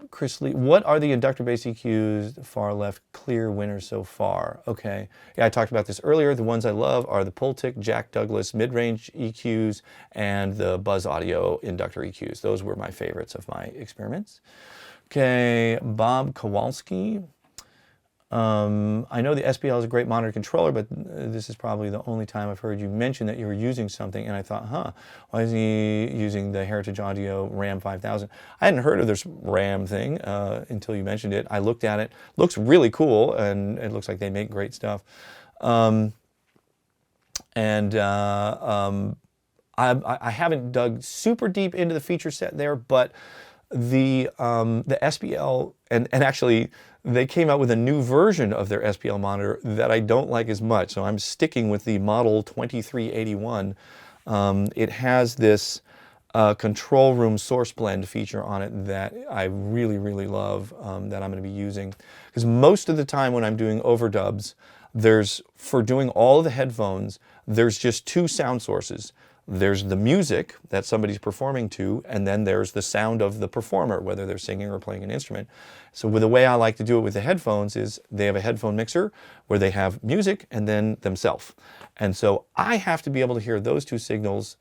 Chris Lee, what are the inductor-based EQs, far left, clear winners so far? Okay, yeah, I talked about this earlier. The ones I love are the Pultic, Jack Douglas mid-range EQs, and the Buzz Audio inductor EQs. Those were my favorites of my experiments. Okay, Bob Kowalski. I know the SPL is a great monitor controller, but this is probably the only time I've heard you mention that you were using something, and I thought, why is he using the Heritage Audio RAM 5000? I hadn't heard of this RAM thing until you mentioned it. I looked at it. Looks really cool, and it looks like they make great stuff. I haven't dug super deep into the feature set there, but the SPL, and actually they came out with a new version of their SPL monitor that I don't like as much, so I'm sticking with the model 2381. It has this control room source blend feature on it that I really, really love, that I'm going to be using. Because most of the time when I'm doing overdubs, for doing all of the headphones, there's just two sound sources. There's the music that somebody's performing to, and then there's the sound of the performer, whether they're singing or playing an instrument. So the way I like to do it with the headphones is they have a headphone mixer where they have music and then themselves. And so I have to be able to hear those two signals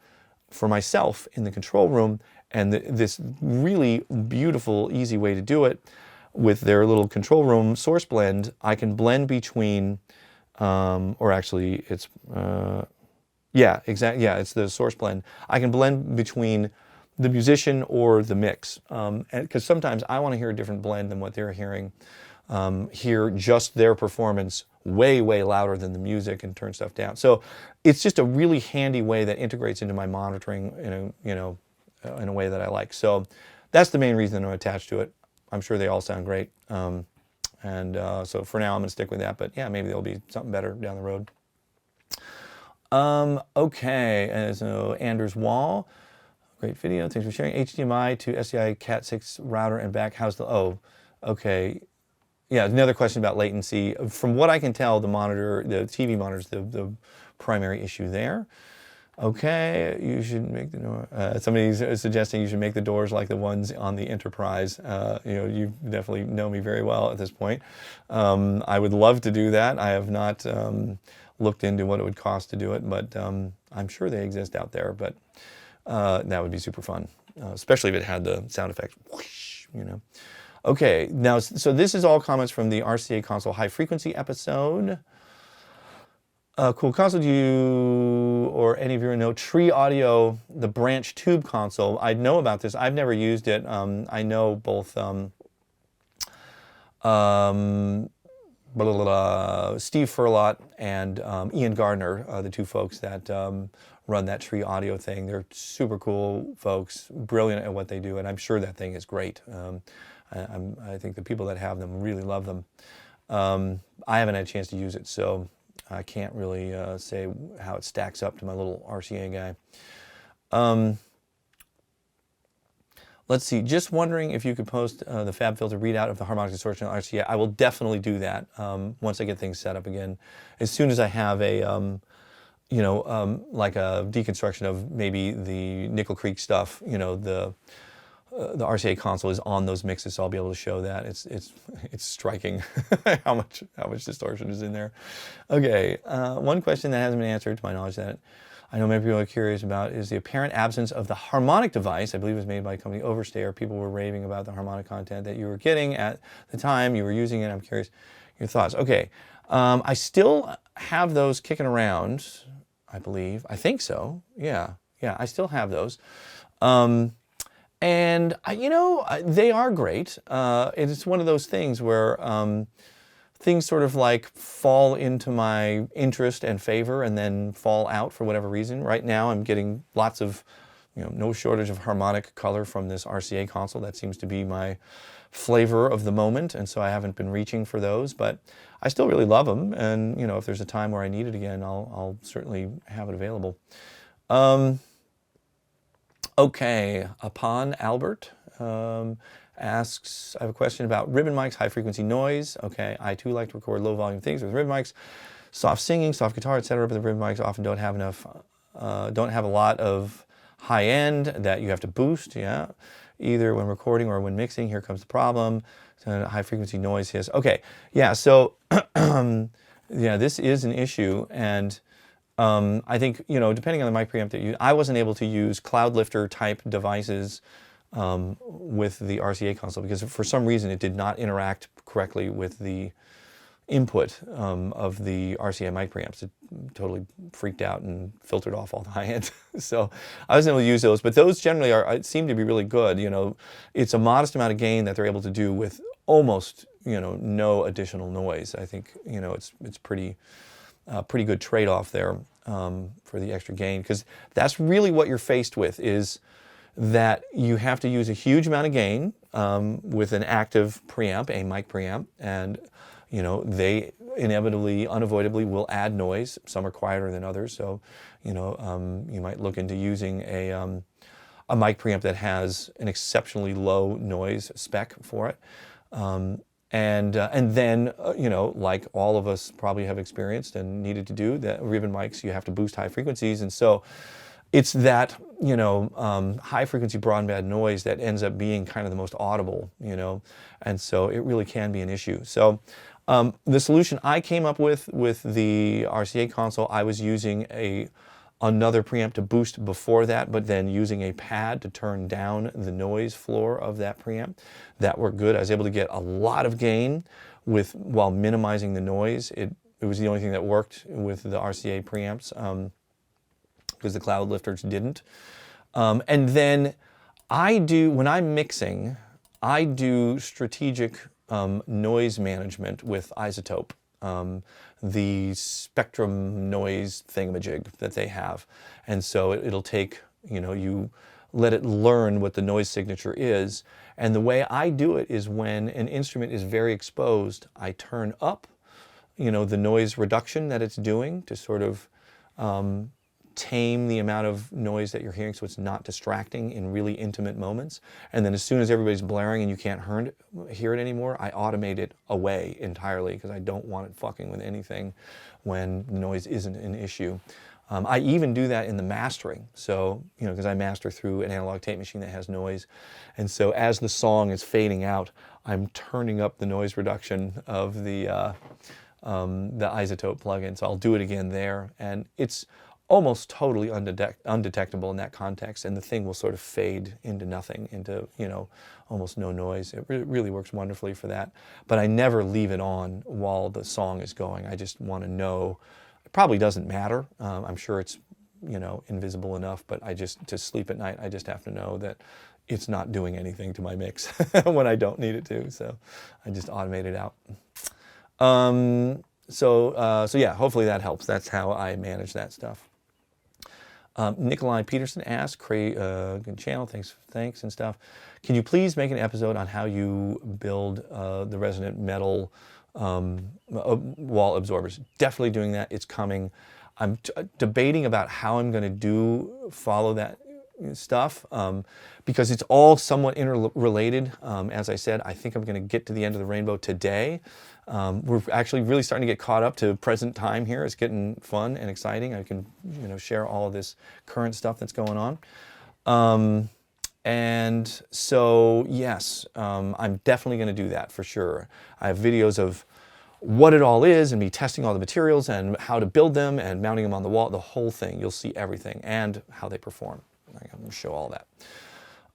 for myself in the control room, and this really beautiful, easy way to do it with their little control room source blend, I can blend between, or actually it's, yeah, exactly. Yeah, it's the source blend. I can blend between the musician or the mix, because sometimes I want to hear a different blend than what they're hearing. Hear just their performance way, way louder than the music and turn stuff down. So it's just a really handy way that integrates into my monitoring in a way that I like. So that's the main reason I'm attached to it. I'm sure they all sound great, so for now I'm going to stick with that. But yeah, maybe there'll be something better down the road. Okay, and so Anders Wall, great video, thanks for sharing. HDMI to SDI Cat 6 router and back, how's the, okay. Yeah, another question about latency. From what I can tell, the TV monitor is the primary issue there. Okay, you should make the door, somebody's suggesting you should make the doors like the ones on the Enterprise. You definitely know me very well at this point. I would love to do that. I have not looked into what it would cost to do it, but I'm sure they exist out there. But that would be super fun, especially if it had the sound effect, whoosh, Okay, now, so this is all comments from the RCA console high frequency episode. Cool console, do you or any of you know Tree Audio, the branch tube console? I know about this. I've never used it. I know both Steve Furlot and Ian Gardner, the two folks that run that Tree Audio thing. They're super cool folks, brilliant at what they do, and I'm sure that thing is great. I think the people that have them really love them. I haven't had a chance to use it, so I can't really say how it stacks up to my little RCA guy. Let's see, just wondering if you could post the FabFilter readout of the harmonic distortion on RCA. I will definitely do that once I get things set up again. As soon as I have a, like a deconstruction of maybe the Nickel Creek stuff, the RCA console is on those mixes, so I'll be able to show that. It's striking how much distortion is in there. Okay, one question that hasn't been answered to my knowledge that I know many people are curious about is the apparent absence of the harmonic device. I believe it was made by a company Overstayer. People were raving about the harmonic content that you were getting at the time you were using it. I'm curious your thoughts. Okay, I still have those kicking around, I believe. I think so. Yeah, I still have those. And, they are great. It's one of those things where things sort of like fall into my interest and favor and then fall out for whatever reason. Right now I'm getting lots of, no shortage of harmonic color from this RCA console. That seems to be my flavor of the moment, and so I haven't been reaching for those, but I still really love them. And, if there's a time where I need it again, I'll certainly have it available. Okay, Upon Albert asks, I have a question about ribbon mics, high frequency noise. Okay, I too like to record low volume things with ribbon mics, soft singing, soft guitar, etc. But the ribbon mics often don't have enough don't have a lot of high end that you have to boost, yeah, either when recording or when mixing. Here comes the problem. So high frequency noise hiss. Okay, yeah, so yeah, this is an issue, and I think, depending on the mic preamp that I wasn't able to use cloud lifter type devices with the RCA console because for some reason it did not interact correctly with the input of the RCA mic preamps. It totally freaked out and filtered off all the high end. So I wasn't able to use those, but those generally seem to be really good. It's a modest amount of gain that they're able to do with almost no additional noise. I think it's pretty good trade-off there for the extra gain, because that's really what you're faced with, is that you have to use a huge amount of gain with an active preamp, a mic preamp, and they inevitably, unavoidably will add noise. Some are quieter than others, so you might look into using a mic preamp that has an exceptionally low noise spec for it. And then, like all of us probably have experienced and needed to do, that ribbon mics, you have to boost high frequencies. And so it's that, high frequency broadband noise that ends up being kind of the most audible, and so it really can be an issue. So the solution I came up with the RCA console, I was using another preamp to boost before that, but then using a pad to turn down the noise floor of that preamp. That worked good. I was able to get a lot of gain while minimizing the noise. It was the only thing that worked with the RCA preamps because the cloud lifters didn't. And then when I'm mixing, I do strategic noise management with isotope. The spectrum noise thingamajig that they have. And so it'll take, you let it learn what the noise signature is. And the way I do it is when an instrument is very exposed, I turn up, the noise reduction that it's doing to sort of tame the amount of noise that you're hearing so it's not distracting in really intimate moments. And then as soon as everybody's blaring and you can't hear it anymore, I automate it away entirely because I don't want it fucking with anything when noise isn't an issue. I even do that in the mastering. So, because I master through an analog tape machine that has noise. And so as the song is fading out, I'm turning up the noise reduction of the isotope plugin. So I'll do it again there. And it's almost totally undetectable in that context, and the thing will sort of fade into nothing, into almost no noise. It really works wonderfully for that. But I never leave it on while the song is going. I just want to know. It probably doesn't matter. I'm sure it's invisible enough, but to sleep at night, I just have to know that it's not doing anything to my mix when I don't need it to. So I just automate it out. So yeah, hopefully that helps. That's how I manage that stuff. Nikolai Peterson asks, good channel, thanks and stuff. Can you please make an episode on how you build the resonant metal wall absorbers? Definitely doing that. It's coming. I'm debating about how I'm going to follow that stuff because it's all somewhat interrelated. As I said, I think I'm going to get to the end of the rainbow today. We're actually really starting to get caught up to present time here. It's getting fun and exciting. I can share all of this current stuff that's going on. And so yes, I'm definitely going to do that for sure. I have videos of what it all is and me testing all the materials and how to build them and mounting them on the wall, the whole thing. You'll see everything and how they perform. I'm going to show all that.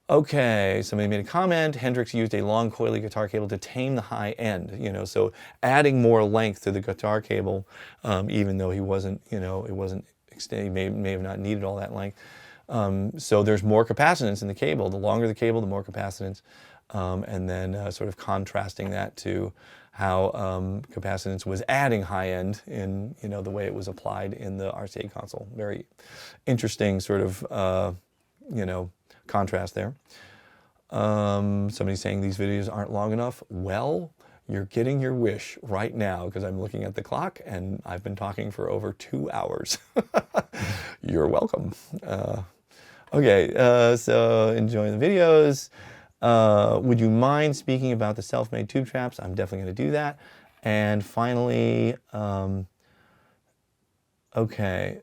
Okay, somebody made a comment. Hendrix used a long coily guitar cable to tame the high end, so adding more length to the guitar cable, even though he wasn't, it wasn't extended, may have not needed all that length. So there's more capacitance in the cable. The longer the cable, the more capacitance. And then sort of contrasting that to how capacitance was adding high end in, the way it was applied in the RCA console. Very interesting sort of, contrast there. Somebody's saying these videos aren't long enough. Well, you're getting your wish right now because I'm looking at the clock and I've been talking for over 2 hours. You're welcome. Okay, so enjoying the videos. Would you mind speaking about the self-made tube traps? I'm definitely going to do that. And finally, okay,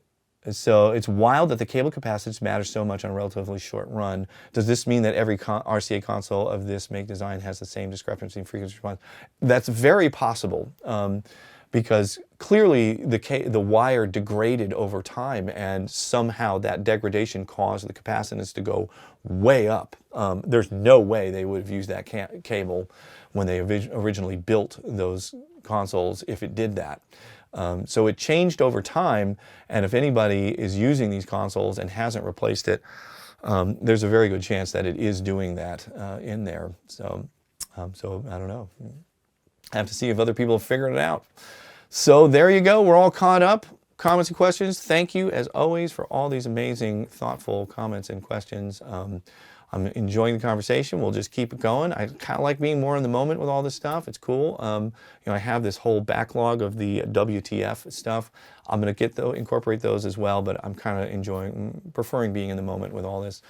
So it's wild that the cable capacitance matters so much on a relatively short run. Does this mean that every RCA console of this make design has the same discrepancy in frequency response? That's very possible, because clearly the wire degraded over time, and somehow that degradation caused the capacitance to go way up. There's no way they would have used that cable when they originally built those consoles if it did that. So it changed over time, and if anybody is using these consoles and hasn't replaced it, there's a very good chance that it is doing that in there. So I don't know. I have to see if other people have figured it out. So there you go. We're all caught up. Comments and questions. Thank you, as always, for all these amazing, thoughtful comments and questions. I'm enjoying the conversation. We'll just keep it going. I kind of like being more in the moment with all this stuff. It's cool. I have this whole backlog of the WTF stuff. I'm going to incorporate those as well, but I'm kind of preferring being in the moment with all this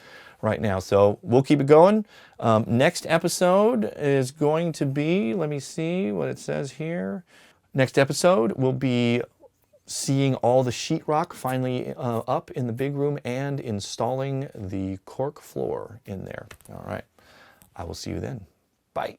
right now. So we'll keep it going. Next episode is going to be, let me see what it says here. Next episode will be seeing all the sheetrock finally up in the big room and installing the cork floor in there. All right. I will see you then. Bye.